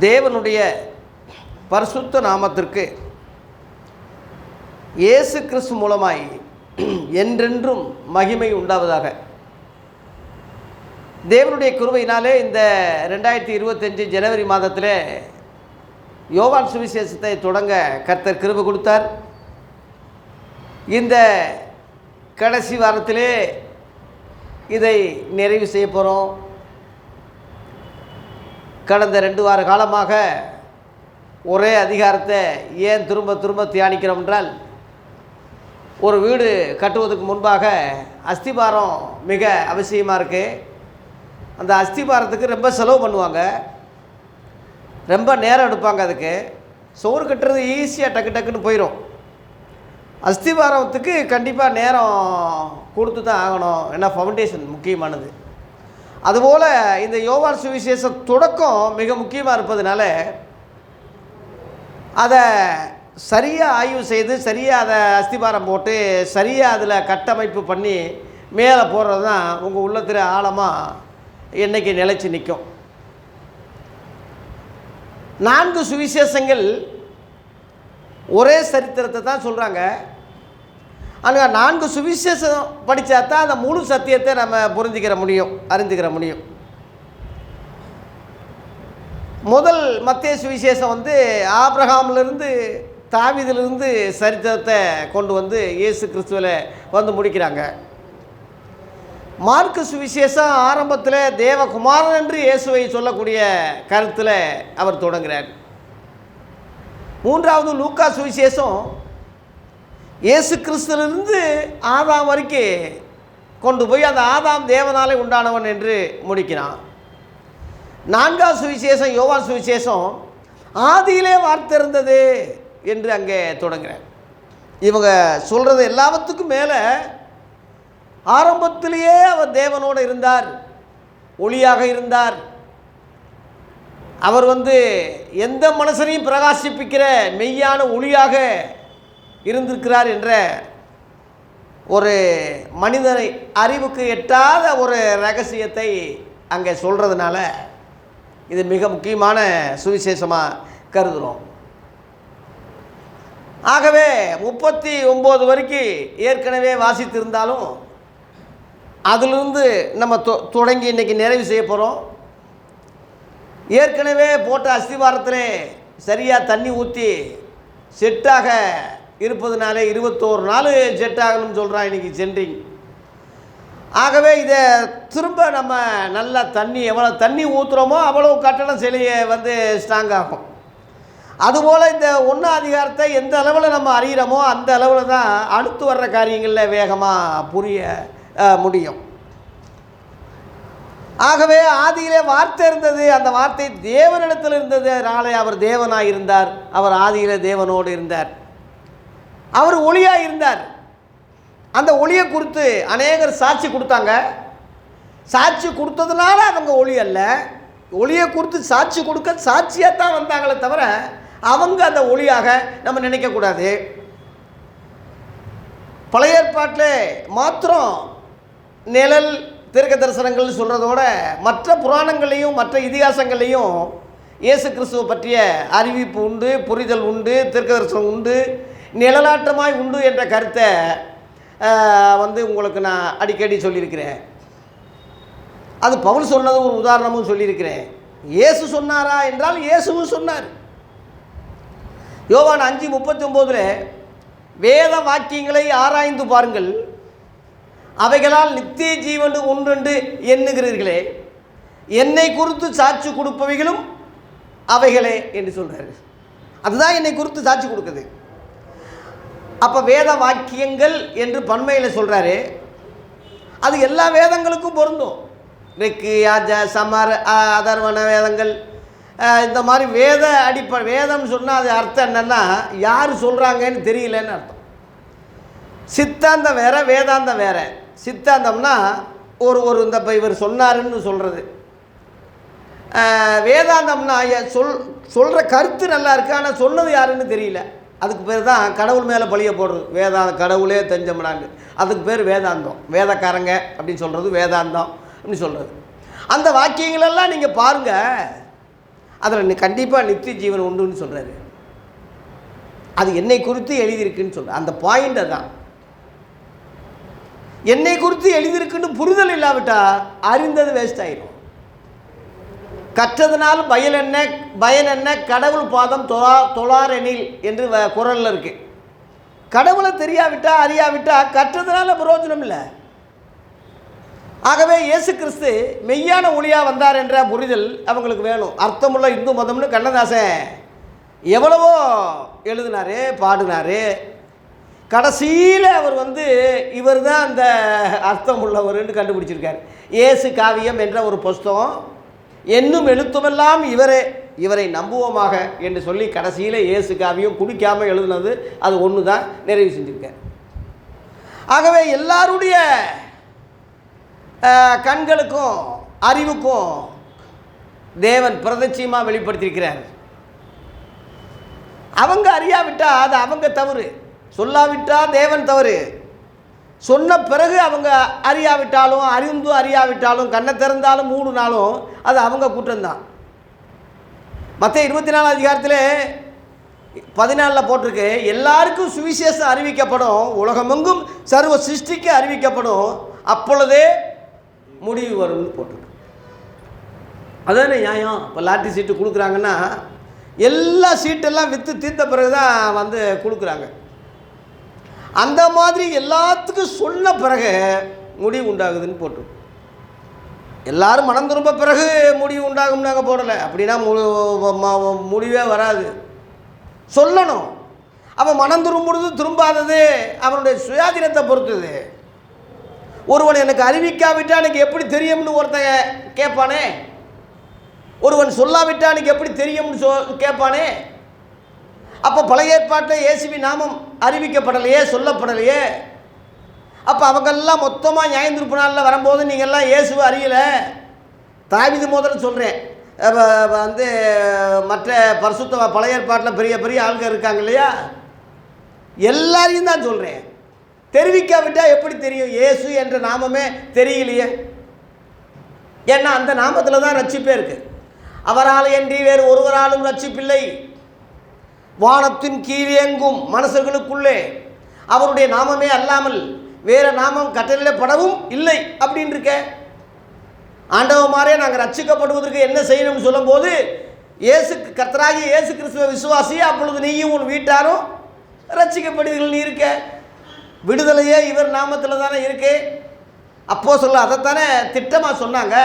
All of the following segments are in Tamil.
தேவனுடைய பரிசுத்த நாமத்திற்கு இயேசு கிறிஸ்து மூலமாய் என்றென்றும் மகிமை உண்டாவதாக. தேவனுடைய கிருபையினாலே இந்த 2025 ஜனவரி மாதத்தில் யோவான் சுவிசேஷத்தை தொடங்க கர்த்தர் கிருபை கொடுத்தார். இந்த கடைசி வாரத்திலே இதை நிறைவு செய்ய போகிறோம். கடந்த 2 வார காலமாக ஒரே அதிகாரத்தை ஏன் திரும்ப திரும்ப தியானிக்கிறோம் என்றால், ஒரு வீடு கட்டுவதற்கு முன்பாக அஸ்திபாரம் மிக அவசியமாக இருக்குது. அந்த அஸ்திபாரத்துக்கு ரொம்ப செலவு பண்ணுவாங்க, ரொம்ப நேரம் எடுப்பாங்க. அதுக்கு சோறு கட்டுறது ஈஸியாக டக்கு டக்குன்னு போயிடும். அஸ்திபாரத்துக்கு கண்டிப்பாக நேரம் கொடுத்து தான் ஆகணும், ஏன்னா ஃபவுண்டேஷன் முக்கியமானது. அதுபோல் இந்த யோவான் சுவிசேஷ தொடக்கம் மிக முக்கியமாக இருப்பதுனால அதை சரியாக ஆய்வு செய்து சரியாக அதை அஸ்திபாரம் போட்டு சரியாக அதில் கட்டமைப்பு பண்ணி மேலே போடுறது தான் உங்கள் உள்ளத்தில் ஆழமாக என்றைக்கு நிலைச்சி நிற்கும். 4 சுவிசேஷங்கள் ஒரே சரித்திரத்தை தான் சொல்கிறாங்க. ஆனால் 4 சுவிசேஷம் படித்தா தான் அந்த முழு சத்தியத்தை நம்ம புரிஞ்சுக்கிற முடியும், அறிந்துக்கிற முடியும். முதல் மத்தேயு சுவிசேஷம் ஆபிரகாமிலிருந்து தாவீதிலிருந்து சரித்திரத்தை கொண்டு வந்து இயேசு கிறிஸ்துவில் வந்து முடிக்கிறாங்க. மார்க்கு சுவிசேஷம் ஆரம்பத்தில் தேவகுமாரன் என்று இயேசுவை சொல்லக்கூடிய கருத்தில் அவர் தொடங்குகிறார். 3வது லூக்கா சுவிசேஷம் இயேசு கிறிஸ்துவிலிருந்து ஆதாம் வரைக்கும் கொண்டு போய் அந்த ஆதாம் தேவனாலே உண்டானவன் என்று முடிக்கிறான். 4வது சுவிசேஷம் யோவான் சுவிசேஷம் ஆதியிலே வார்த்தை இருந்தது என்று அங்கே தொடங்குகிறார். இவங்க சொல்கிறது எல்லாத்துக்கும் மேலே ஆரம்பத்திலேயே அவர் தேவனோடு இருந்தார், ஒளியாக இருந்தார். அவர் எந்த மனுஷனையும் பிரகாசிப்பிக்கிற மெய்யான ஒளியாக இருந்திருக்கிறார் என்ற ஒரு மனிதனை அறிவுக்கு எட்டாத ஒரு ரகசியத்தை அங்கே சொல்கிறதுனால இது மிக முக்கியமான சுவிசேஷமாக கருதுகிறோம். ஆகவே 39 வரைக்கும் ஏற்கனவே வாசித்திருந்தாலும் அதிலிருந்து நம்ம தொடங்கி இன்றைக்கி நிறைவு செய்ய போகிறோம். ஏற்கனவே போட்ட அஸ்திவாரத்திலே சரியாக தண்ணி ஊற்றி செட்டாக இருப்பதுனாலே 21 நாள் செட்டாகணும்னு சொல்கிறான் இன்றைக்கி சென்ட்ரிங். ஆகவே இதை திரும்ப நம்ம நல்லா எவ்வளோ தண்ணி ஊற்றுறோமோ அவ்வளோ கட்டணம் சிலையை ஸ்ட்ராங் ஆகும். அதுபோல் இந்த 1 அதிகாரத்தை எந்த அளவில் நம்ம அறிகிறோமோ அந்த அளவில் தான் அடுத்து வர்ற காரியங்களில் வேகமாக புரிய முடியும். ஆகவே ஆதியிலே வார்த்தை இருந்தது, அந்த வார்த்தை தேவனிடத்தில் இருந்தது, அதனாலே அவர் தேவனாக இருந்தார். அவர் ஆதியிலே தேவனோடு இருந்தார், அவர் ஒளியாக இருந்தார். அந்த ஒளியை குறித்து அநேகர் சாட்சி கொடுத்தாங்க. சாட்சி கொடுத்ததுனால அவங்க ஒளி அல்ல, ஒளியை குறித்து சாட்சி கொடுக்க சாட்சியாக தான் வந்தாங்களே தவிர அவங்க அந்த ஒளியாக நம்ம நினைக்கக்கூடாது. பழைய ஏற்பாட்டில் மாத்திரம் நிழல் தீர்க்க தரிசனங்கள் சொல்கிறதோட மற்ற புராணங்களையும் மற்ற இதிகாசங்களையும் இயேசு கிறிஸ்துவை பற்றிய அறிவிப்பு உண்டு, புரிதல் உண்டு, தீர்க்க தரிசனம் உண்டு, நிழலாட்டமாய் உண்டு என்ற கருத்தை உங்களுக்கு நான் அடிக்கடி சொல்லியிருக்கிறேன். அது பவுல் சொன்னது ஒரு உதாரணமும் சொல்லியிருக்கிறேன். இயேசு சொன்னாரா என்றால் இயேசுவும் சொன்னார். யோவான் 5:39 வேத வாக்கியங்களை ஆராய்ந்து பாருங்கள், அவைகளால் நித்திய ஜீவன் உண்டென்று எண்ணுகிறீர்களே, என்னை குறித்து சாட்சி கொடுப்பவைகளும் அவைகளே என்று சொல்கிறார். அதுதான் என்னை குறித்து சாட்சி கொடுக்குது. அப்போ வேத வாக்கியங்கள் என்று பன்மையில் சொல்கிறாரு. அது எல்லா வேதங்களுக்கும் பொருந்தும். ரிக்கு, யாஜ, சமர், அதர்வண வேதங்கள், இந்த மாதிரி வேதம் சொன்னால் அது அர்த்தம் என்னென்னா யார் சொல்கிறாங்கன்னு தெரியலன்னு அர்த்தம். சித்தாந்தம் வேறு, வேதாந்தம் வேறு. சித்தாந்தம்னா ஒரு இந்த இவர் சொன்னாருன்னு சொல்கிறது. வேதாந்தம்னா சொல்கிற கருத்து நல்லா இருக்குது, ஆனால் சொன்னது யாருன்னு தெரியல. அதுக்கு பேர் தான் கடவுள் மேலே பழிய போடுறது. கடவுளே தெரிஞ்சம்னாங்க, அதுக்கு பேர் வேதாந்தம். வேதக்காரங்க அப்படின்னு சொல்கிறது வேதாந்தம் அப்படின்னு சொல்கிறது. அந்த வாக்கியங்களெல்லாம் நீங்கள் பாருங்கள், அதில் கண்டிப்பாக நித்திய ஜீவன் உண்டுன்னு சொல்கிறாரு. அது என்னை குறித்து எழுதியிருக்குன்னு சொல்கிறார். அந்த பாயிண்ட் தான். என்னை குறித்து எழுதியிருக்குன்னு புரிதல் இல்லாவிட்டால் அறிந்தது வேஸ்ட் ஆகிடும். கற்றதுனால் பயன் என்ன கடவுள் பாதம் தொழாரெனில் என்று குறளில் இருக்குது. கடவுளை தெரியாவிட்டா அறியாவிட்டா கற்றதுனால பிரயோஜனம் இல்லை. ஆகவே இயேசு கிறிஸ்து மெய்யான ஒளியாக வந்தார் என்ற புரிதல் அவங்களுக்கு வேணும். அர்த்தமுள்ள இந்து மதம்னு கண்ணதாசன் எவ்வளவோ எழுதினார், பாடினார். கடைசியில் அவர் இவர் தான் அந்த அர்த்தம் உள்ளவர்னு கண்டுபிடிச்சிருக்கார். இயேசு காவியம் என்ற ஒரு புஸ்தகம், என்னும் எழுத்துமெல்லாம் இவரை நம்புவோமாக என்று சொல்லி கடைசியில் இயேசு காவியம் குடிக்காமல் எழுதுனது அது ஒன்று தான் நிறைவு செஞ்சுருக்கார். ஆகவே எல்லாருடைய கண்களுக்கும் அறிவுக்கும் தேவன் பிரதட்சியமாக வெளிப்படுத்தியிருக்கிறார். அவங்க அறியாவிட்டால் அது அவங்க தவறு, சொல்லாவிட்டால் தேவன் தவறு. சொன்ன பிறகு அவங்க அறியாவிட்டாலும் அறியாவிட்டாலும் கண்ணை திறந்தாலும் மூணுனாலும் அது அவங்க குற்றம்தான். மத்திய 24 அதிகாரத்தில் 14 போட்டிருக்கு, எல்லாருக்கும் சுவிசேஷம் அறிவிக்கப்படும், உலகமெங்கும் சர்வ சிருஷ்டிக்கு அறிவிக்கப்படும், அப்பொழுதே முடிவு வரும்னு போட்டிருக்கு. அதானே நியாயம். இப்போ லாட்டரி சீட்டு கொடுக்குறாங்கன்னா எல்லா சீட்டெல்லாம் விற்று தீர்த்த பிறகு தான் கொடுக்குறாங்க. அந்த மாதிரி எல்லாத்துக்கும் சொன்ன பிறகு முடிவு உண்டாகுதுன்னு போட்டு, எல்லாரும் மனம் திரும்ப பிறகு முடிவு உண்டாகும் நாங்கள் போடலை. அப்படின்னா முடிவே வராது. சொல்லணும். அவன் மனம் திரும்புறது திரும்பாதது அவனுடைய சுயாதீனத்தை பொறுத்தது. ஒருவன் எனக்கு அறிவிக்காவிட்டால் எனக்கு எப்படி தெரியும்னு ஒருத்தன் கேட்பானே, ஒருவன் சொல்லாவிட்டால் எனக்கு எப்படி தெரியும்னு கேட்பானே. அப்போ பழைய ஏற்பாட்டில் இயேசுவின் நாமம் அறிவிக்கப்படலையே, சொல்லப்படலையே. அப்போ அவங்கெல்லாம் மொத்தமாக நியாயந்திருப்பினால வரும்போது நீங்கள்லாம் இயேசுவை அறியலை. தாவீது முதல்ல சொல்கிறேன், மற்ற பரிசுத்த பழைய ஏற்பாட்டில் பெரிய பெரிய ஆள்கள் இருக்காங்க இல்லையா, எல்லாரையும் தான் சொல்கிறேன். தெரிவிக்காவிட்டால் எப்படி தெரியும்? இயேசு என்ற நாமமே தெரியலையே. ஏன்னா அந்த நாமத்தில் தான் ரட்சிப்பே இருக்குது. அவரால் என்று வேறு ஒருவராலும் ரட்சிப்பில்லை, வானத்தின் கீழெங்கும் மனுஷர்களுக்குள்ளே அவருடைய நாமமே அல்லாமல் வேறு நாமம் கட்டளைப்படவும் இல்லை அப்படின்னு இருக்க. ஆண்டவமாரே நாங்கள் ரட்சிக்கப்படுவதற்கு என்ன செய்யணும்னு சொல்லும்போது, கர்த்தராகிய இயேசு கிறிஸ்துவ விசுவாசி, அப்பொழுது நீயும் உன் வீட்டாரும் ரட்சிக்கப்படுவீர்கள். நீ இருக்க விடுதலையே இவர் நாமத்தில் தானே இருக்கு. அப்போ சொல்ல அதைத்தானே திட்டமாக சொன்னாங்க.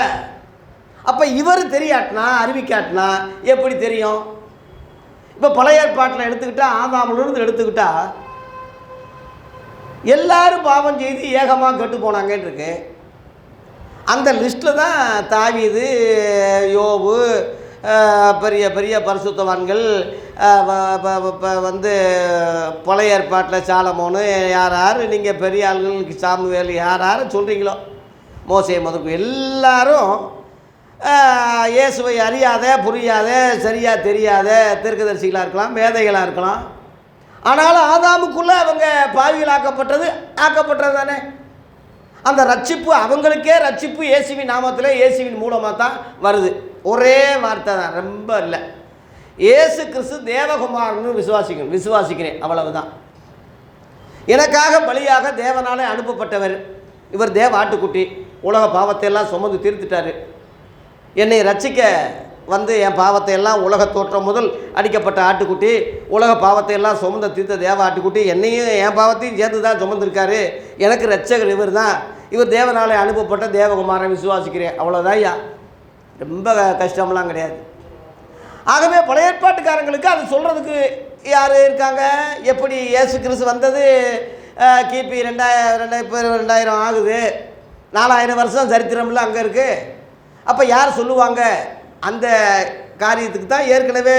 அப்போ இவர் தெரியாட்டினா அறிவிக்காட்டினா எப்படி தெரியும்? இப்போ பழைய ஏற்பாட்டில் எடுத்துக்கிட்டால் ஆதாமிலிருந்து எடுத்துக்கிட்டால் எல்லாரும் பாவம் செய்து ஏகமாக கெட்டு போனாங்கன்னு இருக்கு. அந்த லிஸ்ட்டில் தான் தாவீது, யோபு, பெரிய பெரிய பரிசுத்தவான்கள், பழைய ஏற்பாட்டில் சாலமோனு, யார் நீங்கள் பெரிய ஆளுங்களுக்கு சாமுவேல் யார் சொல்கிறீங்களோ, மோசே முதற்கு எல்லாரும் இயேசுவை அறியாத புரியாத சரியாக தெரியாத தீர்க்கதரிசிகளாக இருக்கலாம், மேதைகளாக இருக்கலாம். ஆனாலும் ஆதாமுக்குள்ளே அவங்க பாவிகள் ஆக்கப்பட்டது தானே. அந்த ரட்சிப்பு அவங்களுக்கே ரட்சிப்பு இயேசுவின் நாமத்தில் இயேசுவின் மூலமாக தான் வருது. ஒரே வார்த்தை தான், ரொம்ப இல்லை. இயேசு கிறிஸ்து தேவகுமாரன்னு விசுவாசிக்கிறேன், அவ்வளவுதான். எனக்காக பலியாக தேவனாலே அனுப்பப்பட்டவர் இவர். தேவ ஆட்டுக்குட்டி உலக பாவத்தை எல்லாம் சுமந்து தீர்த்துட்டார். என்னை ரட்சிக்க என் பாவத்தை எல்லாம் உலக தோற்றம் முதல் அடிக்கப்பட்ட ஆட்டுக்குட்டி, உலக பாவத்தை எல்லாம் சுமந்த தீர்த்த தேவ ஆட்டுக்குட்டி, என்னையும் என் பாவத்தையும் சேர்த்து தான் சுமந்திருக்காரு. எனக்கு ரட்சகர் இவர் தான். இவர் தேவனாலே அனுப்பப்பட்ட தேவகுமாரன் விசுவாசிக்கிறேன், அவ்வளோதான். ஐயா ரொம்ப கஷ்டம்லாம் கிடையாது. ஆகவே பழைய ஏற்பாட்டுக்காரங்களுக்கு அது சொல்கிறதுக்கு யார் இருக்காங்க? எப்படி இயேசு கிறிஸ்து வந்தது கிபி 2000 ஆகுது, 4000 வருஷம் சரித்திரம்லாம் அங்கே இருக்குது. அப்போ யார் சொல்லுவாங்க? அந்த காரியத்துக்கு தான் ஏற்கனவே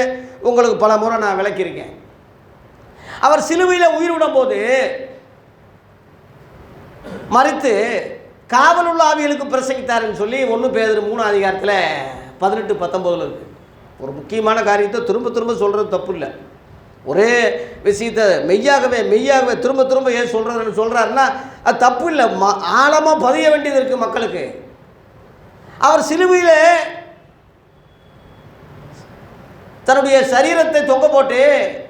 உங்களுக்கு பல முறை நான் விளக்கியிருக்கேன். அவர் சிலுவையில் உயிர் விடும்போது மறித்து காவலுள்ள ஆவிகளுக்கு பிரசங்கித்தாருன்னு சொல்லி 1 பேதுரு 3 அதிகாரத்தில் 18-19 இருக்குது. ஒரு முக்கியமான காரியத்தை திரும்ப திரும்ப சொல்கிறது தப்பு இல்லை. ஒரே விஷயத்தை மெய்யாகவே திரும்ப ஏன் சொல்கிறாருன்னா அது தப்பு இல்லை. ஆழமாக பதிய வேண்டியது இருக்குது மக்களுக்கு. அவர் சிலுவையில் தன்னுடைய சரீரத்தை தொங்க போட்டு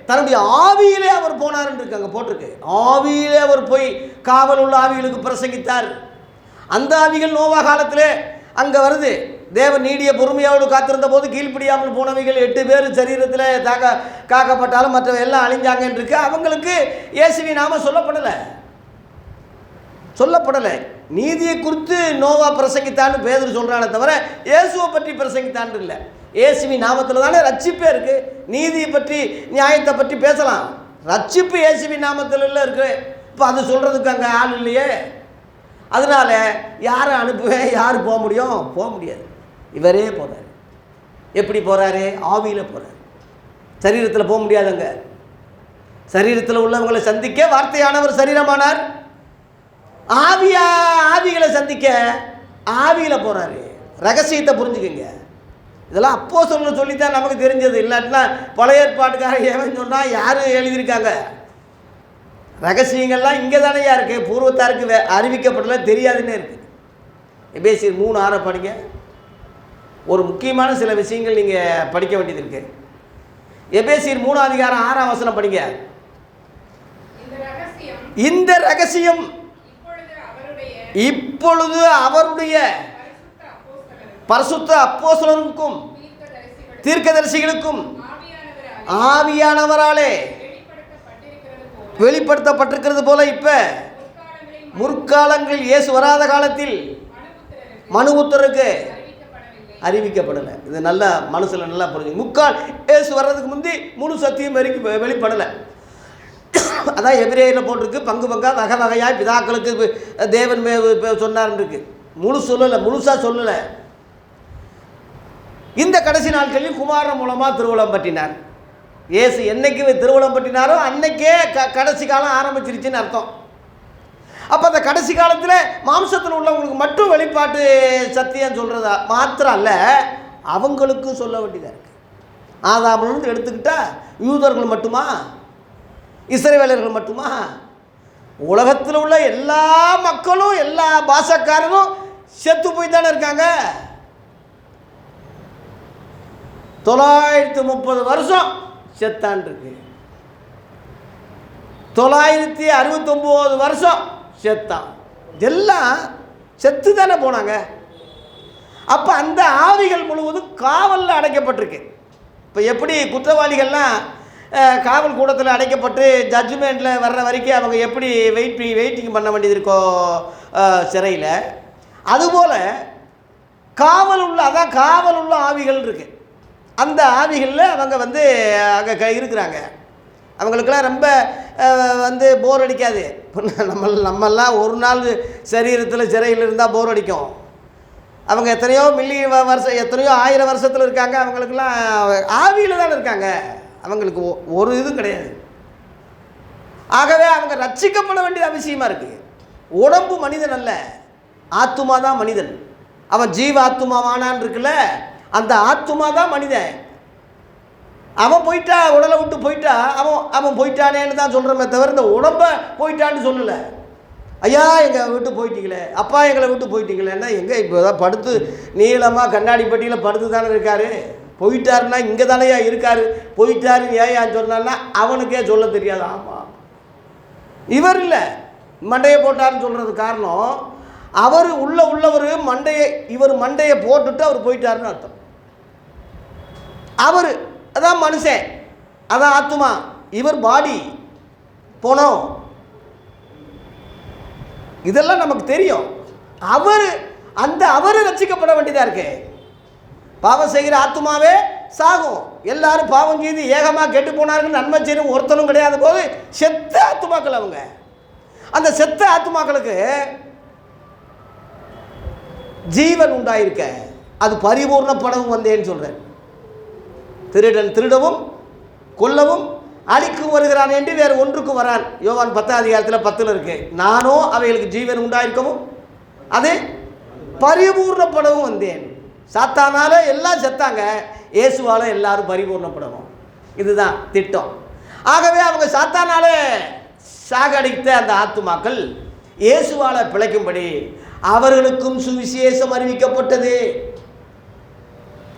தன்னுடைய ஆவியிலே அவர் போனார்ன்னு இருக்கு, அங்கே போட்டிருக்கு. ஆவியிலே அவர் போய் காவல் உள்ள ஆவிகளுக்கு பிரசங்கித்தார். அந்த ஆவிகள் நோவா காலத்திலே அங்கே வருது. தேவன் நீடிய பொறுமையோடு காத்திருந்த போது கீழ்ப்படியாமல் போனவைகள் 8 பேர் சரீரத்தில் காக்கப்பட்டாலும் மற்ற எல்லாம் அழிஞ்சாங்கன்னு இருக்கு. அவங்களுக்கு இயேசுவி நாம சொல்லப்படலை. நீதியை குறித்து நோவா பிரசங்கித்தான்னு பேதுரு சொல்கிறானே தவிர இயேசுவை பற்றி பிரசங்கித்தான்னு இல்லை. இயேசுவி நாமத்தில் தானே ரட்சிப்பே இருக்குது. நீதியை பற்றி நியாயத்தை பற்றி பேசலாம், ரட்சிப்பு இயேசுவி நாமத்தில் இருக்குது. இப்போ அது சொல்கிறதுக்கு அங்கே ஆள் இல்லையே. அதனால் யாரை அனுப்புவேன், யார் போக முடியும்? போக முடியாது. இவரே போகிறார். எப்படி போகிறாரு? ஆவியில் போகிறார். சரீரத்தில் போக முடியாதுங்க. சரீரத்தில் உள்ளவங்களை சந்திக்க வார்த்தையானவர் சரீரமானார். ஆவிகளை சந்திக்க ஆவியில் போகிறாரு. ரகசியத்தை புரிஞ்சுக்குங்க. இதெல்லாம் அப்போஸ்தலர்கள் சொல்லித்தான் நமக்கு தெரிஞ்சது. இல்லாட்டினா பழைய ஏற்பாட்டுக்காக ஏவன் சொன்னால் யார் எழுதியிருக்காங்க? ரகசியங்கள்லாம் இங்கே தானேயா இருக்குது, பூர்வத்தாருக்கு அறிவிக்கப்படல, தெரியாதுன்னே இருக்குது. எபேசியர் 3:6 படிங்க. ஒரு முக்கியமான சில விஷயங்கள் நீங்கள் படிக்க வேண்டியது இருக்குது. எபேசியர் 3:6 படிங்க. இந்த ரகசியம் இப்பொழுது அவருடைய பரிசுத்த அப்போஸ்தலருக்கும் தீர்க்கதரிசிகளுக்கும் ஆவியானவராலே வெளிப்படுத்தப்பட்டிருக்கிறது போல இப்ப முற்காலங்களில் இயேசு வராத காலத்தில் மனுபுத்திரருக்கு அறிவிக்கப்படலை. இது நல்லா மனசில் நல்லா புரிஞ்சு. முக்கால் இயேசு வர்றதுக்கு முந்தி முழு சத்தியம் வெளிப்படலை. அதான் எபிரேயரில் போட்டிருக்கு, பங்கு பங்கா வகை வகையாய் பிதாக்களுக்கு தேவன் சொன்னார்ன்னு இருக்கு. முழுசாக சொல்லலை. இந்த கடைசி நாட்களில் குமாரன் மூலமாக திருவுளம் பற்றினார். இயேசு என்னைக்கு திருவுளம் பற்றினாரோ அன்னைக்கே கடைசி காலம் ஆரம்பிச்சிருச்சுன்னு அர்த்தம். அப்போ அந்த கடைசி காலத்தில் மாம்சத்தில் உள்ளவங்களுக்கு மட்டும் வெளிப்பாட்டு சத்தியம் சொல்கிறதா மாத்திரம் அல்ல, அவங்களுக்கும் சொல்ல வேண்டியதாக இருக்குது. ஆதாமிலிருந்து எடுத்துக்கிட்டா யூதர்கள் மட்டுமா, இஸ்ரவேலர்கள் மட்டுமா? உலகத்தில் உள்ள எல்லா மக்களும் எல்லா பாஷக்காரரும் செத்து போய் தானே இருக்காங்க. 930 வருஷம் செத்தான் இருக்கு. 969 வருஷம் செத்தான். எல்லாம் செத்து தானே போனாங்க. அப்போ அந்த ஆவிகள் முழுவதும் காவலில் அடைக்கப்பட்டிருக்கு. இப்போ எப்படி குற்றவாளிகள்லாம் காவல் கூடத்தில் அடைக்கப்பட்டு ஜட்ஜ்மெண்ட்டில் வர்ற வரைக்கும் அவங்க எப்படி வெயிட்டிங் பண்ண வேண்டியது இருக்கோ சிறையில், அதுபோல் காவல் உள்ள ஆவிகள் இருக்குது. அந்த ஆவிகளில் அவங்க அங்கே இருக்கிறாங்க. அவங்களுக்கெல்லாம் ரொம்ப போர் அடிக்காது. நம்மெல்லாம் ஒரு நாள் சரீரத்தில் சிறையில் இருந்தால் போர் அடிக்கும். அவங்க எத்தனையோ மில்லியன் வருஷம், எத்தனையோ 1000 வருஷத்தில் இருக்காங்க. அவங்களுக்கெல்லாம் ஆவியில் தானே இருக்காங்க. அவங்களுக்கு ஒரு இதுவும் கிடையாது. ஆகவே அவங்க ரட்சிக்கப்பட வேண்டிய அவசியமாக இருக்குது. உடம்பு மனிதன் அல்ல, ஆத்துமா தான் மனிதன். அவன் ஜீவ ஆத்துமாவானான் இருக்குல்ல, அந்த ஆத்துமா தான் மனிதன். அவன் போயிட்டா, உடலை விட்டு போயிட்டா அவன் போயிட்டானேன்னு தான் சொல்கிறோமே தவிர இந்த உடம்பை போயிட்டான்னு சொல்லலை. ஐயா எங்கள் விட்டு போயிட்டீங்களே, அப்பா எங்களை விட்டு போயிட்டீங்களேன்னா எங்கே இப்போ தான் படுத்து நீளமாக கண்ணாடி பெட்டியில் படுத்து தானே இருக்கார். போயிட்டாருன்னா இங்கே தானேயா இருக்கார். போயிட்டாருன்னு ஏன் சொன்னான்னா அவனுக்கே சொல்ல தெரியாது. ஆமாம், இவர் இல்லை மண்டையை போட்டாருன்னு சொல்கிறது காரணம் அவர் உள்ளவர் இவர் மண்டையை போட்டுட்டு அவர் போயிட்டாருன்னு அர்த்தம். அவர் அதான் மனுஷன், அதான் ஆத்துமா. இவர் பாடி போனோம். இதெல்லாம் நமக்கு தெரியும். அவர் ரட்சிக்கப்பட வேண்டியதாக இருக்கு. பாவம் செய்கிற ஆத்துமாவே சாகும். எல்லாரும் பாவம் செய்து ஏகமாக கெட்டு போனார்கள், நன்மை செய்யும் ஒருத்தனும் கிடையாத போது செத்த ஆத்துமாக்கள் அவங்க. அந்த செத்த ஆத்துமாக்களுக்கு ஜீவன் உண்டாயிருக்க அது பரிபூர்ணப்படவும் வந்தேன்னு சொல்கிறேன். திருடன் திருடவும் கொல்லவும் அழிக்கும் வருகிறான் என்று வேறு ஒன்றுக்கும் வரான். யோவான் 10:10 இருக்கு. நானும் அவைகளுக்கு ஜீவன் உண்டாயிருக்கவும் அது பரிபூர்ணப்படவும் வந்தேன். சாத்தானால எல்லாம் செத்தாங்க, இயேசுவால எல்லாரும் பரிபூர்ணப்படணும். இதுதான் திட்டம். ஆகவே அவங்க சாத்தானால சாகடித்த அந்த ஆத்துமாக்கள் இயேசுவால பிழைக்கும்படி அவர்களுக்கும் சுவிசேஷம் அறிவிக்கப்பட்டது.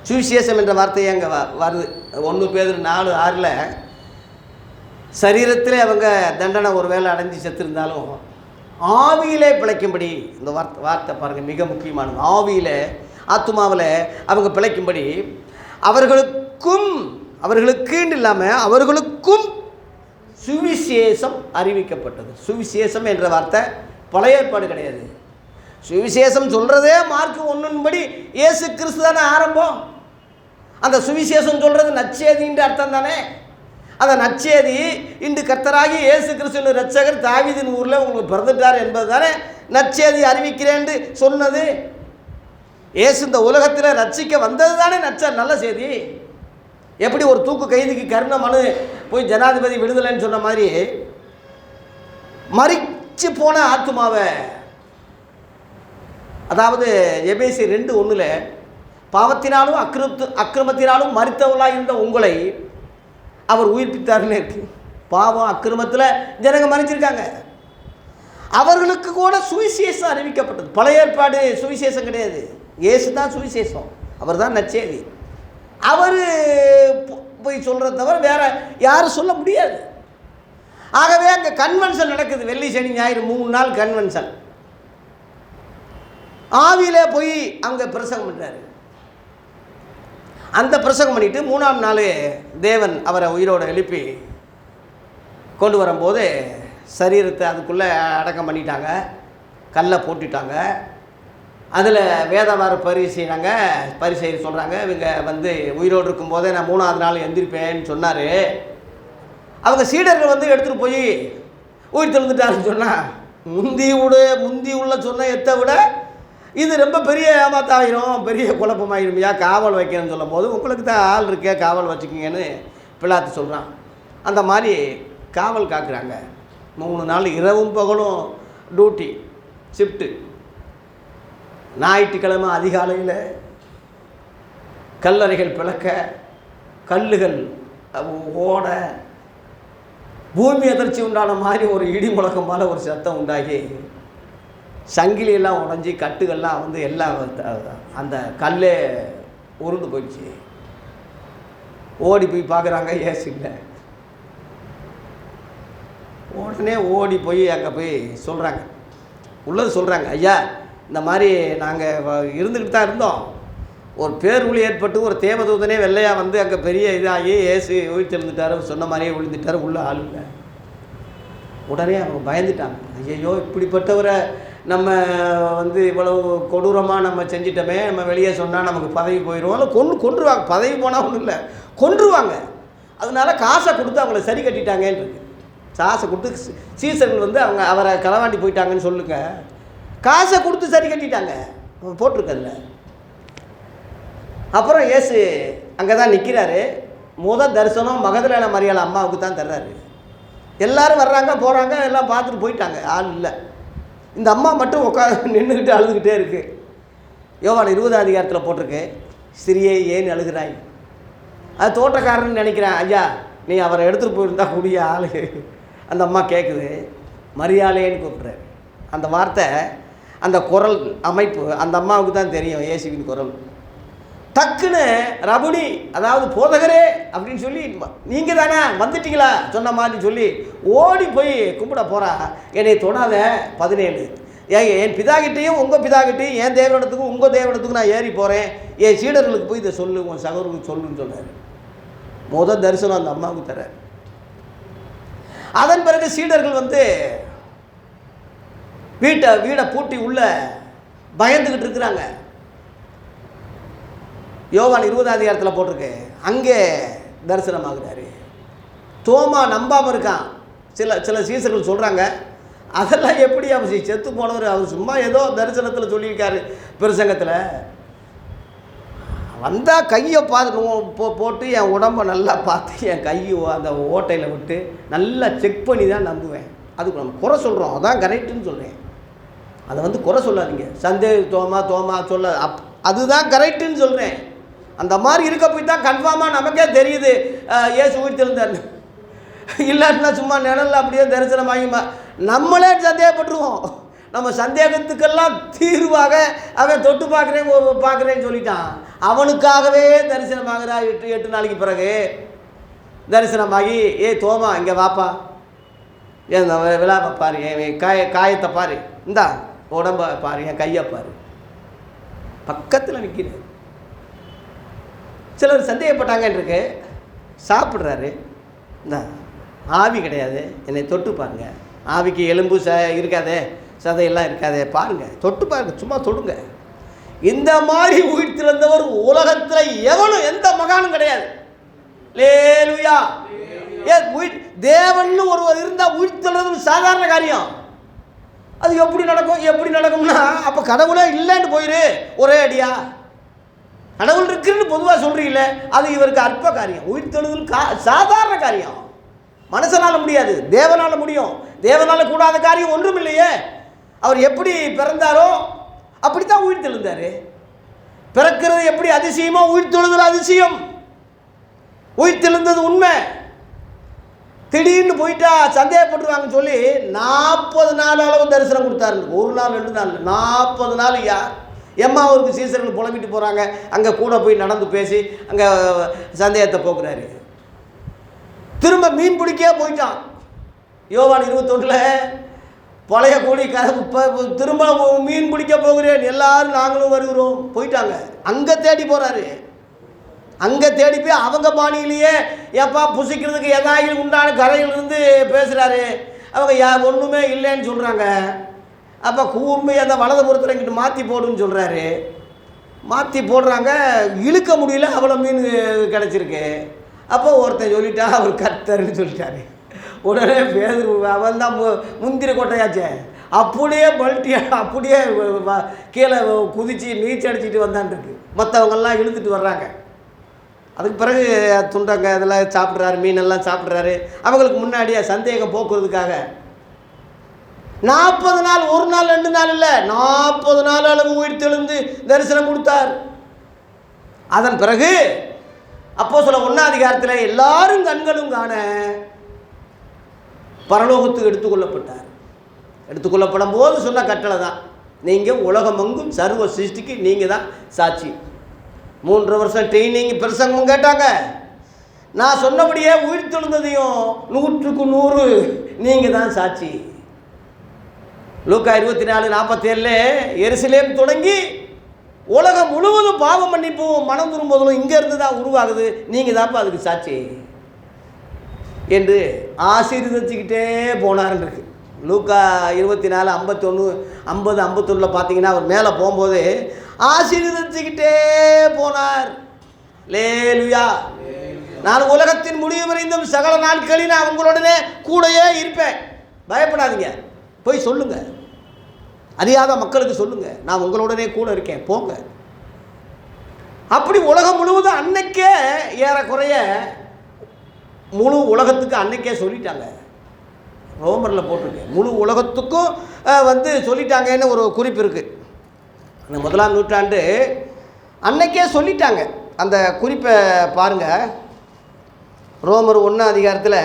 சுவிசேஷம் என்ற வார்த்தையே அங்கே வருது. 1 பேதுரு 4:6 சரீரத்திலே அவங்க தண்டனை ஒரு வேளை அடைஞ்சு செத்துருந்தாலும் ஆவியிலே பிழைக்கும்படி, இந்த வார்த்தை பாருங்கள் மிக முக்கியமானது. ஆவியில் ஆத்துமாவில் அவங்க பிழைக்கும்படி அவர்களுக்குன்னு இல்லாமல் அவர்களுக்கும் சுவிசேஷம் அறிவிக்கப்பட்டது. சுவிசேஷம் என்ற வார்த்தை பழைய ஏற்பாடு கிடையாது. சுவிசேஷம் சொல்கிறதே மார்க் 1 இயேசு கிறிஸ்து தானே ஆரம்பம். அந்த சுவிசேஷம் சொல்கிறது நற்செய்தின்ற அர்த்தம் தானே. அந்த நற்செய்தி இன்று கர்த்தராகி இயேசு கிறிஸ்து இரட்சகர் தாவீதின் ஊரில் உங்களுக்கு பிறந்துட்டார் என்பது தானே நற்செய்தி அறிவிக்கிறேன்னு சொன்னது. இயேசு இந்த உலகத்தில் ரட்சிக்க வந்தது தானே நல்ல செய்தி. எப்படி ஒரு தூக்கு கைதிக்கு கருணை மனு போய் ஜனாதிபதி விடுதலைன்னு சொன்ன மாதிரி மரிச்சு போன ஆத்துமாவை, அதாவது எபேசியர் 2:1 பாவத்தினாலும் அக்கிரமத்தினாலும் மரித்தவர்களாக இருந்த உங்களை அவர் உயிர்ப்பித்தார்னு இருக்கு. பாவம் அக்கிரமத்தில் ஜனங்க மறிச்சிருக்காங்க. அவர்களுக்கு கூட சுவிசேஷம் அறிவிக்கப்பட்டது. பழைய ஏற்பாடு சுவிசேஷம் கிடையாது. இயேசு தான் சுவிசேஷம். அவர் தான் நற்செய்தி. அவர் போய் சொல்கிறத தவிர வேற யாரும் சொல்ல முடியாது. ஆகவே அங்கே கன்வென்ஷன் நடக்குது. வெள்ளி சனி ஞாயிறு 3 நாள் கன்வென்ஷன். ஆவியிலே போய் அங்கே பிரசங்கம் பண்ணுறாரு. அந்த பிரசங்கம் பண்ணிவிட்டு 3ஆம் நாள் தேவன் அவரை உயிரோடு எழுப்பி கொண்டு வரும்போது சரீரத்தை அதுக்குள்ளே அடக்கம் பண்ணிட்டாங்க, கல்லை போட்டுட்டாங்க. அதில் வேதவார பரிசெய்யர் சொல்கிறாங்க, இவங்க உயிரோடு இருக்கும்போதே நான் 3ஆவது நாள் எந்திரிப்பேன்னு சொன்னார். அவங்க சீடர்கள் எடுத்துகிட்டு போய் உயிர் தெழுந்துட்டாருன்னு சொன்னால் முந்தி உள்ள சொன்ன எத்தை விட இது ரொம்ப பெரிய ஏமாத்தாயிரும், பெரிய குழப்பமாயிருமையா, காவல் வைக்கணும்னு சொல்லும் போது உங்களுக்கு தான் ஆள் இருக்கே, காவல் வச்சுக்கிங்கன்னு பிலாத்து சொல்கிறான். அந்த மாதிரி காவல் காக்குறாங்க. 3 நாள் இரவும் பகலும் டியூட்டி ஷிஃப்ட்டு. ஞாயிற்றுக்கிழமை அதிகாலையில் கல்லறைகள் பிளக்க, கல்லுகள் ஓட, பூமி அதிர்ச்சி உண்டான மாதிரி ஒரு இடி முழக்கம் போல ஒரு சத்தம் உண்டாகி சங்கிலியெல்லாம் உடஞ்சி கட்டுகள்லாம் எல்லாம் அந்த கல்லே உருண்டு போயிடுச்சு. ஓடி போய் பார்க்குறாங்க, ஏசு இல்லை. உடனே ஓடி போய் அங்கே போய் சொல்கிறாங்க, உள்ளது சொல்கிறாங்க, ஐயா இந்த மாதிரி நாங்கள் இருந்துக்கிட்டு தான் இருந்தோம். ஒரு பேரொளி ஏற்பட்டு ஒரு தேவதூதனே வெள்ளையாக அங்கே பெரிய இதாகி ஏசு உயிர் தெழுந்துட்டார் சொன்ன மாதிரியே விழுந்துட்டார், உள்ள ஆள் இல்லை. உடனே அவங்க பயந்துட்டாங்க. ஐயோ இப்படிப்பட்டவரை நம்ம இவ்வளவு கொடூரமாக நம்ம செஞ்சிட்டோமே, நம்ம வெளியே சொன்னால் நமக்கு பதவி போயிடும், இல்லை கொன்றுவாங்க. பதவி போனால் ஒன்றும் இல்லை, கொன்றுவாங்க. அதனால காசை கொடுத்து அவங்கள சரி கட்டிட்டாங்கன்னு இருக்கு. காசை கொடுத்து சீசர்கள் அவரை களவாண்டி போயிட்டாங்கன்னு சொல்லுங்க. காசை கொடுத்து சரி கட்டிட்டாங்க போட்டிருக்கல. அப்புறம் இயேசு அங்கே தான் நிற்கிறாரு. முதல் தரிசனம் மகதலேனா மரியாள் அம்மாவுக்கு தான் தர்றாரு. எல்லோரும் வர்றாங்க போகிறாங்க, எல்லாம் பார்த்துட்டு போயிட்டாங்க, ஆள் இல்லை. இந்த அம்மா மட்டும் நின்றுக்கிட்டு அழுதுகிட்டே இருக்குது. யோவான் 20ஆம் அதிகாரத்தில் போட்டிருக்கு, சிறியே ஏன் அழுகிறாய். அது தோட்டக்காரன்னு நினைக்கிறேன். ஐயா நீ அவரை எடுத்துகிட்டு போயிருந்தா கூடிய ஆள். அந்த அம்மா கேட்குது, மரியாளேன்னு கூப்பிட்றாரு. அந்த வார்த்தை, அந்த குரல் அமைப்பு அந்த அம்மாவுக்கு தான் தெரியும், இயேசுவின் குரல். டக்குன்னு ரபுனி, அதாவது போதகரே அப்படின்னு சொல்லி, நீங்கள் தானே வந்துட்டீங்களா சொன்ன மாதிரி சொல்லி ஓடி போய் கும்பிட போகிறா. என்னை தொடாத 17 என் பிதாகிட்டையும் உங்கள் பிதாகிட்டையும் என் தேவனிடத்துக்கும் உங்கள் தேவனிடத்துக்கும் நான் ஏறி போகிறேன், என் சீடர்களுக்கு போய் இதை சொல்லு, உன் சகோதரருக்கு சொல்லுன்னு சொன்னார். முதல் தரிசனம் அந்த அம்மாவுக்கு தர. அதன் பிறகு சீடர்கள் வீடை பூட்டி உள்ள பயந்துக்கிட்டு இருக்கிறாங்க. யோவான் 20ஆம் அதிகாரத்தில் போட்டிருக்கு, அங்கே தரிசனமாகிறாரு. தோமா நம்பாமல் இருக்கான். சில சீசர்கள் சொல்கிறாங்க, அதெல்லாம் எப்படி அவர் செத்து போனவர், அவர் சும்மா ஏதோ தரிசனத்தில் சொல்லியிருக்காரு பிரசங்கத்தில். வந்தால் கையை போட்டு என் உடம்பை நல்லா பார்த்து என் கையை அந்த ஓட்டையில் விட்டு நல்லா செக் பண்ணி தான் நம்புவேன். அதுக்கு நம்ம குறை சொல்கிறோம், அதான் கரெக்டுன்னு சொல்கிறேன். அதை குறை சொல்லாதீங்க. தோமா சொல்ல அதுதான் கரெக்டுன்னு சொல்கிறேன். அந்த மாதிரி இருக்க போய் தான் கன்ஃபார்மாக நமக்கே தெரியுது ஏசு உயிர் தெழுந்தார். இல்லாட்டினா சும்மா நிழலில் அப்படியே தரிசனமாகி நம்மளே சந்தேகப்பட்டுருவோம். நம்ம சந்தேகத்துக்கெல்லாம் தீர்வாக அவன் தொட்டு பார்க்குறேன்னு சொல்லிட்டான். அவனுக்காகவே தரிசனமாகிறா. 8 நாளைக்கு பிறகு தரிசனமாகி, தோமா இங்கே வாப்பா, ஏன் விழாவை பாரு, என் காயத்தை பாரு, இந்தா உடம்ப பாரு, என் கையை பாரு, பக்கத்தில் நிற்கிறேன். சிலர் சந்தேகப்பட்டாங்கன்றிருக்கு. சாப்பிட்றாரு, இந்தா ஆவி கிடையாது, என்னை தொட்டு பாருங்க, ஆவிக்கு எலும்பு இருக்காதே, சதையெல்லாம் இருக்காதே, பாருங்கள், தொட்டு பாருங்க, சும்மா தொடுங்க. இந்த மாதிரி உயிர்த்திருந்தவர் உலகத்தில் எவனும் எந்த மகானும் கிடையாது. லேலுயா. தேவன் ஒருவர் இருந்தால் உயிர்த்தெழுவது சாதாரண காரியம். அது எப்படி நடக்கும்னா அப்போ கடவுளே இல்லைன்னு போயிரு ஒரே அடியா. கடவுள் இருக்குன்னு பொதுவாக சொல்கிறீங்களே, அது இவருக்கு அற்ப காரியம். உயிர்த்தெழுதல் சாதாரண காரியம். மனுஷனால் முடியாது, தேவனால் முடியும். தேவனால் கூடாத காரியம் ஒன்றும் இல்லையே. அவர் எப்படி பிறந்தாரோ அப்படித்தான் உயிர்த்தெழுந்தார். பிறக்கிறது எப்படி அதிசயமோ உயிர்த்தெழுதல் அதிசயம். உயிர்த்தெழுந்தது உண்மை. திடீர்னு போயிட்டா சந்தேகப்பட்டுருவாங்கன்னு சொல்லி 40 நாள் அளவு தரிசனம் கொடுத்தாரு. 1 நாள் 2 நாள் 40 நாள். எம்மாவூருக்கு சீசர்கள் புலம்பிட்டு போகிறாங்க, அங்கே கூட போய் நடந்து பேசி அங்கே சந்தேகத்தை போக்குறாரு. திரும்ப மீன் பிடிக்கே போயிட்டான். யோவான் 21 பழைய கூலி திரும்ப மீன் பிடிக்க போகிறேன், எல்லாரும் நாங்களும் வருகிறோம், போயிட்டாங்க. அங்கே தேடி போகிறாரு. அங்கே தேடி போய் அவங்க பாணியிலேயே ஏப்பா புசிக்கிறதுக்கு எதாவது உண்டான கரையிலிருந்து பேசுகிறாரு. அவங்க ஒன்றுமே இல்லைன்னு சொல்கிறாங்க. அப்போ கூர்மை அந்த வலதுபுறத்தில் இங்கிட்டு மாற்றி போடுன்னு சொல்கிறாரு. மாற்றி போடுறாங்க, இழுக்க முடியல, அவ்வளோ மீன் கிடச்சிருக்கு. அப்போ ஒருத்தன் சொல்லிட்டா அவர் கர்த்தர்னு சொல்லிட்டாரு. உடனே பேர் அவன் தான் முந்திரி கொட்டையாச்சே, அப்படியே பல்ட்டியாக அப்படியே கீழே குதித்து நீச்சல் அடிச்சுட்டு வந்தான்ருக்கு. மற்றவங்கெல்லாம் இழுத்துட்டு வர்றாங்க. அதுக்கு பிறகு துண்டங்க இதெல்லாம் சாப்பிட்றாரு, மீனெல்லாம் சாப்பிட்றாரு. அவங்களுக்கு முன்னாடியே சந்தேகம் போக்குறதுக்காக 40 நாள், 1 நாள் 2 நாள் இல்லை, 40 நாள் அளவு உயிர்த்தெழுந்து தரிசனம் கொடுத்தார். அதன் பிறகு அப்போஸ்தலர் 1ஆம் அதிகாரத்தில் எல்லாரும் கண்களும் காண பரலோகத்துக்கு எடுத்துக்கொள்ளப்பட்டார். எடுத்துக்கொள்ளப்படும் போது சொன்ன கட்டளை தான், நீங்கள் உலகமெங்கும் சர்வ சிருஷ்டிக்கு நீங்கள் தான் சாட்சி. 3 வருஷம் ட்ரைனிங் பிரசங்கம் கேட்டாங்க. நான் சொன்னபடியே உயிர்த்தெழுந்ததையும் 100க்கு 100 நீங்கள் தான் சாட்சி. லூக்கா 24:47 எருசலேம் தொடங்கி உலகம் முழுவதும் பாவம் மன்னிப்பும் மனம் திரும்புவதும் இங்கேருந்து தான் உருவாகுது, நீங்கள் தான்ப்பா அதுக்கு சாட்சி என்று ஆசீர்வதிச்சுக்கிட்டே போனார்ன்றிருக்கு. லூக்கா 24:51-51 பார்த்தீங்கன்னா அவர் மேலே போகும்போது ஆசீர்வதிச்சுக்கிட்டே போனார். லேலுயா. நான் உலகத்தின் முடிவு வரைந்தும் சகல நாட்களில் நான் உங்களுடனே கூடயே இருப்பேன், பயப்படாதீங்க, போய் சொல்லுங்கள், அறியாத மக்களுக்கு சொல்லுங்கள், நான் உங்களுடனே கூட இருக்கேன், போங்க. அப்படி உலகம் முழுவதும் அன்னைக்கே ஏறக்குறைய முழு உலகத்துக்கு அன்னைக்கே சொல்லிட்டாங்க. ரோமரில் போட்டிருக்கேன், முழு உலகத்துக்கும் சொல்லிட்டாங்கன்னு ஒரு குறிப்பு இருக்குது. அந்த 1ஆம் நூற்றாண்டு அன்னைக்கே சொல்லிட்டாங்க. அந்த குறிப்பை பாருங்கள். ரோமர் 1ஆம் அதிகாரத்தில்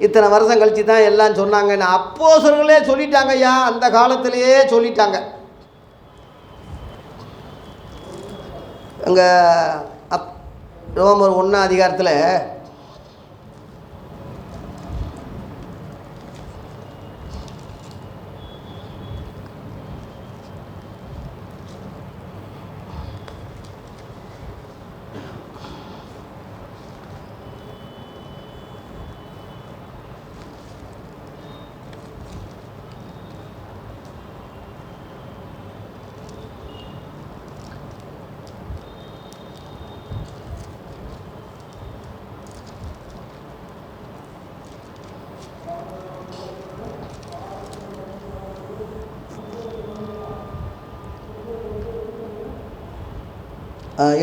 இத்தனை வருஷம் கழித்து தான் எல்லாம் சொன்னாங்க. அப்போஸ்தலர்களே சொல்லிட்டாங்க ஐயா, அந்த காலத்திலேயே சொல்லிட்டாங்க. அங்கே ரோமர் 1ஆம் அதிகாரத்தில்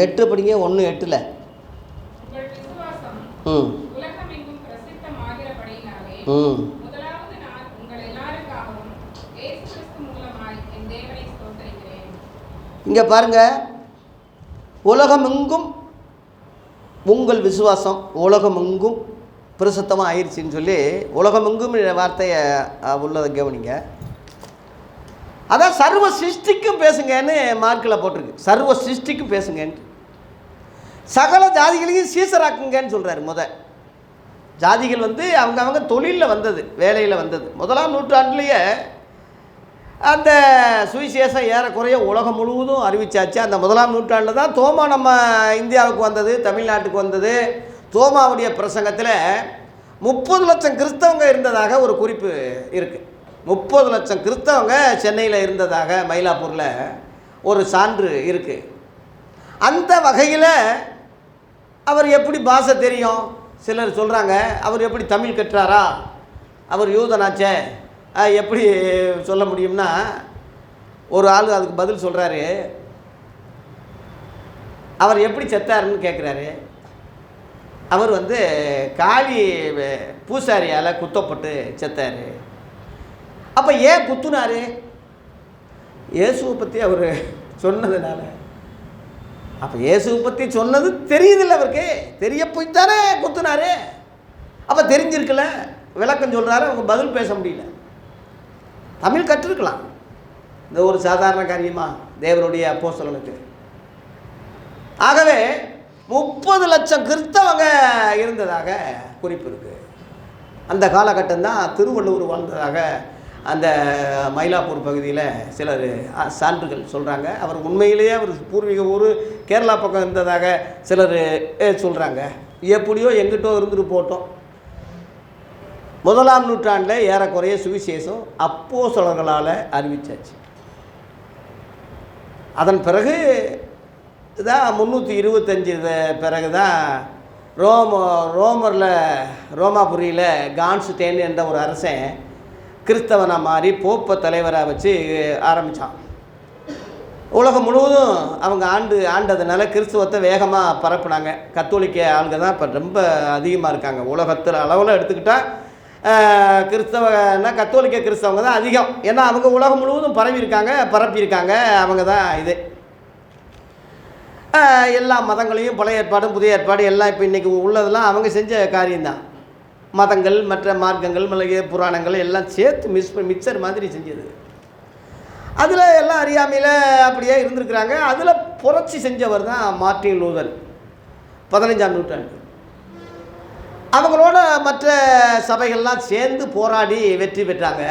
எட்டு படிங்க. 1:8 இங்கே பாருங்கள், உலகமெங்கும் உங்கள் விசுவாசம் உலகமெங்கும் பிரசித்தமாக ஆயிடுச்சின்னு சொல்லி உலகமெங்கும் வார்த்தையை உள்ளதை கவனிங்க. அதான் சர்வ சிருஷ்டிக்கும் பேசுங்கன்னு மார்க்கில் போட்டிருக்கு. சர்வ சிருஷ்டிக்கும் பேசுங்கன்ட்டு. சகல ஜாதிகளையும் சீசராக்குங்கன்னு சொல்கிறாரு. ஜாதிகள் அவங்க தொழிலில் வந்தது, வேலையில் வந்தது. 1ஆம் நூற்றாண்டுலேயே அந்த சுவிசேஷம் ஏறக்குறைய உலகம் முழுவதும் அறிவிச்சாச்சு. அந்த 1ஆம் நூற்றாண்டில் தான் தோமா நம்ம இந்தியாவுக்கு வந்தது, தமிழ்நாட்டுக்கு வந்தது. தோமாவுடைய பிரசங்கத்தில் 30 லட்சம் கிறிஸ்தவங்க இருந்ததாக ஒரு குறிப்பு இருக்குது. 30 லட்சம் கிறிஸ்தவங்க சென்னையில் இருந்ததாக மயிலாப்பூரில் ஒரு சான்று இருக்குது. அந்த வகையில் அவர் எப்படி பாஷை தெரியும்? சிலர் சொல்கிறாங்க, அவர் எப்படி தமிழ் கற்றாரா, அவர் யூதனாச்சே, எப்படி சொல்ல முடியும்னா, ஒரு ஆள் அதுக்கு பதில் சொல்கிறாரு. அவர் எப்படி செத்தாருன்னு கேட்குறாரு. அவர் காளி பூசாரியால் குத்தப்பட்டு செத்தார். அப்போ ஏன் குத்துனாரு? இயேசுவை பற்றி அவர் சொன்னதுனால. அப்போ இயேசுவை பற்றி சொன்னது தெரியுதில்ல, அவருக்கு தெரிய போய் தானே குத்துனாரு. அப்போ தெரிஞ்சிருக்கல, விளக்கம் சொல்கிறாரு. அவங்க பதில் பேச முடியல. தமிழ் கற்றுருக்கலாம். இந்த ஒரு சாதாரண காரியமா தேவனுடைய அப்போஸ்தலனுக்கு? ஆகவே 30 லட்சம் கிறிஸ்தவங்க இருந்ததாக குறிப்பு இருக்குது. அந்த காலகட்டம் தான் திருவள்ளுவர் வாழ்ந்ததாக அந்த மயிலாப்பூர் பகுதியில் சிலர் சான்றுகள் சொல்கிறாங்க. அவர் உண்மையிலேயே அவர் பூர்வீக ஊர் கேரளா பக்கம் இருந்ததாக சிலர் சொல்கிறாங்க. எப்படியோ எங்கிட்டோ இருந்துட்டு போட்டோம். 1ஆம் நூற்றாண்டில் ஏறக்குறைய சுவிசேஷம் அப்போஸ்தலர்களால் அறிவிச்சாச்சு. அதன் பிறகு தான் 325 பிறகு தான் ரோமாபுரியில் கான்ஸ்டேன் என்ற ஒரு அரசன் கிறிஸ்தவனாக மாறி போப்ப தலைவராக வச்சு ஆரம்பித்தான். உலகம் முழுவதும் அவங்க ஆண்டதுனால கிறிஸ்துவத்தை வேகமாக பரப்புனாங்க. கத்தோலிக்க ஆளுங்க தான் இப்போ ரொம்ப அதிகமாக இருக்காங்க. உலகத்தில் அளவில் எடுத்துக்கிட்டால் கிறிஸ்தவனா கத்தோலிக்க கிறிஸ்தவங்க தான் அதிகம். ஏன்னா அவங்க உலகம் முழுவதும் பரப்பியிருக்காங்க. அவங்க தான் இது. எல்லா மதங்களையும் பழைய ஏற்பாடும் புதிய ஏற்பாடு எல்லாம் இப்போ இன்றைக்கி உள்ளதெல்லாம் அவங்க செஞ்ச காரியம்தான். மதங்கள், மற்ற மார்க்கங்கள், மளிகை புராணங்கள் எல்லாம் சேர்த்து மிக்சர் மாதிரி செஞ்சது. அதில் எல்லாம் அறியாமையில் அப்படியே இருந்திருக்கிறாங்க. அதில் புரட்சி செஞ்சவர் தான் மார்ட்டின் லூதர், 15ஆம் நூற்றாண்டு. அவங்களோட மற்ற சபைகள்லாம் சேர்ந்து போராடி வெற்றி பெற்றாங்க.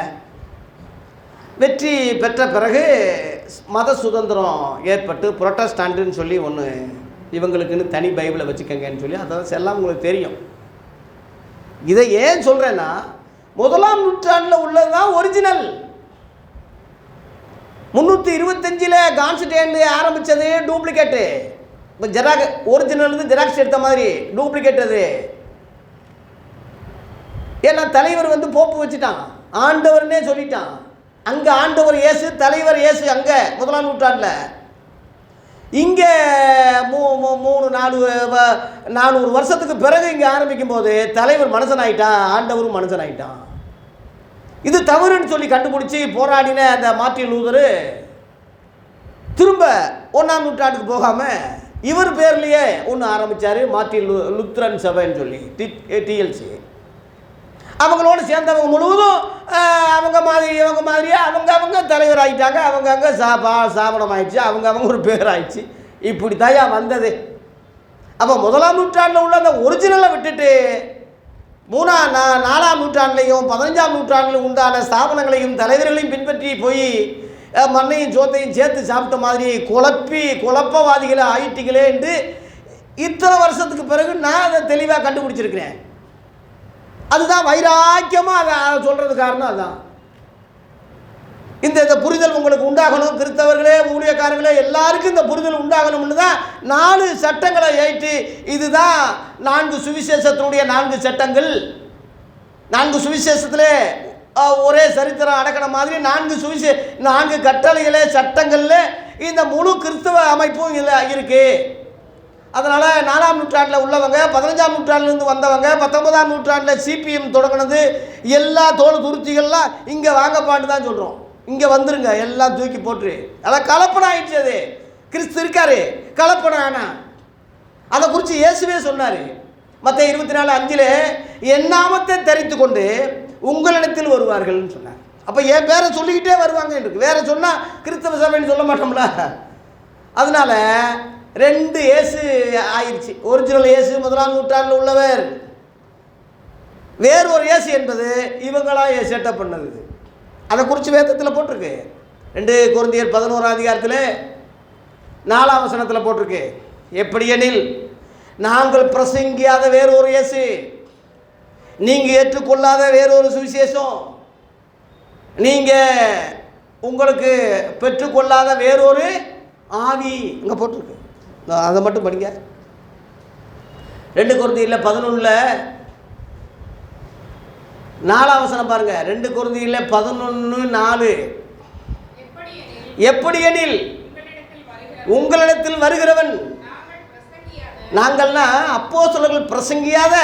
வெற்றி பெற்ற பிறகு மத சுதந்திரம் ஏற்பட்டு புரொட்டஸ்டாண்டுன்னு சொல்லி ஒன்று இவங்களுக்குன்னு தனி பைபிளை வச்சுக்கங்கன்னு சொல்லி அதான் எல்லாம் உங்களுக்கு தெரியும். இதை ஏன் சொல்கிறேன்னா, 1ஆம் நூற்றாண்டில் உள்ளது தான் ஒரிஜினல். 325 கான்ஸ்டன்டைன் ஆரம்பித்தது டூப்ளிகேட்டு. இப்போ ஒரிஜினல் ஜெராக்ஸ் எடுத்த மாதிரி டூப்ளிகேட் அது. ஏன்னா தலைவர் போப்பு வச்சுட்டான், ஆண்டவர்னே சொல்லிட்டான். அங்கே ஆண்டவர் இயேசு, தலைவர் இயேசு அங்கே 1ஆம் நூற்றாண்டில். இங்கே 300-400 வருஷத்துக்கு பிறகு இங்கே ஆரம்பிக்கும் போது தலைவர் மனுஷனாயிட்டான், ஆண்டவரும் மனுஷனாயிட்டான். இது தவறுன்னு சொல்லி கண்டுபிடிச்சி போராடின அந்த மார்ட்டின் லூதர் திரும்ப 1ஆம் நூற்றாண்டுக்கு போகாமல் இவர் பேர்லேயே ஒன்று ஆரம்பித்தார், மார்ட்டின் லுத்ரன் சபைன்னு சொல்லி, டிஎல்சி. அவங்களோட சேர்ந்தவங்க முழுவதும் அவங்க மாதிரியே அவங்க தலைவர் ஆகிட்டாங்க. அவங்க சாபனம் ஆயிடுச்சு, அவங்க ஒரு பேர் ஆயிடுச்சு. இப்படி தாயா வந்தது. அப்போ 1ஆம் நூற்றாண்டில் உள்ள அந்த ஒரிஜினலை விட்டுட்டு 4ஆம் நூற்றாண்டுலையும் 15ஆம் நூற்றாண்டிலும் உண்டான ஸ்தாபனங்களையும் தலைவர்களையும் பின்பற்றி போய் மண்ணையும் சோத்தையும் சேர்த்து சாப்பிட்ட மாதிரி குழப்பவாதிகளை ஆயிட்டீங்களே என்று இத்தனை வருஷத்துக்கு பிறகு நான் அதை தெளிவாக கண்டுபிடிச்சிருக்கிறேன். அதுதான் வைராக்கியமாக அதை சொல்கிறது காரணம். அதுதான் இந்த புரிதல் உங்களுக்கு உண்டாகணும். கிறிஸ்தவர்களே, ஊழியக்காரர்களே எல்லாருக்கும் இந்த புரிதல் உண்டாகணும்னு தான் 4 சட்டங்களை ஏற்றி, இதுதான் 4 சுவிசேஷத்தினுடைய 4 சட்டங்கள். 4 சுவிசேஷத்திலே ஒரே சரித்திரம் அடக்கின மாதிரி 4 கட்டளைகளே சட்டங்களில் இந்த முழு கிறிஸ்தவ அமைப்பும் இதில் இருக்குது. அதனால் 4ஆம் நூற்றாண்டில் உள்ளவங்க, 15ஆம் நூற்றாண்டிலேருந்து வந்தவங்க, 19ஆம் நூற்றாண்டில் சிபிஎம் தொடங்கினது, எல்லா தோல் துருத்திகள்லாம் இங்கே வாங்கப்பான்னு தான் சொல்கிறோம். இங்கே வந்துருங்க, எல்லாம் தூக்கி போட்டு. அதான் கலப்பனை ஆயிடுச்சு. அது கிறிஸ்து இருக்காரு, கலப்பனை ஆனால் அதை குறித்து இயேசுவே சொன்னார். மத்தேயு 24:5 என் நாமத்தை தரித்து கொண்டு உங்களிடத்தில் வருவார்கள்னு சொன்னார். அப்போ என் பேரை சொல்லிக்கிட்டே வருவாங்க இருக்கு. வேற சொன்னால் கிறிஸ்தவ சபைன்னு சொல்ல மாட்டோம்ல. அதனால 2 இயேசு ஆயிடுச்சு. ஒரிஜினல் இயேசு 1ஆம் நூற்றாண்டில் உள்ளவர், வேறு ஒரு இயேசு என்பது இவங்களா செட்டப் பண்ணது. அதை குறித்து வேதத்தில் போட்டிருக்கு. 2 கொரிந்தியர் 11ஆம் அதிகாரத்தில் 4ஆம் வசனத்தில் போட்டிருக்கு. எப்படியெனில் நாங்கள் பிரசங்கியாத வேறொரு இயேசு, நீங்கள் ஏற்றுக்கொள்ளாத வேறொரு சுவிசேஷம், நீங்கள் உங்களுக்கு பெற்றுக்கொள்ளாத வேறொரு ஆவி இங்கே போட்டிருக்கு. அதை மட்டும் படிங்க. 2 கொரிந்தியர் 11 4ஆம் வசனம் பாருங்க. 2 கொரிந்தியர் 11:4. எப்படியெனில் உங்களிடத்தில் வருகிறவன், நாங்கள்னா அப்போஸ்தலர்கள் பிரசங்கியாத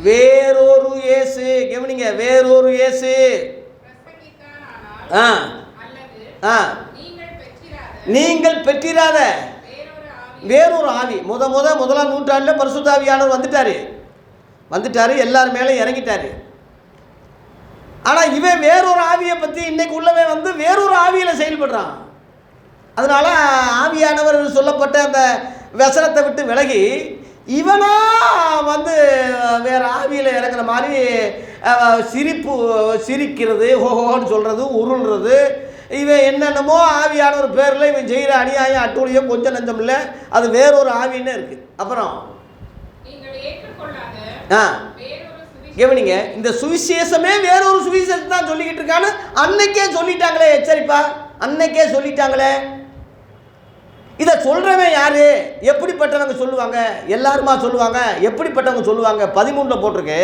வேறொரு இயேசு. கவனிங்க, வேறொரு இயேசு. நீங்கள் பெற்றிராத வேறொரு ஆவி. 1ஆம் நூற்றாண்டில் பரிசுத்த ஆவியானவர் வந்துட்டாரு, எல்லார் மேலே இறங்கிட்டாரு. ஆனால் இவன் வேறொரு ஆவியை பற்றி இன்னைக்கு உள்ளவன் வந்து வேறொரு ஆவியில் செயல்படுறான். அதனால ஆவியானவர் சொல்லப்பட்ட அந்த வசனத்தை விட்டு விலகி இவனா வந்து வேற ஆவியில் இறங்குற மாதிரி சிரிக்கிறது, ஹோஹோன்னு சொல்கிறது, உருள்றது, இவன் என்னென்னமோ ஆவியானவர் பேரில் இவன் செய்கிற அநியாயம் அட்டூழியம் கொஞ்சம் நஞ்சம் இல்லை, அது வேறொரு ஆவின்னு இருக்குது. அப்புறம் கவனிங்க, இந்த சுவிசேஷமே வேறொரு சுவிசேஷம் தான் சொல்லிக்கிட்டு இருக்கான்னு அன்னைக்கே சொல்லிட்டாங்களே. எச்சரிப்பா, அன்னைக்கே சொல்லிட்டாங்களே. இதை சொல்கிறவன் யாரு, எப்படிப்பட்டவங்க சொல்லுவாங்க? எல்லாருமா சொல்லுவாங்க? எப்படிப்பட்டவங்க சொல்லுவாங்க? 13 போட்டிருக்கு.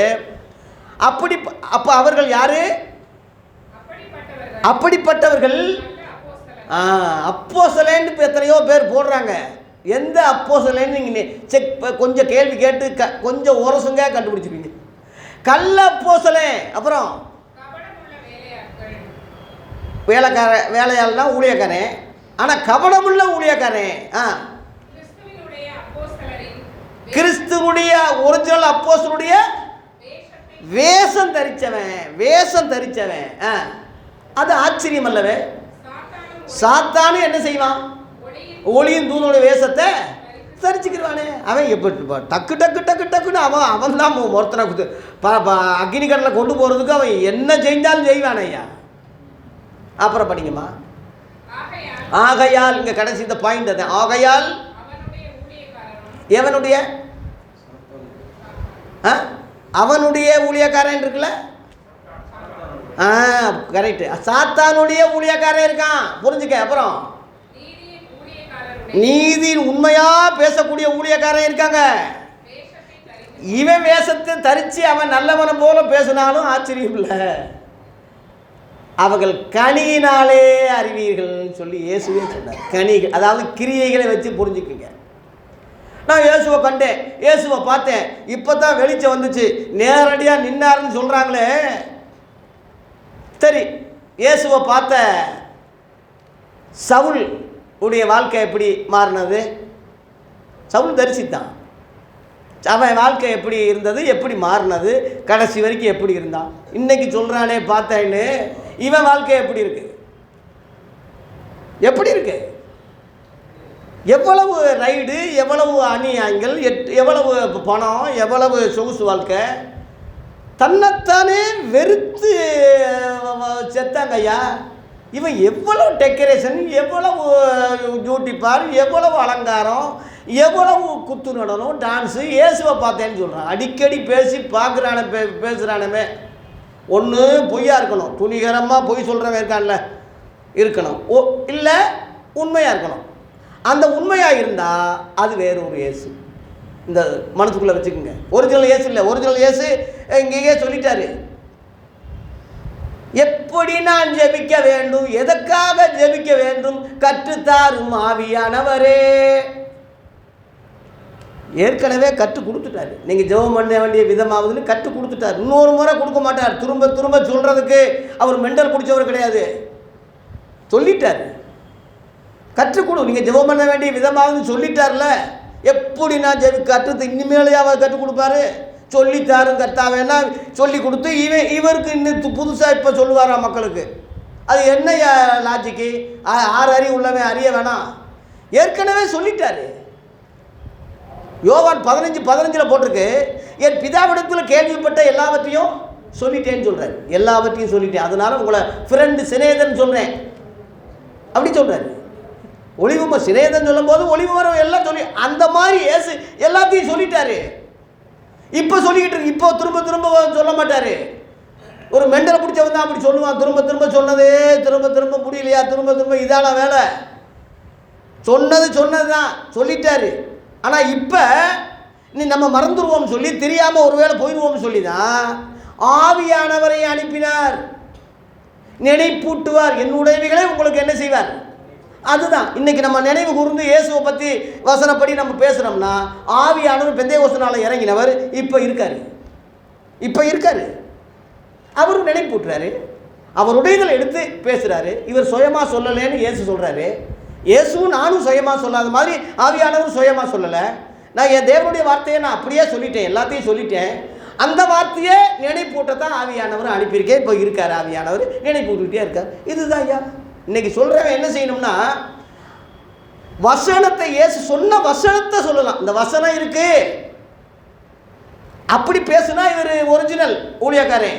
அப்போ அவர்கள் யாரு? அப்படிப்பட்டவர்கள். அப்போஸ்தலன் இப்போ எத்தனையோ பேர் போடுறாங்க. எந்த அப்போஸ்தலன் நீங்கள் செக் கொஞ்சம் கேள்வி கேட்டு கொஞ்சம் உரசுங்க, கண்டுபிடிச்சிருவீங்க. கள்ள அப்போஸ்தலன். அப்புறம் வேலையாள்னா ஊழியக்காரன், ஆனால் கபடமுள்ள ஊழியக்காரன். கிறிஸ்துவுடைய ஒரிஜினல் அப்போஸ்தலனுடைய வேஷம் தரிச்சவன். அது ஆச்சரியம் அல்லவே. சாத்தானு என்ன செய்வான்? ஒளியின் தூதனுடைய வேஷத்தை தரிச்சுக்கிறானே. அவன் எப்படி டக்குன்னு அவன் தான் ஒருத்தனை அக்னி கடலில் கொண்டு போகிறதுக்கு அவன் என்ன செஞ்சாலும் செய்வான் ஐயா. அப்புறம் படிங்கம்மா. ஆகையால், இங்கே கடைசி இந்த பாயிண்ட் அது. ஆகையால் அவனுடைய ஊழியக்காரன் இருக்குல்ல, கரெக்ட். சாத்தானுடைய ஊழியக்காரன் இருக்கான், புரிஞ்சுக்க. அப்புறம் நீதியின் உண்மையா பேசக்கூடிய ஊழியக்காரன் இருக்காங்க. இவன் வேஷத்தை தரிச்சு அவன் நல்லவனை போல பேசினாலும் ஆச்சரியம் இல்லை. அவர்கள் கனியினாலே அறிவீர்கள் சொல்லி இயேசுவே சொன்னார். கனிகள், அதாவது கிரியைகளை வச்சு புரிஞ்சுக்குங்க. நான் இயேசுவை கண்டேன், இயேசுவை பார்த்தேன், இப்போ தான் வெளிச்சம் வந்துச்சு, நேரடியாக நின்னாருன்னு சொல்கிறாங்களே. சரி, இயேசுவை பார்த்த சவுல் உடைய வாழ்க்கை எப்படி மாறினது? சவுல் தரிசித்தான். அவன் வாழ்க்கை எப்படி இருந்தது, எப்படி மாறினது, கடைசி வரைக்கும் எப்படி இருந்தான்? இன்னைக்கு சொல்கிறானே பார்த்தேன்னு, இவன் வாழ்க்கை எப்படி இருக்கு? எவ்வளவு ரைடு, எவ்வளவு அநியாயங்கள், எவ்வளவு பணம், எவ்வளவு சொகுசு வாழ்க்கை, தன்னைத்தானே வெறுத்து செத்தாங்க ஐயா. இவன் எவ்வளவு டெக்கரேஷன், எவ்வளவு டியூட்டி பார், எவ்வளவு அலங்காரம், எவ்வளவு குத்து நடனம், டான்ஸு. இயேசுவை பார்த்தேன்னு சொல்கிறான். அடிக்கடி பேசி பார்க்குறான பேசுகிறானமே. ஒன்று பொய்யா இருக்கணும், துணிகரமாக பொய் சொல்கிறவன் இருக்கான்ல இருக்கணும், இல்லை உண்மையாக இருக்கணும். அந்த உண்மையாக இருந்தால் அது வேற ஒரு இயேசு. இந்த மனசுக்குள்ளே வச்சுக்கோங்க. ஒரிஜினல் இயேசு இல்லை. ஒரிஜினல் இயேசு இங்கேயே சொல்லிட்டாரு. எப்படி நான் ஜெபிக்க வேண்டும், எதற்காக ஜெபிக்க வேண்டும் கற்றுத்தாரும் ஆவியானவரே. ஏற்கனவே கற்றுக் கொடுத்துட்டாரு. நீங்கள் ஜெபம் பண்ண வேண்டிய விதமாவதுன்னு கற்றுக் கொடுத்துட்டார். இன்னொரு முறை கொடுக்க மாட்டார். திரும்ப திரும்ப சொல்கிறதுக்கு அவர் மெண்டல் பிடிச்சவர் கிடையாது. சொல்லிட்டார், கற்றுக் கொடு, நீங்கள் ஜெபம் பண்ண வேண்டிய விதமாவது சொல்லிட்டார்ல. எப்படி நான் கற்றுத்து இனிமேலே அவர் கற்றுக் கொடுப்பாரு? சொல்லித்தாரும் கர்த்தாவேன்னா சொல்லி கொடுத்து இவருக்கு இன்னும் புதுசாக இப்போ சொல்லுவாரா மக்களுக்கு? அது என்ன லாஜிக்கு? 6 அறிவு உள்ளவன் அறிய வேணாம், ஏற்கனவே சொல்லிட்டாரு. யோவான் 15:15 போட்டிருக்கு, என் பிதாவிடத்தில் கேள்விப்பட்ட எல்லாவற்றையும் சொல்லிட்டேன்னு சொல்கிறார். எல்லாவற்றையும் சொல்லிட்டேன், அதனால உங்களை ஃப்ரெண்டு சிநேதன் சொல்கிறேன் அப்படி சொல்கிறாரு. ஒளிவு சிநேதன் சொல்லும் போது ஒளிவு மரம் எல்லாம் சொல்லி அந்த மாதிரி ஏசு எல்லாத்தையும் சொல்லிட்டாரு. இப்போ சொல்லிக்கிட்டு இருக்கு. இப்போ திரும்ப திரும்ப சொல்ல மாட்டார். ஒரு மெண்டலை பிடிச்சவன் தான் அப்படி சொல்லுவான். திரும்ப திரும்ப சொன்னதே திரும்ப திரும்ப முடியலையா, திரும்ப திரும்ப இதான வேலை. சொன்னது தான் சொல்லிட்டாரு. ஆனால் இப்போ நீ நம்ம மறந்துடுவோம் சொல்லி தெரியாமல் ஒருவேளை போயிடுவோம்னு சொல்லி தான் ஆவியானவரை அனுப்பினார். நினைப்பூட்டுவார், என்னுடையவைகளை உங்களுக்கு என்ன செய்வார். அதுதான் இன்னைக்கு நம்ம நினைவு கூர்ந்து இயேசுவை பற்றி வசனப்படி நம்ம பேசுகிறோம்னா, ஆவியானவர் பெந்தேகோஸ்து நாளில் இறங்கினவர் இப்போ இருக்காரு. அவரும் நினைப்பூட்டுறாரு, அவருடையதில் எடுத்து பேசுகிறாரு. இவர் சுயமாக சொல்லலேன்னு இயேசு சொல்கிறாரு. இயேசுவும் நானும் சுயமாக சொல்லாத மாதிரி ஆவியானவர் சுயமாக சொல்லலை. நான் என் தேவனுடைய வார்த்தையை நான் அப்படியே சொல்லிட்டேன், எல்லாத்தையும் சொல்லிட்டேன். அந்த வார்த்தையே நினைப்பூட்டத்தான் ஆவியானவர் அனுப்பியிருக்கேன். இப்போ இருக்கார் ஆவியானவர், நினைப்பூட்டுக்கிட்டே இருக்கார். இதுதான் ஐயா இன்னைக்கு சொல்கிறவன் என்ன செய்யணும்னா, வசனத்தை இயேசு சொன்ன வசனத்தை சொல்லலாம். இந்த வசனம் இருக்கு அப்படி பேசுனா இவர் ஒரிஜினல் ஊழியக்காரன்.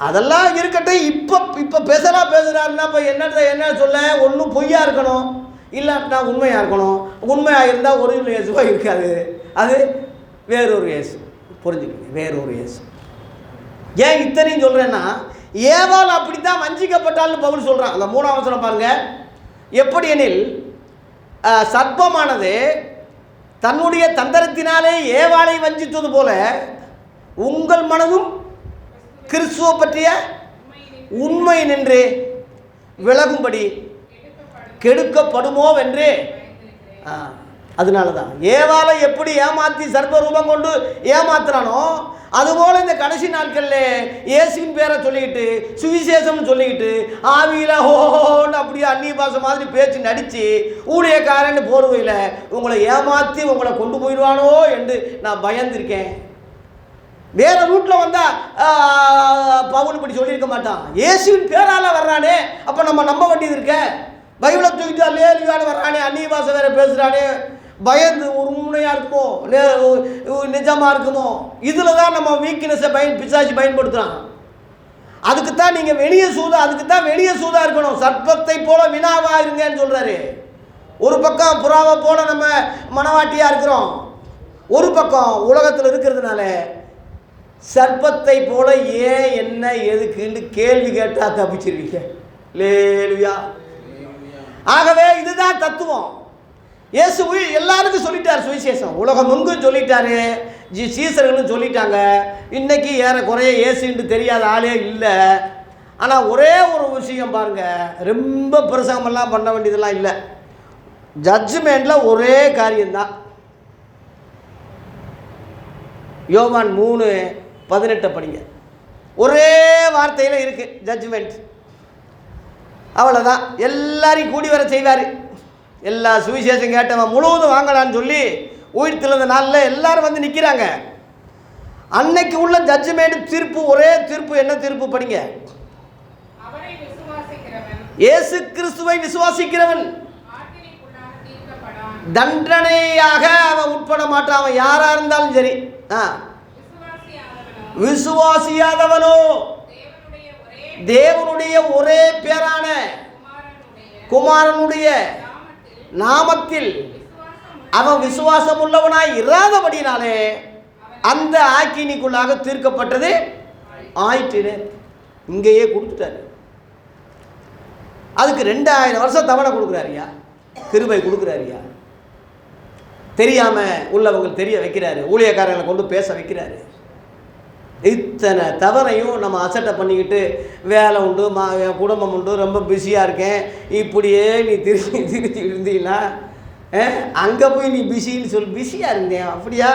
அதெல்லாம் இருக்கட்டும். இப்போ பேசுகிறாருன்னா இப்போ என்ன சொல்ல, ஒன்றும் பொய்யா இருக்கணும், இல்லாட்டினா உண்மையாக இருக்கணும். உண்மையாக இருந்தால் ஒரிஜினல் இயேசுவாக இருக்காது, அது வேறொரு இயேசு. புரிஞ்சுக்கங்க, வேறொரு இயேசு. ஏன் இத்தனையும் சொல்கிறேன்னா, ஏவாள் அப்படித்தான் வஞ்சிக்கப்பட்டால்னு பவுல் சொல்கிறான். அந்த 3ஆம் வசனம் பாருங்க. எப்படி எனில் சர்ப்பமானது தன்னுடைய தந்திரத்தினாலே ஏவாளை வஞ்சித்தது போல உங்கள் மனதும் கிறிஸ்துவ பற்றிய உண்மை நின்று விலகும்படி கெடுக்கப்படுமோ என்று. அதனால தான் ஏவாளை எப்படி ஏமாற்றி சர்ப்ப ரூபம் கொண்டு ஏமாத்துறானோ, அதுபோல் இந்த கடைசி நாட்களில் இயேசுவின் பேரை சொல்லிக்கிட்டு சுவிசேஷம்னு சொல்லிக்கிட்டு ஆவியில் ஹோன்னு அப்படியே அந்நிய பாஷை மாதிரி பேச்சு நடித்து ஊழியக்காரன்னு போர்வையில் உங்களை ஏமாற்றி உங்களை கொண்டு போயிடுவானோ என்று நான் பயந்துருக்கேன். வேற ரூட்டில் வந்தால் பவுல் இப்படி சொல்லியிருக்க மாட்டான். இயேசுவின் பேரால் வர்றானே, அப்போ நம்ம நம்ப வேண்டியது இருக்க. பைபிளை தூக்கிட்டா லேலியான்னு வர்றானே, அந்நிய பாஷை வேற பேசுகிறானே, பயந்து ஒரு உண்மையாக இருக்குமோ நிஜமாக இருக்குமோ, இதில் தான் நம்ம வீக்னஸை பிசாசி பயன்படுத்துகிறான். அதுக்குத்தான் நீங்கள் வெளியே சூதா இருக்கணும். சர்ப்பத்தை போல வினாவாக இருங்கன்னு சொல்கிறாரு. ஒரு பக்கம் புறாவை போல நம்ம மனவாட்டியாக இருக்கிறோம், ஒரு பக்கம் உலகத்தில் இருக்கிறதுனால சர்ப்பத்தை போல ஏன் என்ன எதுக்குன்னு கேள்வி கேட்டால் தப்பிச்சிருவீங்க. லேலுயா. ஆகவே இதுதான் தத்துவம். இயேசு எல்லாருக்கும் சொல்லிட்டார் சுவிசேஷம், உலகம் எங்கும் சொல்லிட்டாரு, சீசர்களும் சொல்லிட்டாங்க. இன்னைக்கு ஏறக்குறைய இயேசுன்னு தெரியாத ஆளே இல்லை. ஆனால் ஒரே ஒரு விஷயம் பாருங்கள், ரொம்ப பிரசங்கமெல்லாம் பண்ண வேண்டியதெல்லாம் இல்லை. ஜட்ஜ்மெண்ட்டில் ஒரே காரியம்தான். யோவான் 3:18 படிங்க. ஒரே வார்த்தையில் இருக்குது ஜட்ஜ்மெண்ட். அவ்வளோதான். எல்லாரையும் கூடி வர செய்வார். எல்லா சுவிசேஷம் கேட்டவன் முழுவதும் வாங்கலான்னு சொல்லி உயிர்த்தெழுந்த நாளில் எல்லாரும் வந்து நிற்கிறாங்க. அன்னைக்கு உள்ள ஜட்ஜ்மெண்ட் தீர்ப்பு, ஒரே தீர்ப்பு. என்ன தீர்ப்பு படிங்க? இயேசு கிறிஸ்துவை விசுவாசிக்கிறவன் தண்டனையாக அவன் உட்பட மாட்டான். அவன் யாரா இருந்தாலும் சரி. விசுவாசியாதவனோ தேவனுடைய ஒரே பேரான குமாரனுடைய நாமத்தில் அவன் விசுவாசம் உள்ளவனாய் இராதபடினாலே அந்த ஆக்கினிக்குள்ளாக தீர்க்கப்பட்டது ஆயிற்று. இங்கேயே கொடுத்துட்டாரு. அதுக்கு 2000 வருஷம் தவணை கொடுக்குறாருயா, கிருபை கொடுக்குறாருயா. தெரியாமல் உள்ளவங்க தெரிய வைக்கிறாரு, ஊழியக்காரங்களை கொண்டு பேச வைக்கிறாரு. இத்தனை தவறையும் நம்ம அசட்டை பண்ணிக்கிட்டு வேலை உண்டு, குடும்பம் உண்டு, ரொம்ப பிஸியாக இருக்கேன், இப்படியே நீ திருச்சி இருந்தீங்கன்னா அங்கே போய் நீ பிஸின்னு சொல்லி பிஸியாக இருந்தேன். அப்படியா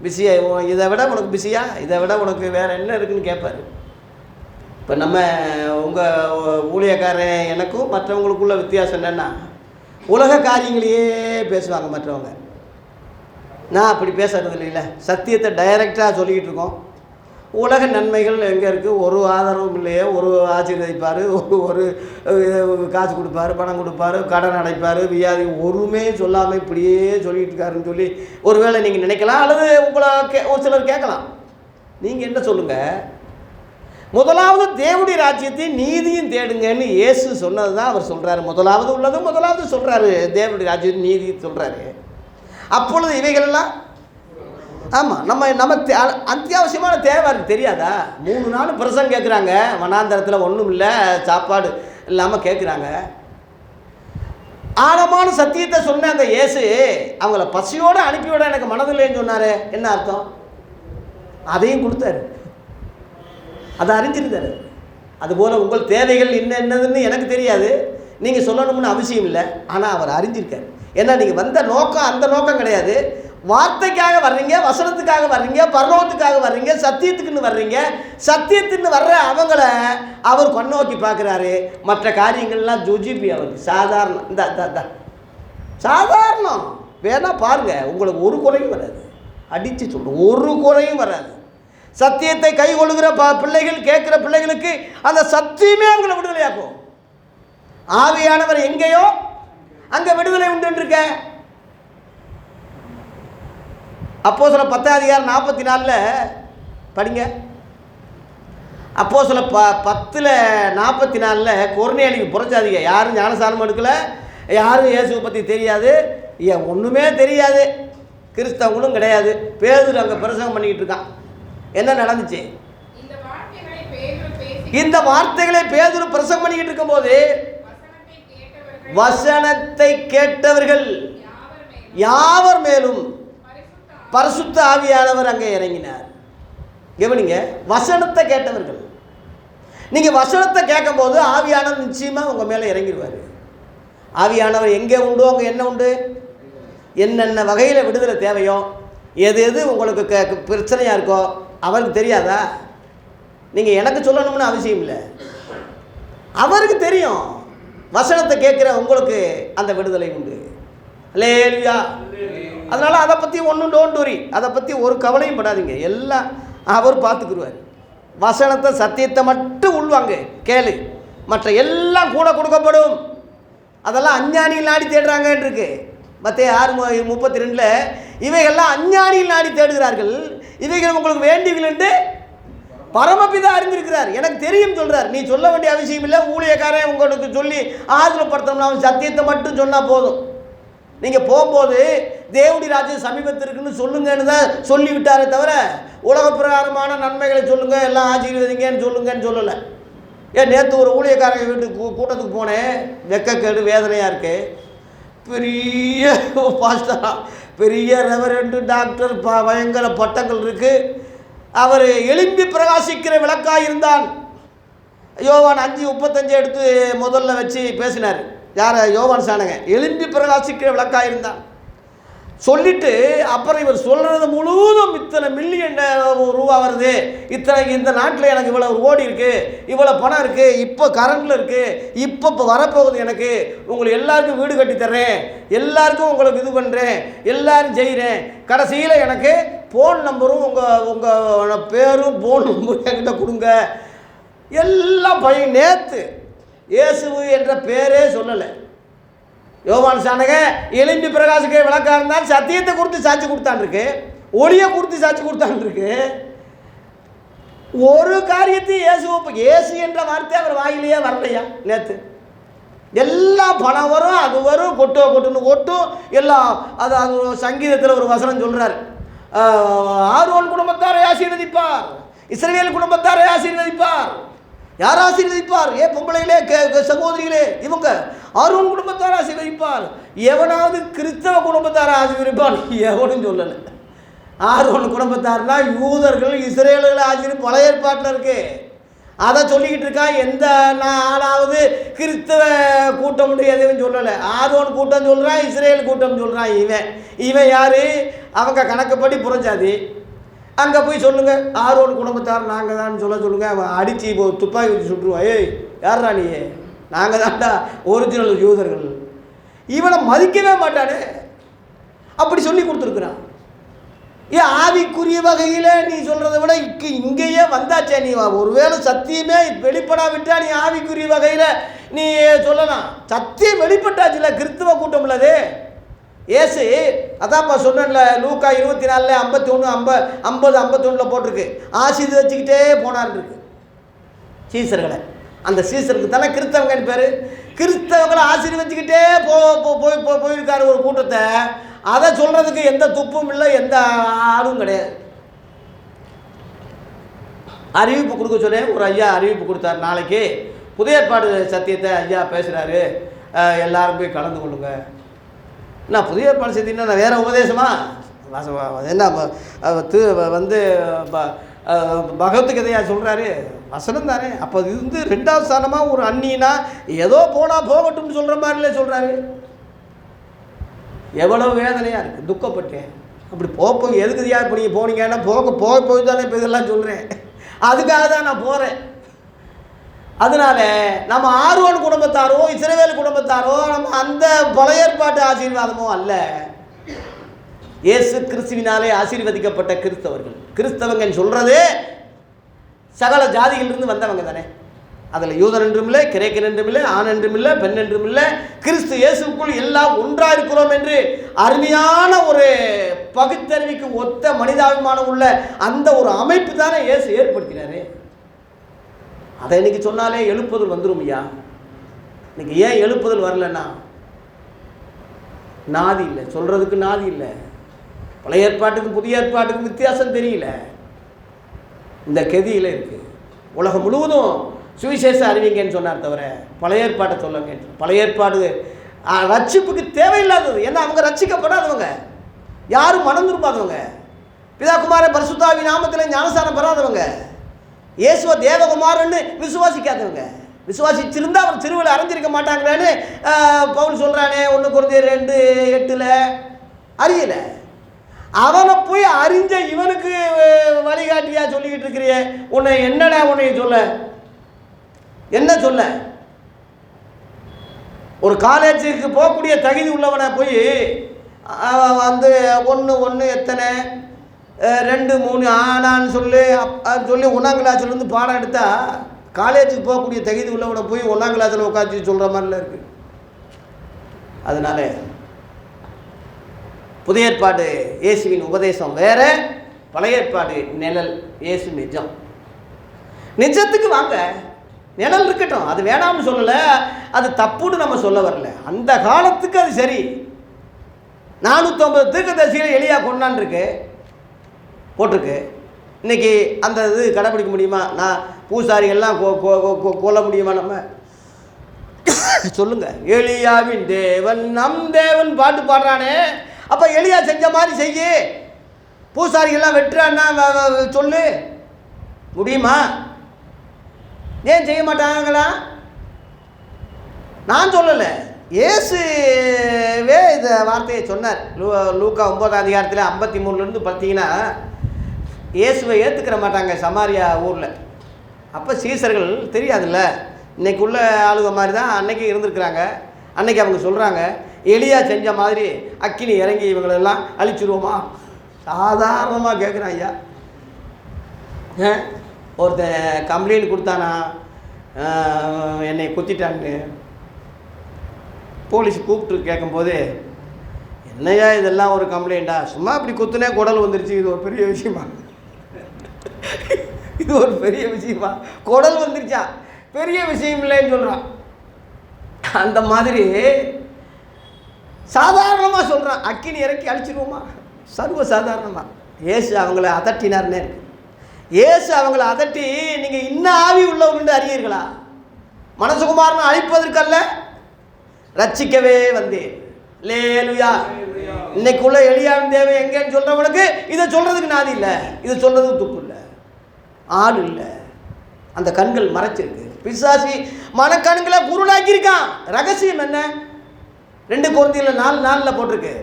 பிஸியாக? இதை விட உனக்கு பிஸியா? இதை விட உனக்கு வேறு என்ன இருக்குதுன்னு கேட்பார். இப்போ நம்ம உங்கள் ஊழியக்காரன் எனக்கும் மற்றவங்களுக்குள்ள வித்தியாசம் என்னென்னா, உலக காரியங்களையே பேசுவாங்க மற்றவங்க. நான் அப்படி பேசுறது இல்லைல்ல, சத்தியத்தை டைரெக்டாக சொல்லிக்கிட்டு இருக்கோம். உலக நன்மைகள் எங்கே இருக்குது? ஒரு ஆதரவும் இல்லையே. ஒரு ஆசீர்வதிப்பார், ஒரு காசு கொடுப்பார், பணம் கொடுப்பார், கடன் அடைப்பார், வியாதி ஒருமே சொல்லாமல் இப்படியே சொல்லிகிட்டு இருக்காருன்னு சொல்லி ஒருவேளை நீங்கள் நினைக்கலாம், அல்லது உங்களை ஒரு சிலர் கேட்கலாம். நீங்கள் என்ன சொல்லுங்கள்? முதலாவது தேவனுடைய ராஜ்யத்தையும் நீதியும் தேடுங்கன்னு இயேசு சொன்னது தான் அவர் சொல்கிறாரு. முதலாவது உள்ளது முதலாவது சொல்கிறாரு, தேவனுடைய ராஜ்யத்தையும் நீதியும் சொல்கிறாரு. அப்பொழுது இவைகளெல்லாம் ஆமாம் நம்ம அத்தியாவசியமான தேவை இருக்குது, தெரியாதா? 3 நாள் பிரசங்கம் கேட்குறாங்க, வனாந்தரத்தில் ஒன்றும் இல்லை, சாப்பாடு இல்லாமல் கேட்குறாங்க. ஆழமான சத்தியத்தை சொன்ன அந்த இயேசு அவங்கள பசியோடு அனுப்பிவிட எனக்கு மனதில்லைன்னு சொன்னார். என்ன அர்த்தம்? அதையும் கொடுத்தாரு, அதை அறிஞ்சிருந்தார். அதுபோல் உங்கள் தேவைகள் என்னதுன்னு எனக்கு தெரியாது, நீங்கள் சொல்லணும்னு அவசியம் இல்லை, ஆனால் அவர் அறிஞ்சிருக்கார். ஏன்னா நீங்கள் வந்த நோக்கம் அந்த நோக்கம் கிடையாது. வார்த்தைக்காக வர்றீங்க, வசனத்துக்காக வர்றீங்க, பரலோகத்துக்காக வர்றீங்க, சத்தியத்துக்குன்னு வர்றீங்க. சத்தியத்துன்னு வர்ற அவங்கள அவர் கண்ணோக்கி பார்க்குறாரு. மற்ற காரியங்கள்லாம் ஜுஜிபி அவருக்கு சாதாரணம். இந்த சாதாரணம் வேணால் பாருங்கள், உங்களுக்கு ஒரு குறையும் வராது. அடித்து சொல்கிறோம், ஒரு குறையும் வராது. சத்தியத்தை கை கொள்ளுகிற பிள்ளைகள், கேட்குற பிள்ளைகளுக்கு அந்த சத்தியமே அவங்களை விடுதலையாக்கும். ஆவியானவர் எங்கேயோ அங்கே விடுதலை உண்டுருக்க. அப்போஸ்தலர் 10:44 படிங்க. அப்போஸ்தலர் 10:44 கொர்நேலியு புறச்சாதிங்க, யாரும் ஞானஸ்நானம் எடுக்கலை, யாரும் இயேசுவை பற்றி தெரியாது, ஒன்றுமே தெரியாது, கிறிஸ்தவங்களும் கிடையாது. பேதுரு அங்கே பிரசங்கம் பண்ணிக்கிட்டு இருக்கான். என்ன நடந்துச்சு? இந்த வார்த்தைகளை பேதுரு பிரசங்கம் பண்ணிக்கிட்டு இருக்கும்போது வசனத்தை கேட்டவர்கள் யாவர் மேலும் பரிசுத்த ஆவியானவர் அங்கே இறங்கினார். கவனிங்க, வசனத்தை கேட்டவர்கள். நீங்கள் வசனத்தை கேட்கும்போது ஆவியானவர் நிச்சயமாக உங்கள் மேலே இறங்கிடுவார். ஆவியானவர் எங்கே உண்டோ அங்கே என்ன உண்டு? என்னென்ன வகையில் விடுதலை தேவையோ, எது எது உங்களுக்கு பிரச்சனையாக இருக்கோ அவருக்கு தெரியாதா? நீங்கள் எனக்கு சொல்லணும்னு அவசியம் இல்லை, அவருக்கு தெரியும். வசனத்தை கேட்குற உங்களுக்கு அந்த விடுதலை உண்டு. அல்லேலூயா. அதனால் அதை பற்றி ஒன்றும் டோன்ட் வரி, அதை பற்றி ஒரு கவலையும் படாதீங்க, எல்லாம் அவர் பார்த்துக்குருவார். வசனத்தை சத்தியத்தை மட்டும் உள்வாங்க, கேளு, மற்ற எல்லாம் கூட கொடுக்கப்படும். அதெல்லாம் அஞ்ஞானியில் நாடி தேடுறாங்கன்னு இருக்கு. மத்தேயு 6:32 இவைகள்லாம் அஞ்ஞானியில் நாடி தேடுகிறார்கள், இவைகள் உங்களுக்கு வேண்டியவர்கள் என்று பரமபிதா அறிந்திருக்கிறார், எனக்கு தெரியும் சொல்கிறார். நீ சொல்ல வேண்டிய அவசியம் இல்லை. ஊழியக்காரன் உங்களுக்கு சொல்லி ஆதரப்படுத்தணும்னா அவன் சத்தியத்தை மட்டும் சொன்னால் போதும். நீங்கள் போகும்போது தேவனுடைய ராஜ்யம் சமீபத்திற்குன்னு சொல்லுங்கன்னு தான் சொல்லிவிட்டாரே தவிர உலக பிரகாரமான நன்மைகளை சொல்லுங்கள், எல்லாம் ஆசீர்வதிங்கன்னு சொல்லுங்கன்னு சொல்லலை. நேற்று ஒரு ஊழியக்காரங்க வீட்டுக்கு கூட்டத்துக்கு போனேன், வெக்கக்கேடு வேதனையாக இருக்குது. பெரிய பாஸ்டரா, பெரிய ரெவரண்டு, டாக்டர், பயங்கர பட்டங்கள் இருக்குது. அவர் எழும்பி பிரகாசிக்கிற விளக்காக இருந்தான். யோவான் 5:35 எடுத்து முதல்ல வச்சு பேசினார். யார்? யோவான் சாணங்க. எழும்பி பிரகாசிக்கிற விளக்காக இருந்தான் சொல்லிட்டு, அப்புறம் இவர் சொல்கிறது முழுவதும் இத்தனை மில்லியன் ரூபா வருது, இத்தனை இந்த நாட்டில் எனக்கு இவ்வளோ ஓடி இருக்குது, இவ்வளோ பணம் இருக்குது, இப்போ கரண்டில் இருக்குது, இப்போ வரப்போகுது, எனக்கு உங்களுக்கு எல்லாருக்கும் வீடு கட்டி தர்றேன், எல்லாருக்கும் உங்களுக்கு இது பண்ணுறேன், எல்லாரும் செய்கிறேன், கடைசியில் எனக்கு ஃபோன் நம்பரும் உங்கள் பேரும் ஃபோன் நம்பரும் என்கிட்ட கொடுங்க, எல்லாம் பையன். நேற்று இயேசு என்ற பேரே சொல்லலை. யோவான் சாணக எழும்பி பிரகாசிக்க விளக்காக இருந்தால் சத்தியத்தை குறித்து சாட்சி கொடுத்தான் இருக்கு, ஒளியை குறித்து சாட்சி கொடுத்தான் இருக்கு. ஒரு காரியத்தையும் இயேசு என்ற வார்த்தை அவர் வாயிலேயே வரலையா? நேற்று எல்லாம் பணம் வரும், அது வரும், கொட்டுன்னு கொட்டும் எல்லாம். அது சங்கீதத்தில் ஒரு வசனம் சொல்கிறார், ஆரோன் குடும்பத்தாரை ஆசீர்வதிப்பார், இஸ்ரவேல் குடும்பத்தாரை ஆசீர்வதிப்பார். யார் ஆசீர்வதிப்பார்? பொம்பளைகளே, சகோதரிகளே, இவங்க ஆரோன் குடும்பத்தார் ஆசீர்வதிப்பார். எவனாவது கிறிஸ்தவ குடும்பத்தாரை ஆசீர்வதிப்பார்? எவனும் சொல்லலை. ஆரோன் குடும்பத்தார்னா யூதர்கள், இஸ்ரேல்களை ஆசீர்வதி பழைய ஏற்பாட்டில் இருக்கு. அதை சொல்லிக்கிட்டு இருக்கான். எந்த ஆளாவது கிறிஸ்தவ கூட்டம் எதுவும் சொல்லலை. ஆரோன் கூட்டம் சொல்கிறான், இஸ்ரேல் கூட்டம் சொல்கிறான். இவன் யார்? அவங்க கணக்குப்படி புறஞ்சாதி. அங்கே போய் சொல்லுங்கள், ஆரோன் குடும்பத்தார் நாங்கள் தான் சொல்லுங்கள். அவன் அடித்து துப்பாக்கி வச்சு சுட்டுருவான். ஏய் யாரா நீ? நாங்கள் தான்டா ஒரிஜினல் யூதர்கள். இவனை மதிக்கவே மாட்டானே, அப்படி சொல்லி கொடுத்துருக்குறான். ஏன் ஆவிக்குரிய வகையில் நீ சொல்கிறத விட இங்கேயே வந்தாச்சே, நீ ஒருவேளை சத்தியமே வெளிப்படாவிட்டா நீ ஆவிக்குரிய வகையில் நீ சொல்லலாம். சத்தியம் வெளிப்பட்டாச்சுல, கிறிஸ்துவ கூட்டம் உள்ளது. ஏசு அதான்ப்பா சொன்னேன்ல, லூக்கா 24 51 50 51 போட்டிருக்கு. ஆசீர்வதிச்சுக்கிட்டே போனார் இருக்கு சீசர்களை. அந்த சீசருக்கு தானே கிறிஸ்தவங்கன்னு பேர். கிறிஸ்தவங்களை ஆசீர்வதிச்சுக்கிட்டே போயிருக்காரு ஒரு கூட்டத்தை. அதை சொல்கிறதுக்கு எந்த துப்பும் இல்லை, எந்த ஆளும் கிடையாது. அறிவிப்பு கொடுக்க சொன்னேன். ஒரு ஐயா அறிவிப்பு கொடுத்தார், நாளைக்கு புதிய ஏற்பாடு சத்தியத்தை ஐயா பேசுகிறாரு, எல்லாரும் போய் கலந்து கொள்ளுங்க. என்ன புதிய ஏற்பாடு சத்தியம்னா வேறு உபதேசமா? என்ன வந்து பகவத்கீதையாக சொல்கிறாரு, வசனம் தானே. அப்போ இது வந்து 2வது ஸ்தானமாக ஒரு அந்நினா ஏதோ போனால் போகட்டும்னு சொல்கிற மாதிரிலே சொல்கிறாரு. எவ்வளோ வேதனையாக இருக்குது, துக்கப்பட்டேன். அப்படி போய் எதுக்குதியா இப்போ நீங்கள் போனீங்கன்னா போய் தானே இப்போ இதெல்லாம் சொல்கிறேன். அதுக்காக தான் நான் போகிறேன். அதனால் நம்ம ஆர்வன் குடும்பத்தாரோ இஸ்ரவேல் குடும்பத்தாரோ நம்ம அந்த பழைய ஏற்பாட்டு ஆசீர்வாதமோ அல்ல. இயேசு கிறிஸ்துவினாலே ஆசீர்வதிக்கப்பட்ட கிறிஸ்தவர்கள். கிறிஸ்தவங்கன்னு சொல்கிறதே சகல ஜாதிகளிலிருந்து வந்தவங்க தானே. அதில் யூதன் என்றும் இல்லை, கிரேக்கன் என்றும் இல்லை, ஆண் என்றும் இல்லை, பெண் என்றும் இல்லை, கிறிஸ்து இயேசுக்குள் எல்லாம் ஒன்றாக இருக்கிறோம் என்று அருமையான ஒரு பகுத்தறிவுக்கு ஒத்த மனிதாபிமானம் உள்ள அந்த ஒரு அமைப்பு தானே இயேசு ஏற்படுத்தினாரு. அதை இன்னைக்கு சொன்னாலே எழுப்புதல் வந்துடும் ஐயா. இன்னைக்கு ஏன் எழுப்புதல் வரலன்னா நாதி இல்லை, சொல்கிறதுக்கு நாதி இல்லை. பழைய ஏற்பாட்டுக்கும் புதிய ஏற்பாட்டுக்கும் வித்தியாசம் தெரியல. இந்த கதியில் இருக்குது. உலகம் முழுவதும் சுவிசேஷம் அறிவிங்கன்னு சொன்னார் தவிர பழைய ஏற்பாட்டை சொல்லுங்க. பழைய ஏற்பாடு ரட்சிப்புக்கு தேவையில்லாதது. ஏன்னா அவங்க ரட்சிக்கப்படாதவங்க, யாரும் மனம் திரும்பாதவங்க, பிதாகுமார பரிசுத்தாவி நாமத்தில் ஞானஸ்தானம் பெறாதவங்க, இயேசுவ தேவகுமாரன்னு விசுவாசிக்காதவங்க. விசுவாசிச்சிருந்தா அவர் திருவிழா அறிஞ்சிருக்க மாட்டாங்களான்னு பவுல் சொல்கிறானே 1 கொரிந்தியர் 2:8 அறியலை. அவனை போய் அறிஞ்ச இவனுக்கு வழிகாட்டியா சொல்லிக்கிட்டு இருக்கிறிய, உன்னை என்னடா உன்னை சொல்ல என்ன சொல்ல? ஒரு காலேஜுக்கு போகக்கூடிய தகுதி உள்ளவனை போய் வந்து 1 எத்தனை 2 3 ஆனான்னு சொல்லி சொல்லி 1ஆம் கிளாஸ்லேருந்து பாடம் எடுத்தால் காலேஜுக்கு போகக்கூடிய தகுதி உள்ளவனை போய் 1ஆம் கிளாஸில் உட்காந்து சொல்கிற மாதிரிலாம் இருக்குது. அதனால புதிய ஏற்பாடு இயேசுவின் உபதேசம் வேறு, பழைய ஏற்பாடு நிழல். இயேசு நிஜம். நிஜத்துக்கு வாங்க, நிழல் இருக்கட்டும், அது வேணாம்னு சொல்லலை, அது தப்புன்னு நம்ம சொல்ல வரல. அந்த காலத்துக்கு அது சரி. 450 தீர்க்கதரிசிகளை எலியா கொண்டான்ருக்கு போட்டிருக்கு. இன்றைக்கி அந்த இது கடைப்பிடிக்க முடியுமா? நான் பூசாரிகள்லாம் கொல்ல முடியுமா? நம்ம சொல்லுங்க. எலியாவின் தேவன் நம் தேவன் பாட்டு பாடுறானே, அப்போ எலியா செஞ்ச மாதிரி செய்ய, பூசாரிகள்லாம் வெட்டுறான்னா சொல்லு முடியுமா? ஏன் செய்ய மாட்டாங்களா? நான் சொல்லலை, இயேசுவே இந்த வார்த்தையை சொன்னார். லூக்கா 9ஆம் அதிகாரத்தில் 53 பார்த்தீங்கன்னா இயேசுவை ஏற்றுக்கிற மாட்டாங்க சமாரியா ஊரில். அப்போ சீசர்கள் தெரியாதுல்ல, இன்றைக்கி உள்ள ஆளுக மாதிரி தான் அன்னைக்கு இருந்திருக்கிறாங்க. அன்னைக்கு அவங்க சொல்கிறாங்க, எலியா செஞ்ச மாதிரி அக்கினி இறங்கி இவங்களெல்லாம் அழிச்சிருவோமா? சாதாரணமாக கேட்குறான் ஐயா. ஒருத்தன் கம்ப்ளைண்ட் கொடுத்தானா, என்னை குத்திட்டான்னு. போலீஸ் கூப்பிட்டு கேட்கும்போது, என்னையா இதெல்லாம் ஒரு கம்ப்ளைண்ட்டா? சும்மா இப்படி குத்துனே குடல் வந்துருச்சு, இது ஒரு பெரிய விஷயமா? இது ஒரு பெரிய விஷயமா? குடல் வந்துருச்சா பெரிய விஷயம் இல்லைன்னு சொல்கிறான். அந்த மாதிரி சாதாரணமாக சொல்கிறான், அக்கினி இறக்கி அழிச்சிருவோமா? சர்வ சாதாரணமாக. இயேசு அவங்கள அதட்டினார்னே இருக்கு. இயேசு அவங்கள அதட்டி, நீங்கள் இன்னும் ஆவி உள்ளவர்கள் அறியீர்களா? மனசுகுமாரனை அழிப்பதற்கல்ல, ரட்சிக்கவே வந்தேன். லேலுயா. இன்னைக்குள்ள எலியாவின் தேவை எங்கேன்னு சொல்கிறவனுக்கு இதை சொல்கிறதுக்கு நாதி இல்லை, இதை சொல்கிறதுக்கு துப்பு இல்லை, ஆள் இல்லை. அந்த கண்கள் மறைச்சிருக்கு. பிசாசி மனக்கண்களை குருடாக்கியிருக்கான். ரகசியம் என்ன? 2 கொரிந்தியர் 4:4 போட்டிருக்கு.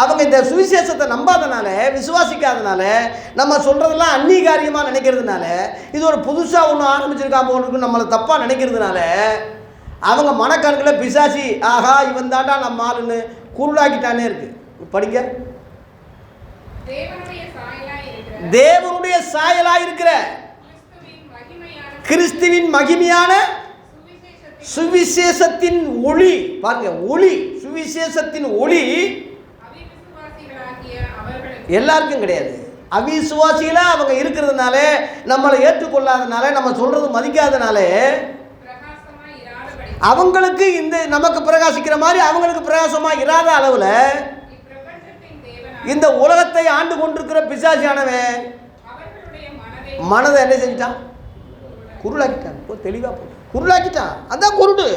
அவங்க இந்த சுவிசேஷத்தை நம்பாதனால, விசுவாசிக்காதனால, நம்ம சொல்கிறதெல்லாம் அந்நீகாரியமாக நினைக்கிறதுனால, இது ஒரு புதுசாக ஒன்று ஆரம்பிச்சிருக்காம ஒன்று நம்மளை தப்பாக நினைக்கிறதுனால, அவங்க மனக்கண்களை பிசாசி ஆஹா இவன் தாண்டா நம்ம ஆளுன்னு குருடாக்கிட்டானே இருக்குது. படிங்க. தேவனுடைய சாயலாய் இருக்கிற கிறிஸ்துவின் மகிமையான சுவிசேஷத்தின் ஒளி. பாருங்க, ஒளி, சுவிசேஷத்தின் ஒளி எல்லாருக்கும் கிடையாது. அவிசுவாசிகளா அவங்க இருக்கிறதுனால, நம்மளை ஏற்றுக்கொள்ளாதனால, நம்ம சொல்றது மதிக்காதனால அவங்களுக்கு இந்த நமக்கு பிரகாசிக்கிற மாதிரி அவங்களுக்கு பிரகாசமா இராத அளவுல இந்த உலகத்தை ஆண்டு கொண்டிருக்கிற பிசாசியானவன் மனதை என்ன செஞ்சிட்டான்? குருளாக்கிட்டான். தெளிவா குருளாக்கிட்டான். அதான் குருடு.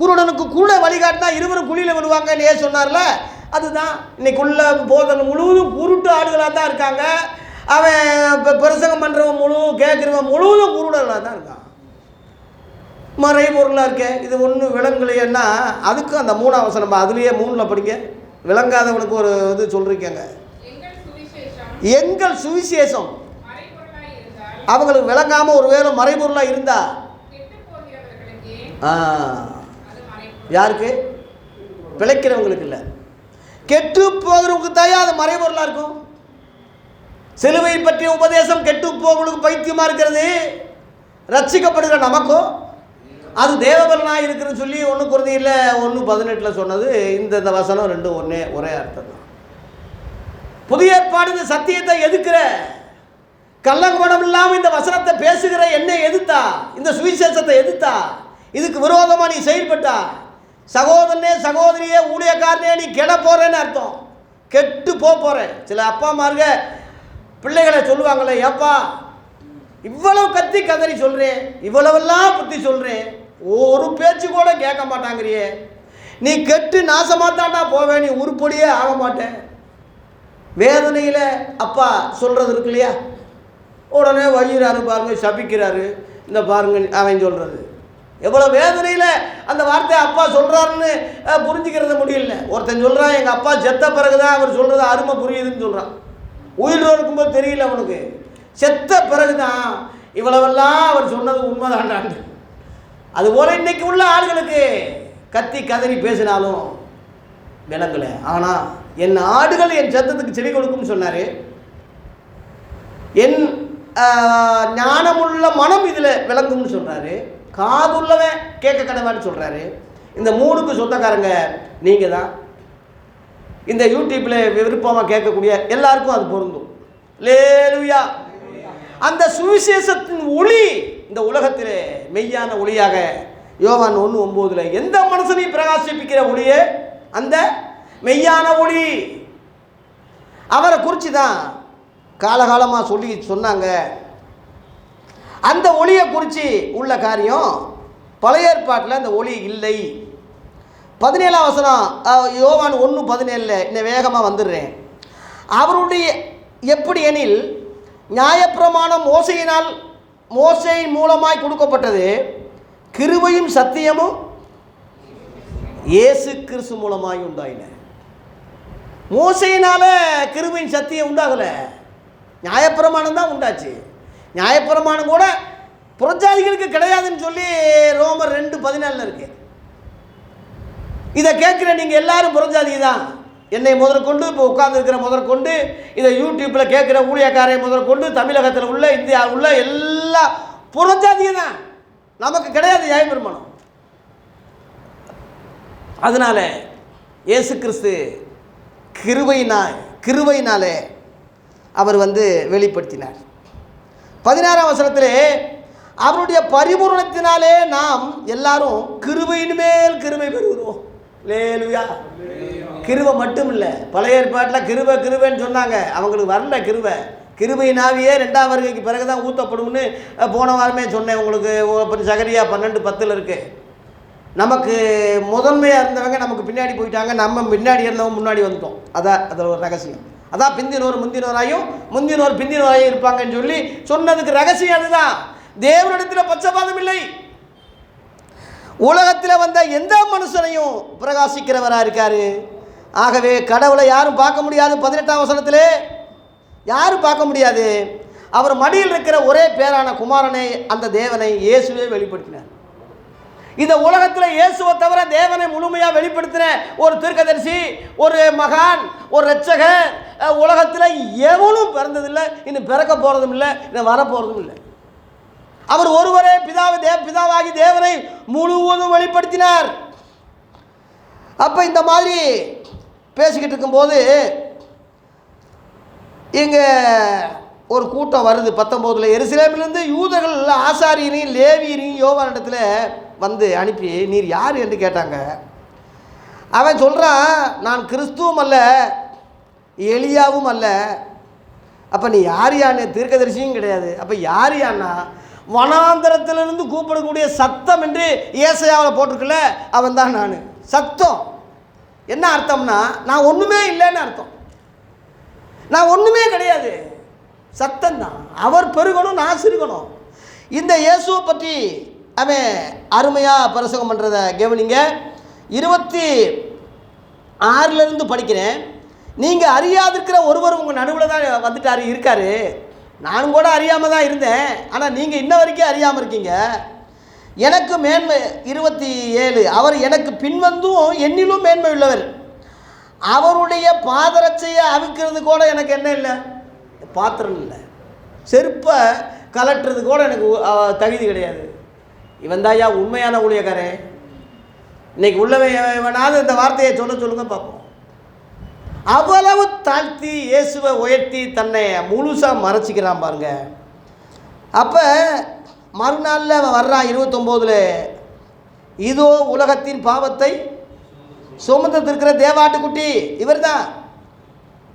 குருடனுக்கு குருளை வழிகாட்டினா இருவரும் குழியில விடுவாங்க ஏன் சொன்னார்ல, அதுதான் இன்னைக்குள்ள போதனை முழுவதும் குருட்டு ஆடுகளாக தான் இருக்காங்க. அவன் பிரசங்கம் பண்ணுறவன் முழுவதும் கேட்குறவன் முழுவதும் குருடர்களாக தான் இருக்கான். மறை பொருளாக இருக்கேன். இது ஒன்றும் விளங்கலைன்னா அதுக்கு அந்த 3ஆம் வசனம் அதுலேயே 3ல் படிங்க. விளங்காதவனுக்கு ஒரு இது சொல்லிருக்கேங்க. எங்கள் சுவிசேஷம் அவங்களுக்கு விளங்காமல் ஒருவேளை மறைபொருளாக இருந்தா யாருக்கு? பிழைக்கிறவங்களுக்கு இல்லை, கெட்டு போகிறவங்களுக்கு தாயா அது மறைபொருளாக இருக்கும். சிலுவை பற்றிய உபதேசம் கெட்டு போகிறவங்களுக்கு பைத்தியமாக இருக்கிறது. ரட்சிக்கப்படுகிற நமக்கும் அது தேவபலனாக இருக்குன்னு சொல்லி 1 குருதியில் 1:18 சொன்னது. இந்த வசனம் ரெண்டும் ஒரே அர்த்தம் தான். புதிய ஏற்பாடு இந்த சத்தியத்தை எதுக்குற, கள்ளங்கபடம் இல்லாமல் இந்த வசனத்தை பேசுகிற என்னை எதிர்த்தா, இந்த சுவிசேஷத்தை எதிர்த்தா, இதுக்கு விரோதமாக நீ செயல்பட்டா, சகோதரனே சகோதரியே ஊழியக்காரனே நீ கெட போறேன்னு அர்த்தம். கெட்டு போகிறேன். சில அப்பா அம்மாருங்க பிள்ளைகளை சொல்லுவாங்களே, ஏப்பா இவ்வளவு கத்தி கதறி சொல்கிறேன், இவ்வளவெல்லாம் புத்தி சொல்கிறேன், ஒரு பேச்சு கூட கேட்க மாட்டாங்கிறியே, நீ கெட்டு நாசமாத்தாண்டா போவேன், நீ உருப்படியே ஆக மாட்டேன். வேதனையில் அப்பா சொல்கிறது இருக்கு இல்லையா, உடனே வயிறாரு பாருங்க, சபிக்கிறாரு. இந்த பாருங்க அவன் சொல்கிறது எவ்வளோ வேதனையில் அந்த வார்த்தையை அப்பா சொல்கிறாருன்னு புரிஞ்சுக்கிறது முடியல. ஒருத்தன் சொல்கிறான், எங்கள் அப்பா செத்த பிறகு தான் அவர் சொல்கிறது அருமை புரியுதுன்னு சொல்கிறான். உயிரோடு இருக்கும்போது தெரியல அவனுக்கு, செத்த பிறகு தான் இவ்வளவெல்லாம் அவர் சொன்னது உண்மைதான்டாண்டு. அதுபோல் இன்றைக்கி உள்ள ஆடுகளுக்கு கத்தி கதறி பேசினாலும் விளங்கலை. ஆனால் என் ஆடுகள் என் சத்தத்துக்கு செவி கொடுக்கும்னு சொன்னார். என் ஞானமுள்ள மனம் இதில் விளங்கும்னு சொல்கிறாரு. காதுள்ளவன் கேட்க கடவான்னு சொல்கிறாரு. இந்த 3க்கு சொந்தக்காரங்க நீங்கள் தான். இந்த யூடியூப்பில் விருப்பமாக கேட்கக்கூடிய எல்லாருக்கும் அது பொருந்தும். லேலுயா. அந்த சுவிசேஷத்தின் ஒளி இந்த உலகத்தில் மெய்யான ஒளியாக யோவான் 1:9 எந்த மனுஷனையும் பிரகாசிப்பிக்கிற ஒளியே அந்த மெய்யான ஒளி. அவரை குறித்து தான் காலகாலமாக சொன்னாங்க. அந்த ஒளியை குறித்து உள்ள காரியம் பழைய ஏற்பாட்டில் அந்த ஒளி இல்லை. 17ஆம் வசனம் யோவான் 1:17 இன்னும் வேகமாக வந்துடுறேன். அவருடைய எப்படி எனில் நியாயப்பிரமாணம் மோசையின் மூலமாய் கொடுக்கப்பட்டது, கிருபையும் சத்தியமும் இயேசு கிறிஸ்து மூலமாய் உண்டாயின. மோசையினால கிருபையின் சத்தியம் உண்டாகலை, நியாயப்பிரமாணம் தான் உண்டாச்சு. நியாயப்பிரமாணம் கூட புறஜாதிகளுக்கு கிடையாதுன்னு சொல்லி ரோமர் 2:14 இருக்கு. இதை கேட்குற நீங்கள் எல்லாரும் புறஜாதி தான். என்னை முதற்கொண்டு இப்போ உட்கார்ந்துருக்கிற முதற்கொண்டு இதை யூடியூப்பில் கேட்குற ஊழியக்காரை முதற்கொண்டு தமிழகத்தில் உள்ள இந்தியா உள்ள எல்லா புறஜாதியும் தான். நமக்கு கிடையாது நியாயப்பிரமாணம். அதனால் இயேசு கிறிஸ்து கிருபையினாலே அவர் வெளிப்படுத்தினார். 16ஆம் வசனத்திலே அவருடைய பரிபூரணத்தினாலே நாம் எல்லாரும் கிருபையின் மேல் கிருபை பெறுகிறோம். லேலுயா. கிருபை மட்டும் இல்லை, பழைய ஏற்பாட்டில் கிருபைன்னு சொன்னாங்க, அவங்களுக்கு வரல கிருபை. கிருபையின் ஆவியே 2ஆம் வருகைக்கு பிறகு தான் ஊற்றப்படும்னு போன வாரமே சொன்னேன் உங்களுக்கு. சகரியா 12:10 இருக்குது. நமக்கு முதன்மையாக இருந்தவங்க நமக்கு பின்னாடி போயிட்டாங்க, நம்ம பின்னாடி இருந்தவங்க முன்னாடி வந்துட்டோம். அதான் அதில் ஒரு ரகசியம். அதான் பிந்தினோர் முந்தினோராயும் முந்தினோர் பிந்தினோராயும் இருப்பாங்கன்னு சொல்லி சொன்னதுக்கு ரகசியம் அதுதான். தேவனிடத்தில் பட்சபாதம் இல்லை. உலகத்தில் வந்த எந்த மனுஷனையும் பிரகாசிக்கிறவராக இருக்காரு. ஆகவே கடவுளை யாரும் பார்க்க முடியாது. 18ஆம் வசனத்திலே யாரும் பார்க்க முடியாது. அவர் மடியில் இருக்கிற ஒரே பேரான குமாரனை, அந்த தேவனை இயேசுவே வெளிப்படுத்தினார். இந்த உலகத்தில் இயேசுவை தவிர தேவனை முழுமையாக வெளிப்படுத்தின ஒரு தீர்க்கதரிசி, ஒரு மகான், ஒரு இரட்சகர் உலகத்தில் எவனும் பிறந்ததில்லை, இன்னும் பிறக்க போகிறதும் இல்லை, இன்னும் வரப்போகிறதும் இல்லை. அவர் ஒருவரே பிதாவாகி தேவனை முழுவதும் வெளிப்படுத்தினார். அப்போ இந்த மாதிரி பேசிக்கிட்டு இருக்கும்போது இங்கே ஒரு கூட்டம் வருது. 19 எருசலேமிலிருந்து யூதர்கள் ஆசாரியனையும் லேவியரையும் யோவானிடத்தில் வந்து அனுப்பி நீர் யார் என்று கேட்டாங்க. அவன் சொல்கிறான், நான் கிறிஸ்துவும் அல்ல, எலியாவும் அல்ல. அப்போ நீ யார் யான்னு? தீர்க்கதரிசியும் கிடையாது. அப்போ யார் யான்னா வனாந்தரத்திலிருந்து கூப்பிடக்கூடிய சத்தம் என்று ஏசாயாவில் போட்டிருக்குல்ல, அவன் தான் நான். சத்தம் என்ன அர்த்தம்னா, நான் ஒன்றுமே இல்லைன்னு அர்த்தம். நான் ஒன்றுமே கிடையாது, சத்தம்தான். அவர் பெருகணும், நான் சிறுகணும். இந்த இயேசுவை பற்றி அவன் அருமையாக பிரசங்கம் பண்ணுறத கவனிங்க. 26 படிக்கிறேன். நீங்கள் அறியாதிருக்கிற ஒருவர் உங்கள் நடுவில் தான் வந்துட்டார், இருக்கார். நானும் கூட அறியாமல் தான் இருந்தேன், ஆனால் நீங்கள் இன்ன வரைக்கும் அறியாமல் இருக்கீங்க. எனக்கு மேன்மை 27, அவர் எனக்கு பின்வந்தும் என்னிலும் மேன்மை உள்ளவர். அவருடைய பாதரட்சையை அவிக்கிறது கூட எனக்கு என்ன இல்லை, பாத்திரம் இல்லை. செருப்பை கலட்டுறது கூட எனக்கு தகுதி கிடையாது. இவன் தாயா உண்மையான ஊழியக்காரன். இன்னைக்கு உள்ளவனாவது இந்த வார்த்தையை சொல்லுங்க பார்ப்போம். அவ்வளவு தாழ்த்தி இயேசுவை உயர்த்தி தன்னை முழுசாக மறைச்சிக்கிறான் பாருங்க. அப்போ மறுநாளில் வர்றான் 29, இதோ உலகத்தின் பாவத்தை சுமந்திருக்கிற தேவாட்டுக்குட்டி இவர் தான்.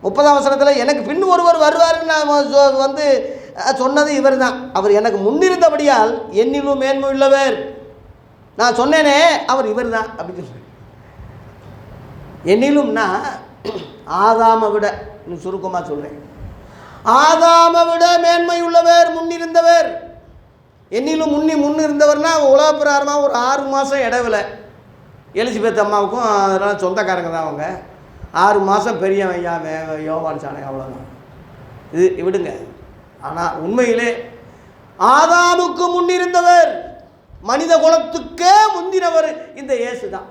30ஆம் வசனத்தில் எனக்கு பின் ஒருவர் வருவார்னு நான் வந்து சொன்னது இவர் தான். அவர் எனக்கு முன்னிருந்தபடியால் என்னிலும் மேன்மை உள்ளவர். நான் சொன்னேனே அவர் இவர் தான் அப்படின்னு சொல்கிறேன். என்னிலும்னா ஆதாமை விட, சுருக்கமாக சொல்கிறேன், ஆதாமை விட மேன்மை உள்ளவர், முன்னிருந்தவர். என்னிலும் முன்னிருந்தவர்னா உலக பிரகாரமாக ஒரு 6 மாதம் இடவில்லை. எலிசபெத் அம்மாவுக்கும் அதெல்லாம் சொந்தக்காரங்க தான் அவங்க. 6 மாதம் பெரியவன் யோவான் சாணை, அவ்வளோதான். இது விடுங்க. ஆனால் உண்மையிலே ஆதாமுக்கு முன்னிருந்தவர், மனித குலத்துக்கே முந்தினவர் இந்த இயேசு தான்.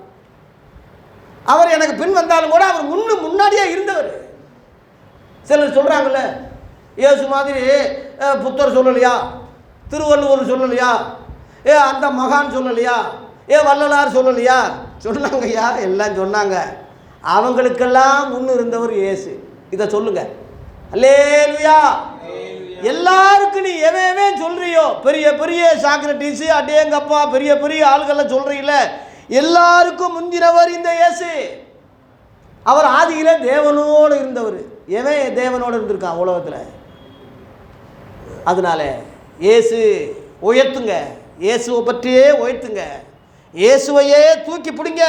அவர் எனக்கு பின் வந்தாலும் கூட அவர் முன்னாடியே இருந்தவர். சிலர் சொல்கிறாங்கல்ல, இயேசு மாதிரி புத்தர் சொல்லலையா, திருவள்ளுவர் சொல்லலையா, அந்த மகான் சொல்லலையா, வள்ளலார் சொல்லலையா? சொன்னாங்கய்யா, எல்லாம் சொன்னாங்க. அவங்களுக்கெல்லாம் முன்னு இருந்தவர் இயேசு. இதை சொல்லுங்க. அல்லேலூயா. எல்லாருக்கும் நீ எவன் சொல்றியோ, பெரிய பெரிய சாக்ரட்டிஸ், அடேங்கப்பா, பெரிய பெரிய ஆள்கள்லாம் சொல்றீங்கள, எல்லாருக்கும் முந்தினவர் இந்த இயேசு. அவர் ஆதியிலே தேவனோடு இருந்தவர். எவன் தேவனோடு இருந்திருக்கான் உலகத்தில்? அதனால இயேசு உயர்த்துங்க, இயேசுவை பற்றியே உயர்த்துங்க, இயேசுவையே தூக்கி பிடிங்க.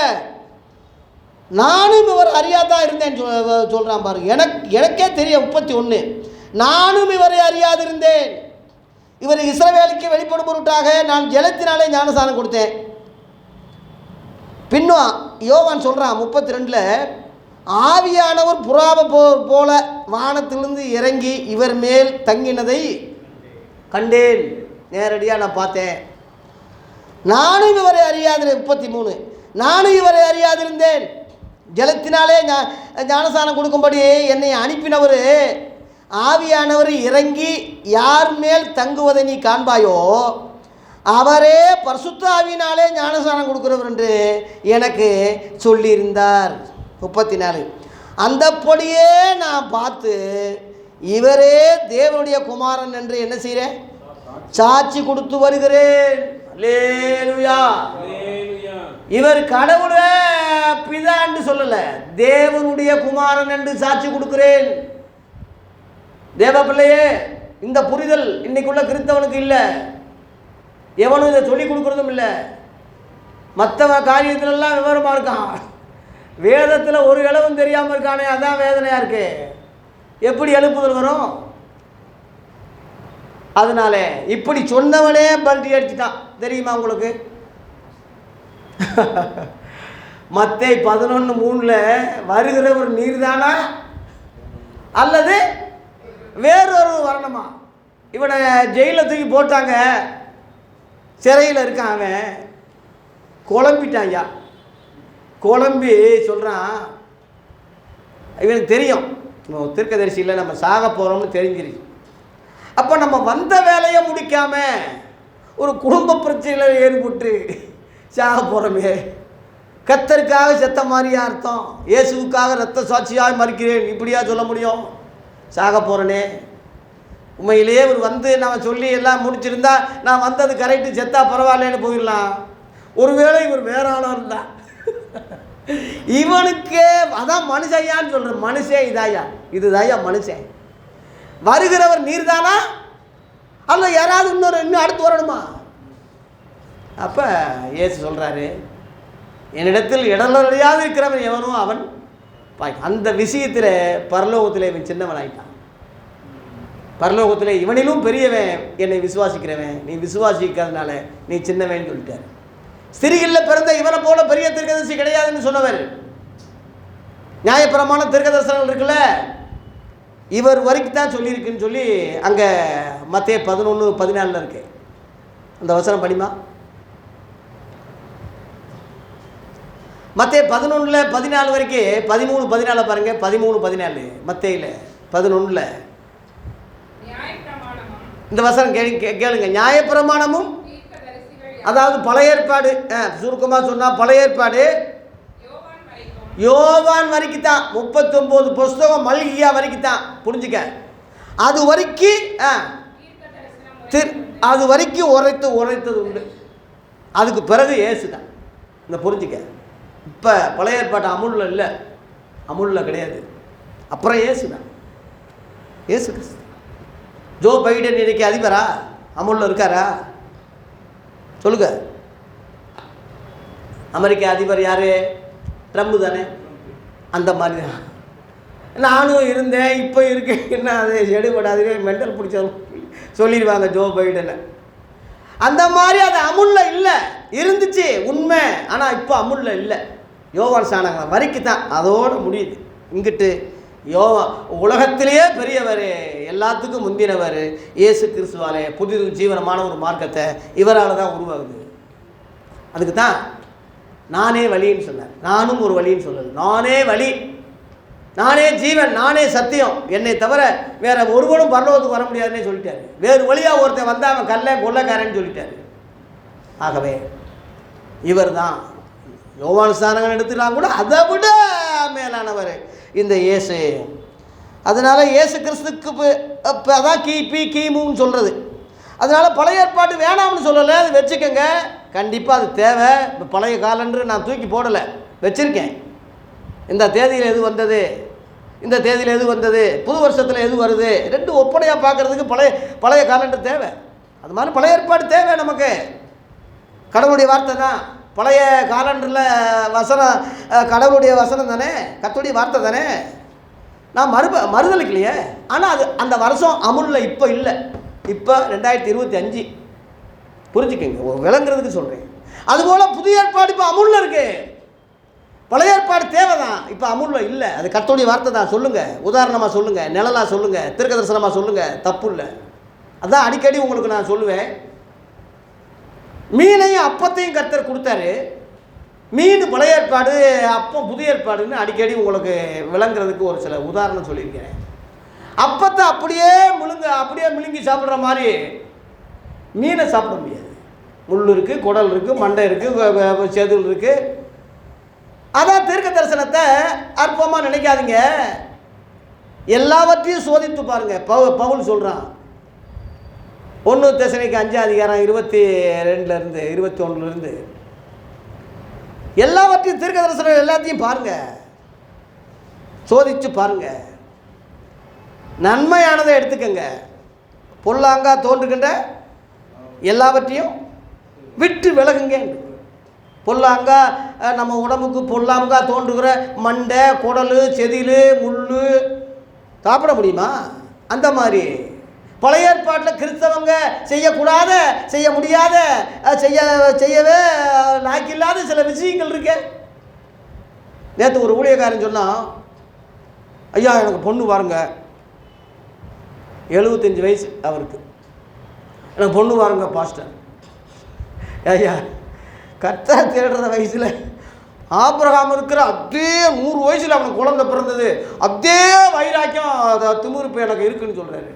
நானும் இவர் அறியாதான் இருந்தேன் சொல்கிறான் பாருங்க. எனக்கே தெரியும் 31, நானும் இவரை அறியாதிருந்தேன். இவர் இஸ்ரவேலுக்கு வெளிப்படும் பொருட்டாக நான் ஜலத்தினாலே ஞானசானம் கொடுத்தேன். பின்னும் யோவான் சொல்கிறான் 32, ஆவியானவர் புறாவை போல வானத்திலிருந்து இறங்கி இவர் மேல் தங்கினதை கண்டேன். நேரடியாக நான் பார்த்தேன். நானும் இவரை அறியாதிருந்தேன். 33, நானும் இவரை அறியாதிருந்தேன். ஜலத்தினாலே ஞானசானம் கொடுக்கும்படி என்னை அனுப்பினவர் ஆவியானவர் இறங்கி யார் மேல் தங்குவதை நீ காண்பாயோ அவரே பரிசுத்த ஆவியினாலே ஞானசானம் கொடுக்கிறவர் என்று எனக்கு சொல்லியிருந்தார். 34, அந்தப்படியே நான் பார்த்து இவரே தேவனுடைய குமாரன் என்று என்ன செய்கிறேன், சாட்சி கொடுத்து வருகிறேன். அல்லேலூயா. இவர் கடவுள பிதான்னு சொல்லல, தேவனுடைய குமாரன் என்று சாட்சி கொடுக்கிறேன். தேவ பிள்ளையே, இந்த புரிதல் இன்னைக்குள்ள கிறிஸ்தவனுக்கு இல்லை. எவனும் இதை சொல்லிக் கொடுக்குறதும் இல்லை. மற்ற காரியத்திலெல்லாம் விவரமாக இருக்கான், வேதத்தில் ஒரு இளவும் தெரியாமல் இருக்கானே, அதான் வேதனையாக இருக்கு. எப்படி எழுப்புதல் வரும்? அதனால இப்படி சொன்னவனே பல்டி அடிச்சுட்டான். தெரியுமா உங்களுக்கு? மத்தேயு 11:3 வருகிறவர் நீர்தானா அல்லது வேறொரு வரணுமா? இவனை ஜெயிலில் தூக்கி போட்டாங்க, சிறையில் இருக்கான் அவன். குழம்பிட்டான் ஐயா. குழம்பி சொல்கிறான், இவனுக்கு தெரியும் தீர்க்கதரிசியில் நம்ம சாக போகிறோம்னு தெரிஞ்சிருச்சு. அப்போ நம்ம வந்த வேலையை முடிக்காமல் ஒரு குடும்ப பிரச்சனையில் ஏற்பட்டு சாக போகிறோமே, கர்த்தருக்காக செத்த மாதிரியா அர்த்தம்? இயேசுவுக்காக ரத்த சாட்சியாக மறிக்கிறேன் இப்படியா சொல்ல முடியும்? சாக போகிறேனே. உண்மையிலேயே இவர் வந்து நான் சொல்லி எல்லாம் முடிச்சிருந்தா நான் வந்தது கரெக்டு, செத்தா பரவாயில்லன்னு போயிடலாம். ஒருவேளை இவர் வேற ஆளாக இருந்தா இவனுக்கே அதான் மனுஷையான்னு சொல்கிற. மனுஷன் இதாயா, இதுதாயா மனுஷன். வருகிறவர் நீர் தானா அல்ல யாராவது இன்னும் அடுத்து வரணுமா? அப்போ இயேசு சொல்கிறாரு, என்னிடத்தில் இடலறியாது இருக்கிறவன் எவனும் அவன் அந்த விஷயத்தில் பரலோகத்தில் இவன் சின்னவன் ஆயிட்டான். பரலோகத்தில் இவனிலும் பெரியவன் என்னை விசுவாசிக்கிறவன், நீ விசுவாசிக்கிறதுனால நீ சின்னவன் சொல்லிட்டார். ஸ்திரீகளில் பிறந்த இவனை போல பெரிய தீர்க்கதரிசி கிடையாதுன்னு சொன்னவர். நியாயப்பிரமாண தீர்க்கதரிசனங்கள் இருக்குல்ல, இவர் வரைக்கும் தான் சொல்லியிருக்குன்னு சொல்லி அங்கே மத்தேயு 11:14 இருக்கு. அந்த வசனம் படிமா. மத்தேயு 11:14 வரைக்கும் 13:14 பாருங்க. 13:14 மத்தேயுல 11 இந்த வசனம் கேளுங்க. நியாயப்பிரமாணமும் அதாவது பழைய ஏற்பாடு, சுருக்கமாக சொன்னால் பழைய ஏற்பாடு யோவான் வரைக்கும் தான், 39 புஸ்தகம் மல்கியா வரைக்கும் தான். புரிஞ்சுக்க, அது வரைக்கும் அது வரைக்கும் உரைத்தது உண்டு. அதுக்கு பிறகு இயேசு தான். இந்த புரிஞ்சுக்க, இப்போ பழைய ஏற்பாடு அமுல்ல இல்லை, அமுல்ல கிடையாது. அப்புறம் இயேசு தான், இயேசு கிறிஸ்து. ஜோ பைடன் இன்னைக்கு அதிபரா? அமுல்ல இருக்காரா? சொல்லுங்க. அமெரிக்க அதிபர் யாரு? ட்ரம்ப் தானே. அந்த மாதிரி தான் நானும் இருந்தேன், இப்போ இருக்கேன். என்ன அது எடுபடாது, மெண்டல் பிடிச்ச சொல்லிடுவாங்க ஜோ பைடனை. அந்த மாதிரி அது அமுல்ல இல்லை, இருந்துச்சு உண்மை. ஆனால் இப்போ அமுல்ல இல்லை. யோவான் சாணங்க வரைக்கும் தான், அதோடு முடியுது. இங்கிட்டு உலகத்திலேயே பெரியவர், எல்லாத்துக்கும் முந்தினவர் இயேசு கிறிஸ்துவாலே புதிது ஜீவனமான ஒரு மார்க்கத்தை இவரால் தான் உருவாகுது. அதுக்கு தான் நானே வழின்னு சொன்னார். நானும் ஒரு வழின்னு சொல்லலை, நானே வழி, நானே ஜீவன், நானே சத்தியம், என்னை தவிர வேற ஒருவனும் பரலோகத்துக்கு வர முடியாதுன்னே சொல்லிட்டாரு. வேறு வழியாக ஒருத்தன் வந்தால் அவன் கொள்ளைக்காரன்னு சொல்லிட்டாரு. ஆகவே இவர் தான் யோவான் ஸ்நானகன் எடுத்துக்கலாம் கூட அதை விட மேலானவர் இந்த இயேசு. அதனால் இயேசு கிறிஸ்துக்கு இப்போ அதான் கிமுன்னு சொல்கிறது. அதனால் பழைய ஏற்பாடு வேணாம்னு சொல்லலை, அது வச்சுக்கோங்க, கண்டிப்பாக அது தேவை. இப்போ பழைய காலன்று நான் தூக்கி போடலை, வச்சுருக்கேன். இந்த தேதியில் எது வந்தது, இந்த தேதியில் எது வந்தது, புது வருஷத்தில் எது வருது, ரெண்டு ஒப்பனையாக பார்க்குறதுக்கு பழைய காலண்டர் தேவை. அது மாதிரி பழைய ஏற்பாடு தேவை நமக்கு. கடவுளுடைய வார்த்தை தான். பழைய காலண்டரில் வசனம் கடவுளுடைய வசனம் தானே, கர்த்தருடைய வார்த்தை தானே. நான் மறுதளிக்கலையே. ஆனால் அது அந்த வருஷம் அமுலில் இப்போ இல்லை, இப்போ 2025. புரிஞ்சுக்கங்க, விளங்குறதுக்கு சொல்கிறேன். அதுபோல் புதிய ஏற்பாடு இப்போ அமுலில் இருக்குது. பழைய ஏற்பாடு தேவை தான், இப்போ அமுலில் இல்லை. அது கர்த்தருடைய வார்த்தை தான். சொல்லுங்கள், உதாரணமாக சொல்லுங்கள், நிழலாக சொல்லுங்கள், தீர்க்க தரிசனமாக சொல்லுங்கள், தப்பு இல்லை. அதான் அடிக்கடி உங்களுக்கு நான் சொல்லுவேன். மீனையும் அப்பத்தையும் கர்த்தர் கொடுத்தாரு. மீன் பழைய ஏற்பாடு, அப்பம் புதிய ஏற்பாடுன்னு அடிக்கடி உங்களுக்கு விளங்குறதுக்கு ஒரு சில உதாரணம் சொல்லியிருக்கிறேன். அப்பத்தை அப்படியே முழுங்கி சாப்பிட்ற மாதிரி மீனை சாப்பிட முடியாது. முள் இருக்குது, குடல் இருக்குது, மண்டை இருக்குது, செதில் இருக்குது. அதான் தீர்க்க தரிசனத்தை அற்பமாக நினைக்காதீங்க, எல்லாவற்றையும் சோதித்து பாருங்கள். பவுல் சொல்கிறான் 1 தெசலோனிக்கேயர் 5:22 21 எல்லாவற்றையும் தீர்க்க தரிசனம் எல்லாத்தையும் பாருங்கள், சோதித்து பாருங்கள். நன்மையானதை எடுத்துக்கங்க, பொல்லாங்கா தோன்றுகின்ற எல்லாவற்றையும் விட்டு விலகுங்க. பொல்லாங்கா நம்ம உடம்புக்கு பொல்லாங்கா தோன்றுகிற மண்டை, குடல், செதில், முள் சாப்பிட முடியுமா? அந்த மாதிரி பழைய ஏற்பாட்டில் கிறிஸ்தவங்க செய்யக்கூடாத, செய்ய முடியாத, செய்யவே லாக்கில்லாத சில விஷயங்கள் இருக்கு. நேற்று ஒரு ஊழியக்காரன் சொன்னான், ஐயா எனக்கு பொண்ணு பாருங்க, 75 வயசு அவருக்கு, எனக்கு பொண்ணு பாருங்க பாஸ்டர். ஐயா கர்த்தரை தேடுற வயசில் ஆபிரகாம் இருக்கிற அதே 100 வயசில் அவனுக்கு குழந்தை பிறந்தது, அதே வைராக்கியம் திமிருப்பு எனக்கு இருக்குன்னு சொல்கிறாரு.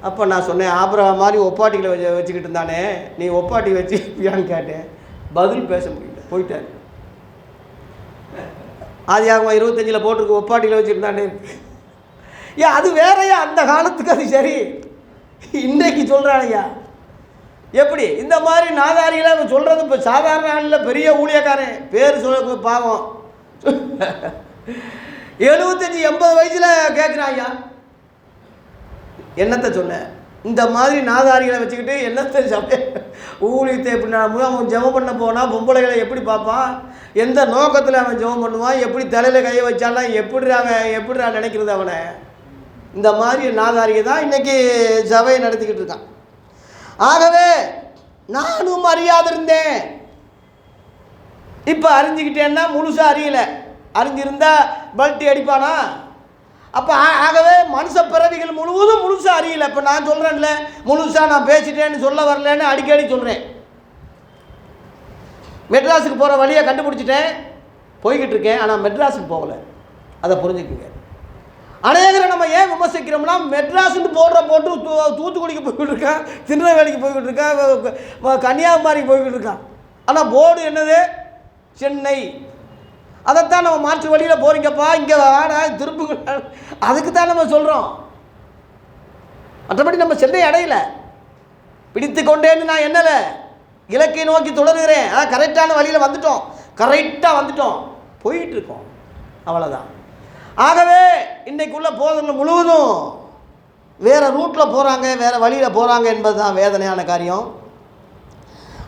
அப்போ நான் சொன்னேன், ஆபிரகாம் மாதிரி ஒப்பாட்டிகளை வச்சுக்கிட்டு இருந்தானே, நீ ஒப்பாட்டி வச்சுப்பியான்னு கேட்டேன். பதில் பேச முடியல, போயிட்டார். ஆதியாகமம் 25 போட்டிருக்கு, ஒப்பாட்டியில் வச்சுருந்தானே. ஏன் அது வேறையா? அந்த காலத்துக்கு அது சரி, இன்னைக்கு சொல்கிறானையா? எப்படி இந்த மாதிரி நாதாரிகளை அவன் சொல்கிறது? இப்போ சாதாரண ஆளில் பெரிய ஊழியக்காரன் பேர் சொல்ல பாவம் 75-80 வயசில் கேட்குறான். ஐயா என்னத்தை சொன்னேன்? இந்த மாதிரி நாதாரிகளை வச்சுக்கிட்டு என்னத்தை ஊழியத்தை எப்படி அவன் ஜெபம் பண்ண போனால் பொம்பளைகளை எப்படி பார்ப்பான்? எந்த நோக்கத்தில் அவன் ஜெபம் பண்ணுவான்? எப்படி தலையில் கையை வச்சானா எப்படி நினைக்கிறது அவனை? இந்த மாதிரி நாதாரியை தான் இன்றைக்கி சபையை நடத்திக்கிட்டு இருக்கான். ஆகவே நானும் அறியாது இருந்தேன், இப்போ அறிஞ்சிக்கிட்டேன்னா முழுசாக அறியலை. அறிஞ்சிருந்தா பல்ட்டி அடிப்பானா? அப்போ ஆகவே மனுஷ பிறவிகள் முழுவதும் முழுசாக அறியலை. இப்போ நான் சொல்கிறேன்ல, முழுசாக நான் பேசிட்டேன்னு சொல்ல வரலன்னு அடிக்கடி சொல்கிறேன். மெட்ராஸுக்கு போகிற வழியை கண்டுபிடிச்சிட்டேன், போய்கிட்டு இருக்கேன், ஆனால் மெட்ராஸுக்கு போகலை. அதை புரிஞ்சுக்குங்க. அநேகரை நம்ம ஏன் விமர்சிக்கிறோம்னா, மெட்ராஸுன்னு போட்டு தூத்துக்குடிக்கு போய்கிட்டு இருக்கான், திருநெல்வேலிக்கு போய்கிட்டு இருக்கான், கன்னியாகுமரிக்கு போய்கிட்டு இருக்கான். ஆனால் போர்டு என்னது? சென்னை. அதைத்தான் நம்ம மாற்று வழியில் போகிறீங்கப்பா, இங்கே வாடா திருப்புங்க, அதுக்கு தான் நம்ம சொல்கிறோம். மற்றபடி நம்ம சென்னை அடையலை. பிடித்து கொண்டேன்னு நான் என்னலை, இலக்கை நோக்கி தொடருகிறேன். அதான் கரெக்டான வழியில் வந்துட்டோம், கரெக்டாக வந்துட்டோம், போயிட்டுருக்கோம், அவ்வளோதான். ஆகவே இன்றைக்குள்ள போதனை முழுவதும் வேறு ரூட்டில் போகிறாங்க, வேறு வழியில் போகிறாங்க என்பது தான் வேதனையான காரியம்.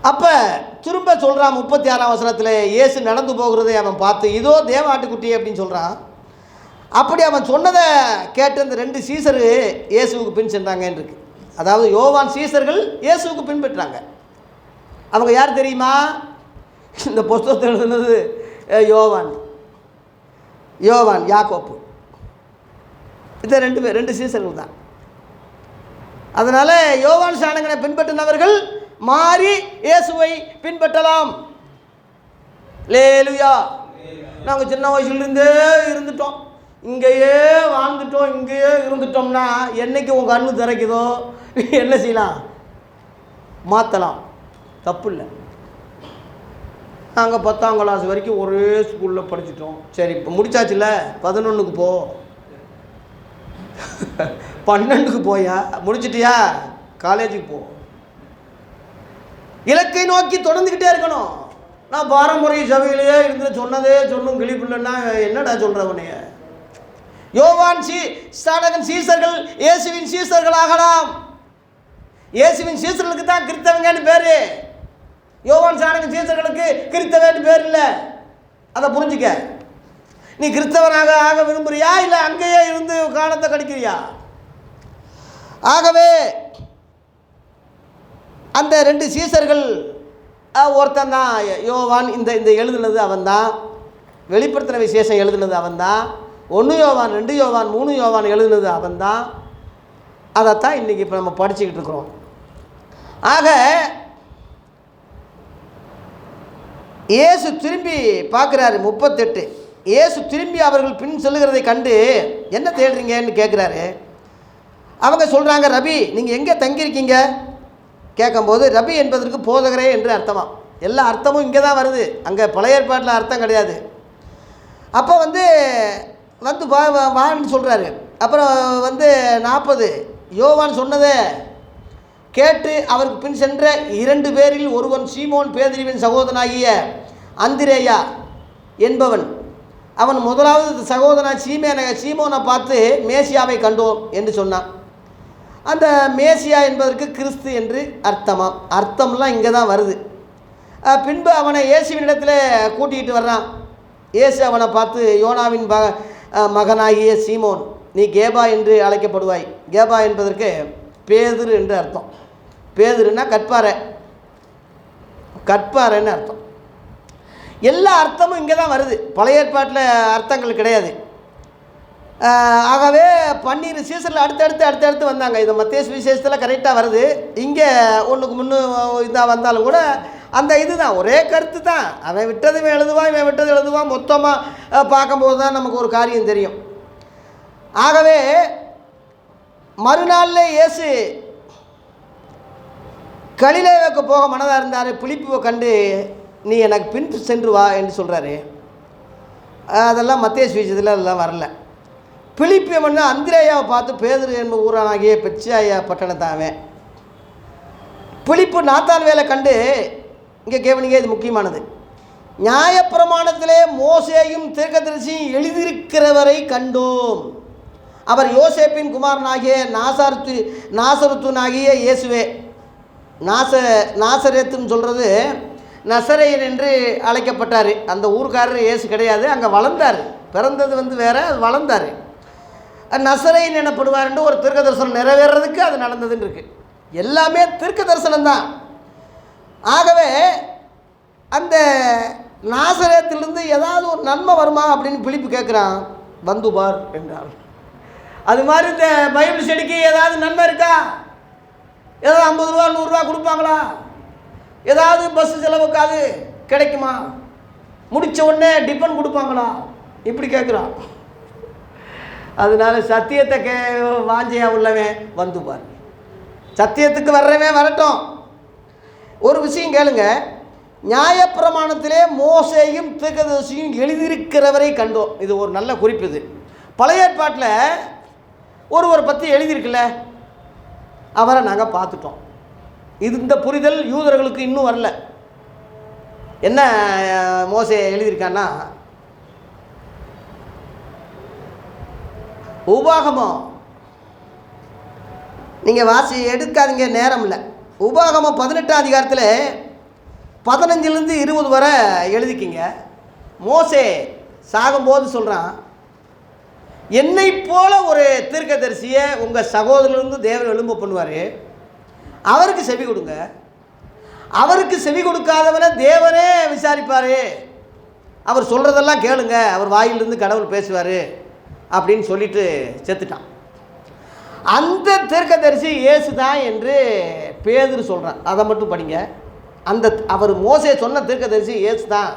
அப்போ திரும்ப சொல்கிறான் 36ஆம் வசனத்தில், இயேசு நடந்து போகிறதை அவன் பார்த்து, இதோ தேவ ஆட்டுக்குட்டி அப்படின்னு சொல்கிறான். அப்படி அவன் சொன்னதை கேட்டு அந்த 2 சீசரு இயேசுவுக்கு பின் சென்றாங்கன்னு இருக்கு. அதாவது யோவான் சீசர்கள் இயேசுவுக்கு பின்பற்றாங்க. அவங்க யார் தெரியுமா? இந்த புஸ்தகத்தை எழுதுனது யோவான், யாக்கோப்பு. இந்த 2 சீசர்கள் தான். அதனால் யோவான் சாணகனை பின்பற்றினவர்கள் மாறி இயேசுவை பின்பற்றலாம். லேலுயா. நாங்கள் சின்ன வயசுலேருந்தே இருந்துட்டோம், இங்கேயே வாழ்ந்துட்டோம், இங்கேயே இருந்துட்டோம்னா என்னைக்கு உங்கள் கண்ணு திறக்குதோ என்ன செய்யலாம்? மாற்றலாம், தப்பு இல்லை. நாங்கள் 10ஆம் கிளாஸ் வரைக்கும் ஒரே ஸ்கூலில் படிச்சிட்டோம். சரி, இப்போ முடிச்சாச்சுல்ல, 11க்கு போ, 12க்கு போயா, முடிச்சிட்டியா, காலேஜுக்கு போ. இலக்கை நோக்கி தொடர்ந்துக்கிட்டே இருக்கணும். நான் பாரம்பரிய சபையிலேயே இருந்து சொன்னும் கிளிப்பில்லைன்னா என்னடா சொல்கிறவனைய? யோவான் சாணகன் சீசர்கள் இயேசுவின் சீசர்கள் ஆகலாம். இயேசுவின் சீசர்களுக்கு தான் கிறிஸ்தவங்கன்னு பேர். யோவான் சாணகன் சீசர்களுக்கு கிறிஸ்தவன்னு பேர் இல்லை. அதை புரிஞ்சுக்க. நீ கிறிஸ்தவனாக ஆக விரும்புறியா, இல்லை அங்கேயே இருந்து காலத்தை கழிக்கிறியா? ஆகவே அந்த 2 சீசர்கள் ஒருத்தன் தான் யோவான். இந்த எழுதுனது அவன் தான். வெளிப்படுத்தின விசேஷம் எழுதுனது அவன் தான். 1 யோவான், 2 யோவான், 3 யோவான் எழுதுனது அவன் தான். அதைத்தான் இன்றைக்கி இப்போ நம்ம படிச்சுக்கிட்டு இருக்கிறோம். ஆக இயேசு திரும்பி பார்க்குறாரு. 38. இயேசு திரும்பி அவர்கள் பின் செல்லுகிறதை கண்டு, என்ன தேடுறீங்கன்னு கேட்குறாரு. அவங்க சொல்கிறாங்க, ரபி நீங்கள் எங்கே தங்கியிருக்கீங்க கேட்கும்போது, ரபி என்பதற்கு போதகரே என்று அர்த்தமா. எல்லா அர்த்தமும் இங்கே தான் வருது, அங்கே பழைய ஏற்பாட்டில் அர்த்தம் கிடையாது. அப்போ வந்து வான்னு சொல்கிறாரு. அப்புறம் 40 யோவான் சொன்னதை கேட்டு அவருக்கு பின் சென்ற 2 பேரில் ஒருவன் சீமோன் பேதுருவின் சகோதரனாகிய அந்திரேயா என்பவன். அவன் முதலாவது சகோதரன் சீமோனை பார்த்து மேசியாவை கண்டோம் என்று சொன்னான். அந்த மேசியா என்பதற்கு கிறிஸ்து என்று அர்த்தமாம். அர்த்தம்லாம் இங்கே தான் வருது. பின்பு அவனை இயேசுவின் இடத்துல கூட்டிகிட்டு வர்றான். இயேசு அவனை பார்த்து, யோனாவின் மகனாகிய சீமோன், நீ கேபா என்று அழைக்கப்படுவாய். கேபா என்பதற்கு பேதுரு என்று அர்த்தம். பேதுருன்னா கற்பாறைன்னு அர்த்தம். எல்லா அர்த்தமும் இங்கே தான் வருது, பழைய ஏற்பாட்டில் அர்த்தங்கள் கிடையாது. ஆகவே 12 சீசரில் அடுத்தடுத்து வந்தாங்க. இது மத்தேயு விசேஷத்தில் கரெக்டாக வருது. இங்கே ஒன்றுக்கு முன்னு இதாக வந்தாலும் கூட அந்த இதுதான், ஒரே கருத்து தான். அவன் விட்டது இவன் எழுதுவான், இவன் விட்டது எழுதுவான். மொத்தமாக பார்க்கும்போது தான் நமக்கு ஒரு காரியம் தெரியும். ஆகவே மறுநாளில் இயேசு கலிலேயாவுக்கு போக மனதாக இருந்தார். பிலிப்புவை கண்டு நீ எனக்கு பின் சென்று வா என்று சொல்கிறாரு. அதெல்லாம் மத்தேயு சுவிசேஷத்தில் அதெல்லாம் வரல. பிலிப்பு மண்ணு அந்திரேயாவை பார்த்து பேதுரு என்ப ஊரானாகிய பெத்சாயா பட்டணத்தாவன். பிலிப்பு நாத்தான்வேலை கண்டு, இங்கே கேவனிங்க, இது முக்கியமானது, நியாயப்பிரமாணத்திலே மோசேயும் தீர்க்கதரிசியும் எழுதியிருக்கிறவரை கண்டோம். அவர் யோசேப்பின் குமாரனாகிய நாசருத்துனாகிய இயேசுவே. நாசரேத்துன்னு சொல்கிறது நசரேயன் என்று அழைக்கப்பட்டார். அந்த ஊர்க்காரர் இயேசு கிடையாது, அங்கே வளர்ந்தார். பிறந்தது வேறு, அது வளர்ந்தார். நசரேயன் எனப்படுவார் என்று ஒரு தீர்க்க தரிசனம் நிறைவேறதுக்கு அது நடந்ததுன்னு இருக்குது. எல்லாமே தீர்க்க தரிசனம்தான். ஆகவே அந்த நாசரேத்திலிருந்து ஏதாவது ஒரு நன்மை வருமா அப்படின்னு பிலிப்பு கேட்குறான். வந்து பார் என்றார். அது மாதிரி இந்த பைபிள் ஸ்டடிக்கு ஏதாவது நன்மை இருக்கா? ஏதாவது 50 ரூபா 100 ரூபா கொடுப்பாங்களா? ஏதாவது பஸ் செலவுக்கு அது கிடைக்குமா? முடித்த உடனே டிஃபன் கொடுப்பாங்களா? இப்படி கேட்குறான். அதனால சத்தியத்தை வாஞ்சையா உள்ளவன் வந்து பார். சத்தியத்துக்கு வர்றவன் வரட்டும். ஒரு விஷயம் கேளுங்க, நியாயப்பிரமாணத்திலே மோசேயும் தீர்க்கதரிசியும் எழுதியிருக்கிறவரை கண்டோம். இது ஒரு நல்ல குறிப்பு. இது பழைய ஏற்பாட்டில் ஒருவரை பற்றி எழுதியிருக்குல்ல, அவரை நாங்கள் பார்த்துட்டோம். இந்த புரிதல் யூதர்களுக்கு இன்னும் வரல. என்ன மோசே எழுதியிருக்கான்னா, உபாகமம் நீங்கள் வாசி எடுக்காதீங்க, நேரம் இல்லை. உபாகமம் 18ஆம் அதிகாரத்தில் 15லேருந்து 20 வரை எழுதிக்கிங்க. மோசே சாகும்போது சொல்கிறான், என்னை போல ஒரு தீர்க்கதரிசியை உங்கள் சகோதரர்லேருந்து தேவன் எழும்ப பண்ணுவார், அவருக்கு செவி கொடுங்க. அவருக்கு செவி கொடுக்காதவனை தேவனே விசாரிப்பார், அவர் சொல்கிறதெல்லாம் கேளுங்க, அவர் வாயிலிருந்து கடவுள் பேசுவார் அப்படின்னு சொல்லிட்டு செத்துட்டான். அந்த தீர்க்கதரிசி இயேசு தான் என்று பேதுரு சொல்கிறான். அதை மட்டும் படிங்க. அவர் மோசே சொன்ன தீர்க்கதரிசி இயேசு தான்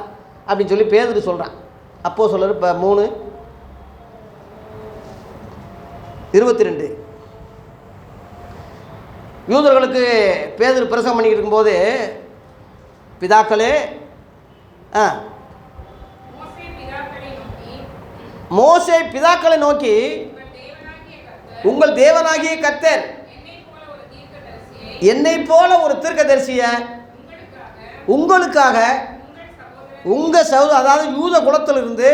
அப்படின்னு சொல்லி பேதுரு சொல்கிறான். அப்போ சொல்கிறார், இப்போ 3:22 யூதர்களுக்கு பேதுரு பிரசங்கம் பண்ணிக்கிட்டு இருக்கும்போது, பிதாக்களே மோசே பிதாக்களை நோக்கி உங்கள் தேவனாகிய கர்த்தர் என்னை போல ஒரு தீர்க்கதரிசியை உங்களுக்காக உங்கள் அதாவது யூத குலத்திலிருந்து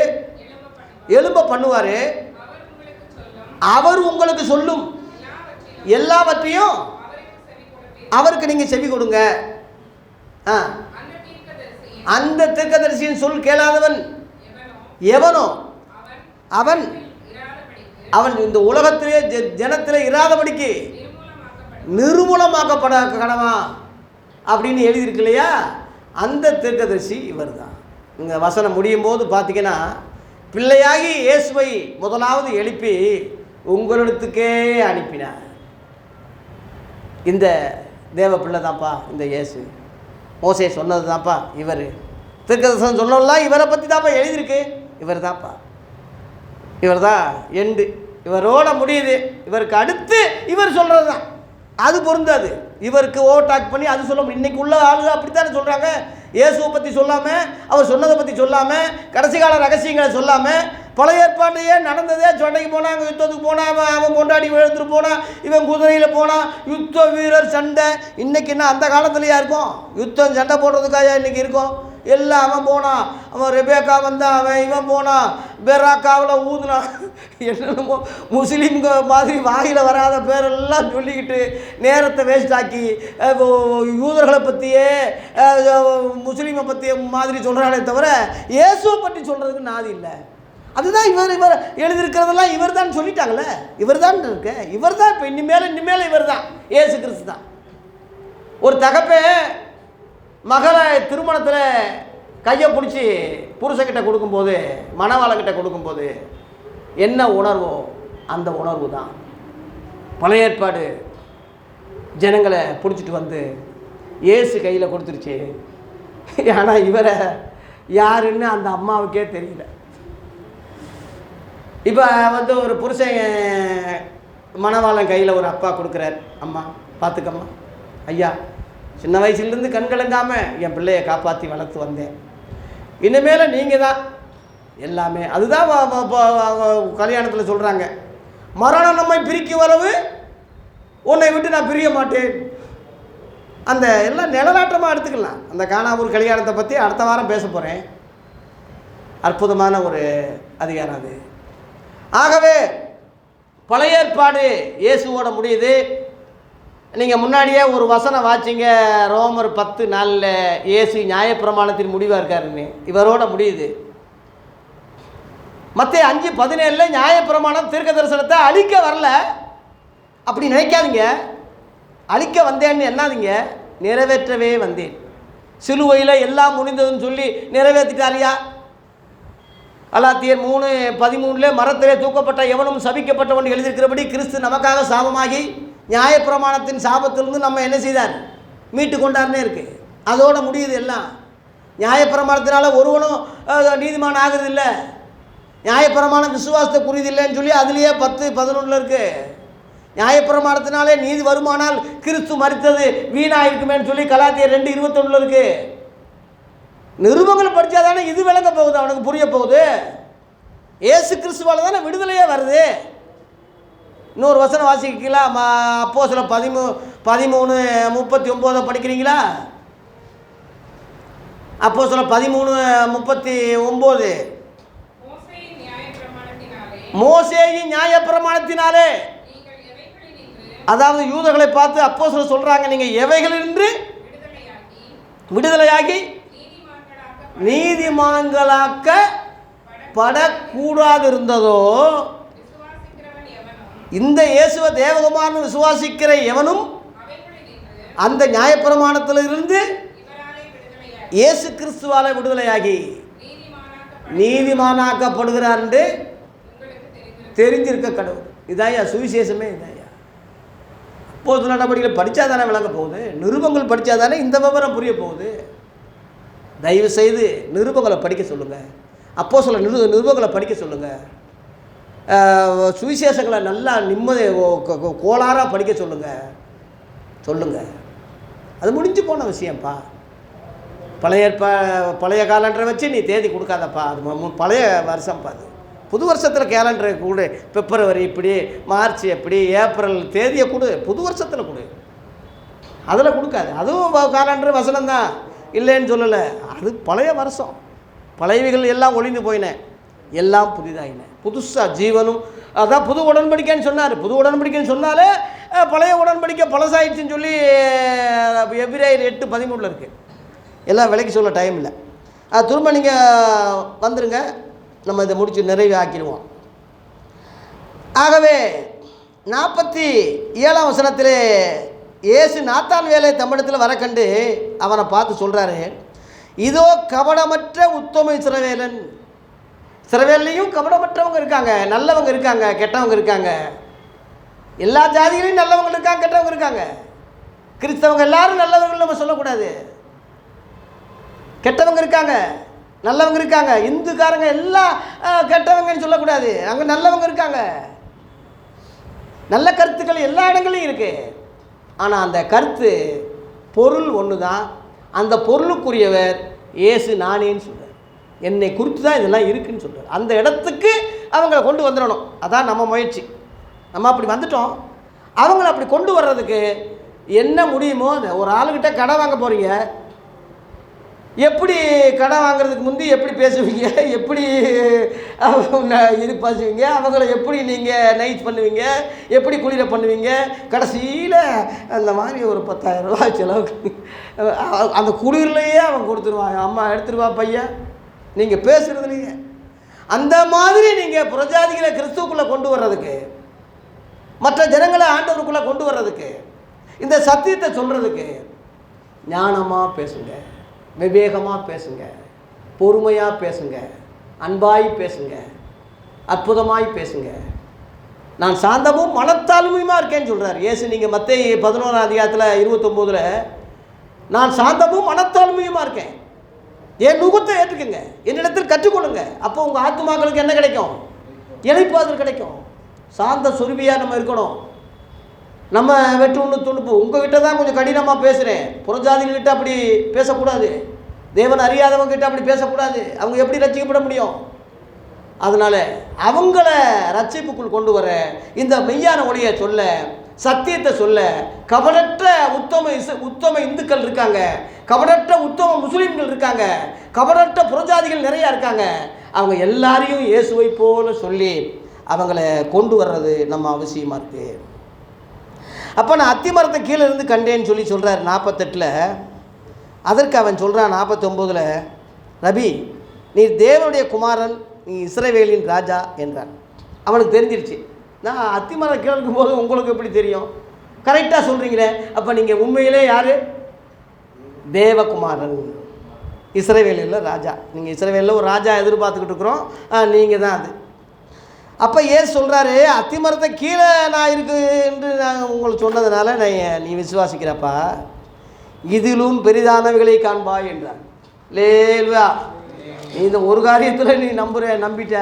எழும்ப பண்ணுவார், அவர் உங்களுக்கு சொல்லும் எல்லாவற்றையும் அவருக்கு நீங்கள் செவி கொடுங்க. அந்த தீர்க்கதரிசியின் சொல் கேளாதவன் எவனோ அவன் அவன் இந்த உலகத்திலே ஜனத்திலே இராதபடிக்கு நிர்மூலமாக்கப்பட கடவா அப்படின்னு எழுதியிருக்கு இல்லையா? அந்த தீர்க்கதரிசி இவர் தான். இங்கே வசனம் முடியும் போது பார்த்தீங்கன்னா, பிள்ளையாகி இயேசுவை முதலாவது எழுப்பி உங்களிடத்துக்கே அனுப்பினார். இந்த தேவ பிள்ளை தான்ப்பா இந்த இயேசு, மோசே சொன்னது தான்ப்பா இவர், தீர்க்கதரிசனம் சொன்னோம்லாம் இவரை பற்றி தான்ப்பா எழுதியிருக்கு. இவர் தான்ப்பா, இவர் தான் எண்டு, இவரோட முடியுது. இவருக்கு அடுத்து இவர் சொல்கிறது தான் அது பொருந்தாது. இவருக்கு ஓவர்டாக் பண்ணி அது சொல்ல முடியும். இன்றைக்கி உள்ள ஆளுங்க அப்படித்தானே சொல்கிறாங்க. இயேசுவை பற்றி சொல்லாமல், அவர் சொன்னதை பற்றி சொல்லாமல், கடைசி கால ரகசியங்களை சொல்லாமல், பழைய ஏற்பாட்டையே நடந்ததே சண்டைக்கு போனால், அங்கே யுத்தத்துக்கு போனால், அவன் கொண்டாடி எழுத்துட்டு போனான், இவன் குதிரையில் போனான், யுத்த வீரர் சண்டை. இன்றைக்கி என்ன அந்த காலத்துலையா இருக்கும்? யுத்தம் சண்டை போடுறதுக்காக இன்றைக்கி இருக்கும். எல்லாம் அவன் போனான், அவன் ரெபேக்கா வந்தான், அவன் இவன் போனான், பெராக்காவில் ஊதுனான், என்னென்னமோ முஸ்லீம்க மாதிரி வாயில் வராத பேரெல்லாம் சொல்லிக்கிட்டு நேரத்தை வேஸ்ட் ஆக்கி யூதர்களை பற்றியே முஸ்லீமை பற்றி மாதிரி சொல்கிறானே தவிர இயேசுவை பற்றி சொல்கிறதுக்கு நாதி இல்லை. அதுதான் இவர் எழுதியிருக்கிறதெல்லாம் இவர் தான் சொல்லிட்டாங்களே, இவர் தான் இருக்கு, இவர் தான் இப்போ இனிமேல் இவர் தான், இயேசு கிறிஸ்து தான். ஒரு தகப்பே மகளை திருமணத்தில் கையை பிடிச்சி புருஷக்கிட்ட கொடுக்கும்போது, மணவாளங்கிட்ட கொடுக்கும்போது என்ன உணர்வோ அந்த உணர்வு தான் பழைய ஏற்பாடு ஜனங்களை பிடிச்சிட்டு வந்து இயேசு கையில் கொடுத்துருச்சு. ஆனால் இவரை யாருன்னு அந்த அம்மாவுக்கே தெரியல. இப்போ வந்து ஒரு புருஷன் மணவாளன் கையில் ஒரு அப்பா கொடுக்குறார், அம்மா பார்த்துக்கம்மா, ஐயா சின்ன வயசுலேருந்து கண் கலங்காமல் என் பிள்ளையை காப்பாற்றி வளர்த்து வந்தேன், இனிமேல் நீங்கள் தான் எல்லாமே. அதுதான் கல்யாணத்தில் சொல்கிறாங்க, மரணம் நம்மை பிரிக்கும் வரவு உன்னை விட்டு நான் பிரிய மாட்டேன். அந்த எல்லாம் நிலநாட்டமாக எடுத்துக்கலாம். அந்த கானாவூர் கல்யாணத்தை பற்றி அடுத்த வாரம் பேச போகிறேன். அற்புதமான ஒரு அதிகாரம் அது. ஆகவே பழைய ஏற்பாடு இயேசுவோட முடியுது. நீங்கள் முன்னாடியே ஒரு வசனம் வாச்சிங்க, ரோமர் 10:4 இயேசு நியாயப்பிரமாணத்தின் முடிவாக இருக்காருன்னு, இவரோட முடியுது. மத்தேயு 5:17 நியாயப்பிரமாணம் தீர்க்க தரிசனத்தை அழிக்க வரல, அப்படி நினைக்காதீங்க. அழிக்க வந்தேன்னு என்னாதீங்க, நிறைவேற்றவே வந்தேன். சிலுவையில் எல்லாம் முடிந்ததுன்னு சொல்லி நிறைவேற்றிட்டாரியா? கலாத்தியர் 3:13 மரத்திலே தூக்கப்பட்ட எவனும் சபிக்கப்பட்டவன் எழுதியிருக்கிறபடி கிறிஸ்து நமக்காக சாபமாகி நியாயப்பிரமாணத்தின் சாபத்திலிருந்து நம்ம என்ன செய்தார், மீட்டு கொண்டார்னே இருக்குது. அதோட முடியுது எல்லாம். நியாயப்பிரமாணத்தினால ஒருவனும் நீதிமான் ஆகிறது இல்லை. நியாயப்பிரமாணம் விசுவாசத்தை குறிதில்லைன்னு சொல்லி அதுலேயே 10:11 இருக்குது. நியாயப்பிரமாணத்தினாலே நீதி வருமானால் கிறிஸ்து மரித்தது வீணாக இருக்குமேன்னு சொல்லி கலாத்தியர் 2:21 இருக்குது. நிருபங்களை படித்தா தானே இது விளங்க போகுது, அவனுக்கு புரிய போகுது. ஏசு கிறிஸ்துவால் தானே விடுதலையே வருது. இன்னொரு வசனம் வாசிக்கலாம், அப்போஸ்தலர் 13:39 படிக்கிறீங்களா? அப்போஸ்தலர் 13:39 மோசேயின் நியாயப்பிரமாணத்தினாலே, அதாவது யூதர்களை பார்த்து அப்போஸ்தலர் சொல்கிறாங்க, நீங்கள் எவைகளின்று விடுதலையாகி நீதிமான்களாக்கப்படக்கூடாது இருந்ததோ இந்த இயேசுவை தேவகுமாரன் விசுவாசிக்கிற எவனும் அந்த நியாயப்பிரமாணத்திலிருந்து இயேசு கிறிஸ்துவால விடுதலையாகி நீதிமானாக்கப்படுகிறார் என்று தெரிஞ்சிருக்க கடவுள். இதாயா சுவிசேஷமே, இதாயா. அப்போஸ்தலர் நடவடிக்கைகள் படித்தா தானே விளங்க போகுது, நிருபங்கள் படித்தா தானே இந்த விவரம் புரிய போகுது. தயவு செய்து நிருபங்களை படிக்க சொல்லுங்கள், அப்போஸ்தலர் நிருபங்களை படிக்க சொல்லுங்கள், சுவிசேஷங்களை நல்லா நிம்மதி கோளாறாக படிக்க சொல்லுங்கள். அது முடிஞ்சு போன விஷயம்ப்பா. பழைய காலண்டரை வச்சு நீ தேதி கொடுக்காதப்பா, அது பழைய வருஷம்ப்பா. அது புது வருஷத்தில் கேலண்டரை கொடு, பிப்ரவரி இப்படி, மார்ச் எப்படி, ஏப்ரல் தேதியை கொடு, புது வருஷத்தில் கொடு. அதில் கொடுக்காது. அதுவும் காலண்டர் வசனம் தான், இல்லைன்னு சொல்லலை. அது பழைய வருஷம். பழையவைகள் எல்லாம் ஒளிந்து போயினேன், எல்லாம் புதிதாயின, புதுசாக ஜீவனும். அதான் புது உடன்படிக்கைன்னு சொன்னார். புது உடன்படிக்கைன்னு சொன்னாலே பழைய உடன்படிக்கை பழசாயிடுச்சுன்னு சொல்லி எபிரேயர் 8:13 இருக்குது. எல்லாம் விலைக்கு சொல்ல டைம் இல்லை. திரும்ப நீங்கள் வந்துடுங்க, நம்ம இதை முடித்து நிறைவு ஆக்கிடுவோம். ஆகவே 47ஆம் வசனத்திலே இயேசு நாத்தான் வேலை தம்மிடத்தில் வர கண்டு அவனை பார்த்து சொல்கிறாரு, இதோ கபடமற்ற உத்தம இஸ்ரவேலன். இஸ்ரவேல்லையும் கபடமற்றவங்க இருக்காங்க, நல்லவங்க இருக்காங்க, கெட்டவங்க இருக்காங்க. எல்லா ஜாதிகளையும் நல்லவங்க இருக்காங்க, கெட்டவங்க இருக்காங்க. கிறிஸ்தவங்க எல்லாரும் நல்லவர்கள் நம்ம சொல்லக்கூடாது. கெட்டவங்க இருக்காங்க, நல்லவங்க இருக்காங்க. இந்துக்காரங்க எல்லாம் கெட்டவங்கன்னு சொல்லக்கூடாது, அங்கே நல்லவங்க இருக்காங்க. நல்ல கருத்துக்கள் எல்லா இடங்களையும் இருக்குது. ஆனால் அந்த கருத்து பொருள் ஒன்று தான். அந்த பொருளுக்குரியவர் இயேசு நானேன்னு சொல்கிறார். என்னை குறித்து தான் இதெல்லாம் இருக்குதுன்னு சொல்கிறார். அந்த இடத்துக்கு அவங்கள கொண்டு வந்துடணும். அதான் நம்ம முயற்சி. நம்ம அப்படி வந்துட்டோம். அவங்கள அப்படி கொண்டு வர்றதுக்கு என்ன முடியுமோ, ஒரு ஆளுகிட்ட கடை வாங்க போகிறீங்க, எப்படி கடை வாங்குறதுக்கு முந்தி எப்படி பேசுவீங்க, எப்படி இது பேசுவீங்க, அவங்கள எப்படி நீங்கள் நைஸ் பண்ணுவீங்க, எப்படி குளிர பண்ணுவீங்க, கடைசியில் அந்த மாதிரி ஒரு 10,000 ரூபா செலவுக்கு அந்த குளிர்லையே அவன் கொடுத்துருவாங்க. அம்மா எடுத்துருவா பையன், நீங்கள் பேசுகிறதுலையே. அந்த மாதிரி நீங்கள் புறஜாதிகளை கிறிஸ்துவுக்குள்ளே கொண்டு வர்றதுக்கு, மற்ற ஜனங்களை ஆண்டவருக்குள்ளே கொண்டு வர்றதுக்கு, இந்த சத்தியத்தை சொல்கிறதுக்கு ஞானமாக பேசுங்க, விவேகமாக பேசுங்க, பொறுமையாக பேசுங்க, அன்பாய் பேசுங்க, அற்புதமாய் பேசுங்க. நான் சாந்தமும் மனத்தாழ்மையுமா இருக்கேன்னு சொல்கிறார் இயேசு. நீங்கள் மத்தேயு 11ஆம் அதிகாரத்தில் 29 நான் சாந்தமும் மனத்தாழ்மையுமா இருக்கேன். என் நுகத்தை ஏற்றுக்குங்க, என்னிடத்தில் கற்றுக்கொள்ளுங்க. அப்போ உங்கள் ஆத்துமாக்களுக்கு என்ன கிடைக்கும்? இளைப்பாறுதல் கிடைக்கும். சாந்த சொருவியாக நம்ம இருக்கணும். நம்ம வெட்டு ஒன்று துணுப்பு. உங்ககிட்ட தான் கொஞ்சம் கடினமாக பேசுகிறேன். புறஜாதிகிட்ட அப்படி பேசக்கூடாது. தேவன் அறியாதவங்ககிட்ட அப்படி பேசக்கூடாது. அவங்க எப்படி ரட்சிக்கப்பட முடியும்? அதனால் அவங்கள ரட்சிப்புக்குள் கொண்டு வர, இந்த மெய்யான ஒளியை சொல்ல, சத்தியத்தை சொல்ல, கபடற்ற உத்தம இந்துக்கள் இருக்காங்க, கபடற்ற உத்தம முஸ்லீம்கள் இருக்காங்க, கபடற்ற புறஜாதிகள் நிறையா இருக்காங்க. அவங்க எல்லாரையும் இயேசுவை போல சொல்லி அவங்கள கொண்டு வர்றது நம்ம அவசியமாக இருக்குது. அப்போ நான் அத்திமரத்தை கீழே இருந்து கண்டேன்னு சொல்கிறார் 48. அதற்கு அவன் சொல்கிறான் 49, ரபி, நீ தேவனுடைய குமாரன், நீ இஸ்ரவேலின் ராஜா என்றான். அவனுக்கு தெரிஞ்சிருச்சு, நான் அத்திமரம் கீழே இருக்கும்போது உங்களுக்கு எப்படி தெரியும்? கரெக்டாக சொல்கிறீங்களே, அப்போ நீங்கள் உண்மையிலே யார்? தேவகுமாரன், இஸ்ரவேலில் ராஜா. நீங்கள் இஸ்ரவேலில் ஒரு ராஜா எதிர்பார்த்துக்கிட்டு இருக்கிறோம், நீங்கள் தான் அது. அப்போ ஏன் சொல்கிறாரு, அத்திமரத்தை கீழே நான் இருக்கு என்று நான் உங்களுக்கு சொன்னதுனால நீ விசுவாசிக்கிறப்பா, இதிலும் பெரிதானவைகளை காண்பாய் என்றார். லேல்வா, நீ இந்த ஒரு காரியத்தில் நீ நம்பிட்ட,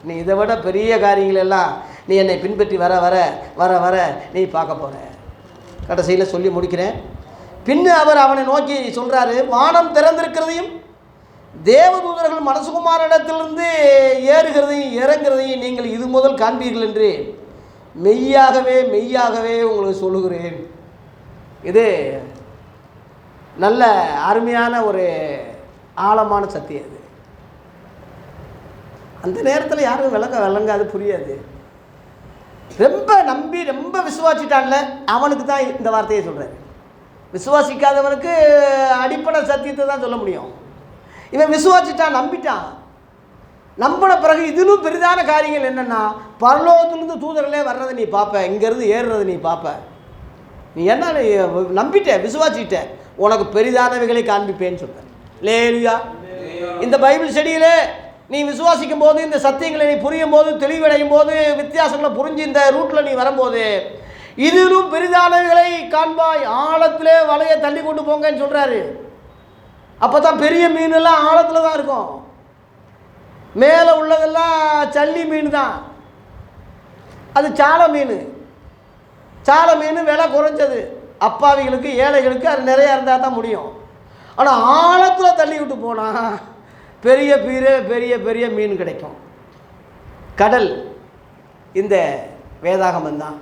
நீ இதை விட பெரிய காரியங்கள் எல்லாம் நீ என்னை பின்பற்றி வர வர வர வர நீ பார்க்க போகிற. கடைசியில் சொல்லி முடிக்கிறேன். பின்னு அவர் அவனை நோக்கி சொல்கிறாரு, வானம் திறந்திருக்கிறதையும் தேவதூதர்கள் மனசுகுமாரிடத்திலிருந்து ஏறுகிறதையும் இறங்குறதையும் நீங்கள் இது முதல் காண்பீர்கள் என்று மெய்யாகவே மெய்யாகவே உங்களுக்கு சொல்லுகிறேன். இது நல்ல அருமையான ஒரு ஆழமான சத்தியம். அது அந்த நேரத்தில் யாரும் விளங்காது, புரியாது. ரொம்ப நம்பி ரொம்ப விசுவாசிட்டான்ல, அவனுக்கு தான் இந்த வார்த்தையை சொல்கிறார். விசுவாசிக்காதவனுக்கு அடிப்படை சத்தியத்தை தான் சொல்ல முடியும். இவன் விசுவாசிட்டான், நம்பிட்டான். நம்பின பிறகு இதிலும் பெரிதான காரியங்கள் என்னென்னா, பரலோகத்திலிருந்து தூதர்களே வர்றதை நீ பார்ப்ப, இங்கேருந்து ஏறுறதை நீ பார்ப்ப. நீ என்ன நம்பிட்ட, விசுவாசிட்ட, உனக்கு பெரிதானவைகளை காண்பிப்பேன்னு சொல்கிறேன். லேலுயா. இந்த பைபிள் ஸ்டடியிலே நீ விசுவாசிக்கும் போது, இந்த சத்தியங்களை நீ புரியும் போது, தெளிவடையும் போது, வித்தியாசங்களை புரிஞ்சு இந்த ரூட்டில் நீ வரும்போது, இதிலும் பெரிதானவைகளை காண்பாய். ஆழத்திலே வலையை தள்ளி கொண்டு போங்கன்னு சொல்கிறாரு. அப்போ தான் பெரிய மீனெல்லாம் ஆழத்தில் தான் இருக்கும். மேலே உள்ளதெல்லாம் சல்லி மீன் தான். அது சாலை மீன். சாலை மீன் விலை குறைஞ்சது. அப்பாவிகளுக்கு, ஏழைகளுக்கு அது நிறையா இருந்தால் தான் முடியும். ஆனால் ஆழத்தில் தள்ளி விட்டு போனால் பெரிய பெரிய பெரிய மீன் கிடைக்கும். கடல் இந்த வேதாகமம் தான்.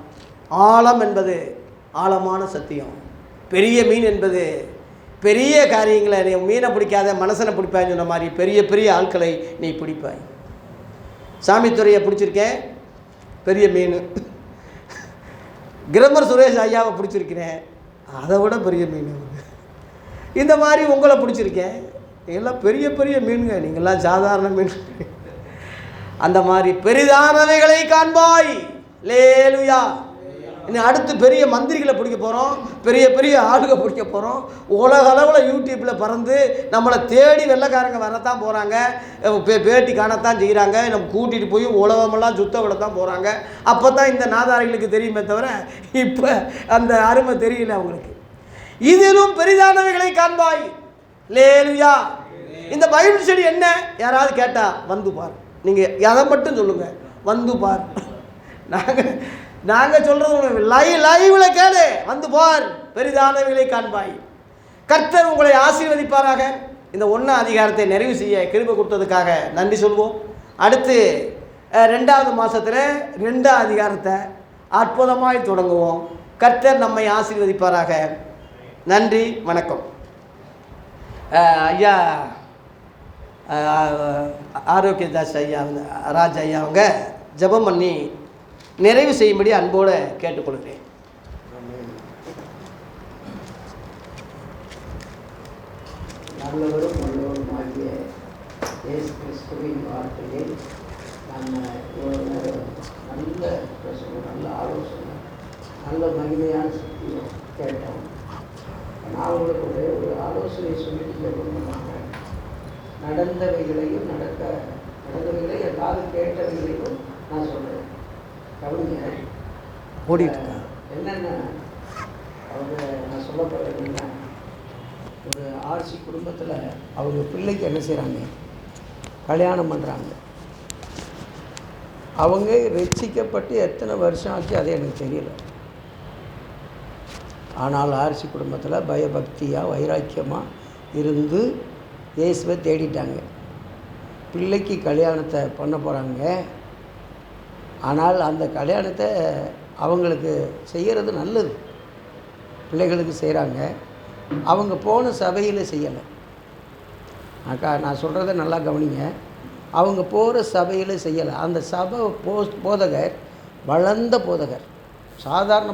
ஆழம் என்பது ஆழமான சத்தியம். பெரிய மீன் என்பது பெரிய காரியங்களை. நீ மீனை பிடிக்காத மனசனை பிடிப்பான்னு சொன்ன மாதிரி பெரிய பெரிய ஆட்களை நீ பிடிப்பாய். சாமித்துறையை பிடிச்சிருக்கேன், பெரிய மீன். கிரமர் சுரேஷ் ஐயாவை பிடிச்சிருக்கிறேன், அதை விட பெரிய மீன். இந்த மாதிரி உங்களை பிடிச்சிருக்கேன், எல்லாம் பெரிய பெரிய மீனுங்க, நீங்கள்லாம் சாதாரண மீன். அந்த மாதிரி பெரிதானவைகளை காண்பாய். லேலுயா. இன்னும் அடுத்து பெரிய மந்திரிகளை பிடிக்க போகிறோம், பெரிய பெரிய ஆளுக பிடிக்க போகிறோம். உலக அளவில் யூடியூப்பில் பறந்து நம்மளை தேடி வெள்ளைக்காரங்க வரத்தான் போகிறாங்க, பேட்டி காணத்தான் செய்கிறாங்க, நம்ம கூட்டிகிட்டு போய் உலகமெல்லாம் சுத்த விட தான் போகிறாங்க. அப்போ தான் இந்த நாதாரிகளுக்கு தெரியுமே தவிர இப்போ அந்த அருமை தெரியல அவங்களுக்கு. இதிலும் பெரிதானவைகளை காண்பாய். லேலுயா. இந்த பைபிள் ஸ்டடி என்ன யாராவது கேட்டால் வந்து பார். நீங்கள் எதை மட்டும் சொல்லுங்கள், வந்து பார். நாங்கள் சொல்கிறது லைவில் கேளு, வந்து பார், பெரிதானவைகளை காண்பாய். கர்த்தர் உங்களை ஆசீர்வதிப்பாராக. இந்த 1ஆம் அதிகாரத்தை நிறைவு செய்ய கிருபை கொடுத்ததுக்காக நன்றி சொல்வோம். அடுத்து 2வது மாதத்தில் 2ஆம் அதிகாரத்தை அற்புதமாய் தொடங்குவோம். கர்த்தர் நம்மை ஆசீர்வதிப்பாராக. நன்றி, வணக்கம். ஐயா ஆரோக்கியதாஸ் ஐயா, ராஜ் ஐயா அவங்க ஜெபம் பண்ணி நிறைவு செய்யும்படி அன்போடு கேட்டுக்கொள்கிறேன். நல்லவரும் வல்லவரும் ஆகிய இயேசு கிறிஸ்துவின் வார்த்தையை நம்ம இவ்வளோ நேரம் நல்ல பிரசங்கம், நல்ல ஆலோசனை, நல்ல மகிமையான சக்தியும் கேட்டோம். நான் உங்களுக்கு ஒரு ஆலோசனை சொல்லிட்டு ஜெபமாக நடந்தவைகளையும் நடந்தவைகளையும் எல்லாரும் கேட்டவைகளையும் நான் சொல்கிறேன். கவனிங்க, ஓடிட்டு என்னென்ன அவங்க நான் சொல்ல போகிறேன்னா, ஒரு ஆர்சி குடும்பத்தில் அவங்க பிள்ளைக்கு என்ன செய்கிறாங்க, கல்யாணம் பண்ணுறாங்க. அவங்க ரட்சிக்கப்பட்டு எத்தனை வருஷம் ஆச்சு அது எனக்கு தெரியல. ஆனால் ஆர்சி குடும்பத்தில் பயபக்தியாக வைராக்கியமாக இருந்து இயேசுவை தேடிட்டாங்க. பிள்ளைக்கு கல்யாணத்தை பண்ண போகிறாங்க. ஆனால் அந்த கல்யாணத்தை அவங்களுக்கு செய்கிறது நல்லது, பிள்ளைகளுக்கு செய்கிறாங்க. அவங்க போன சபையில் செய்யலை. நான் சொல்கிறத நல்லா கவனிங்க. அவங்க போகிற சபையில் செய்யலை. அந்த சபை போதகர் வளர்ந்த போதகர், சாதாரண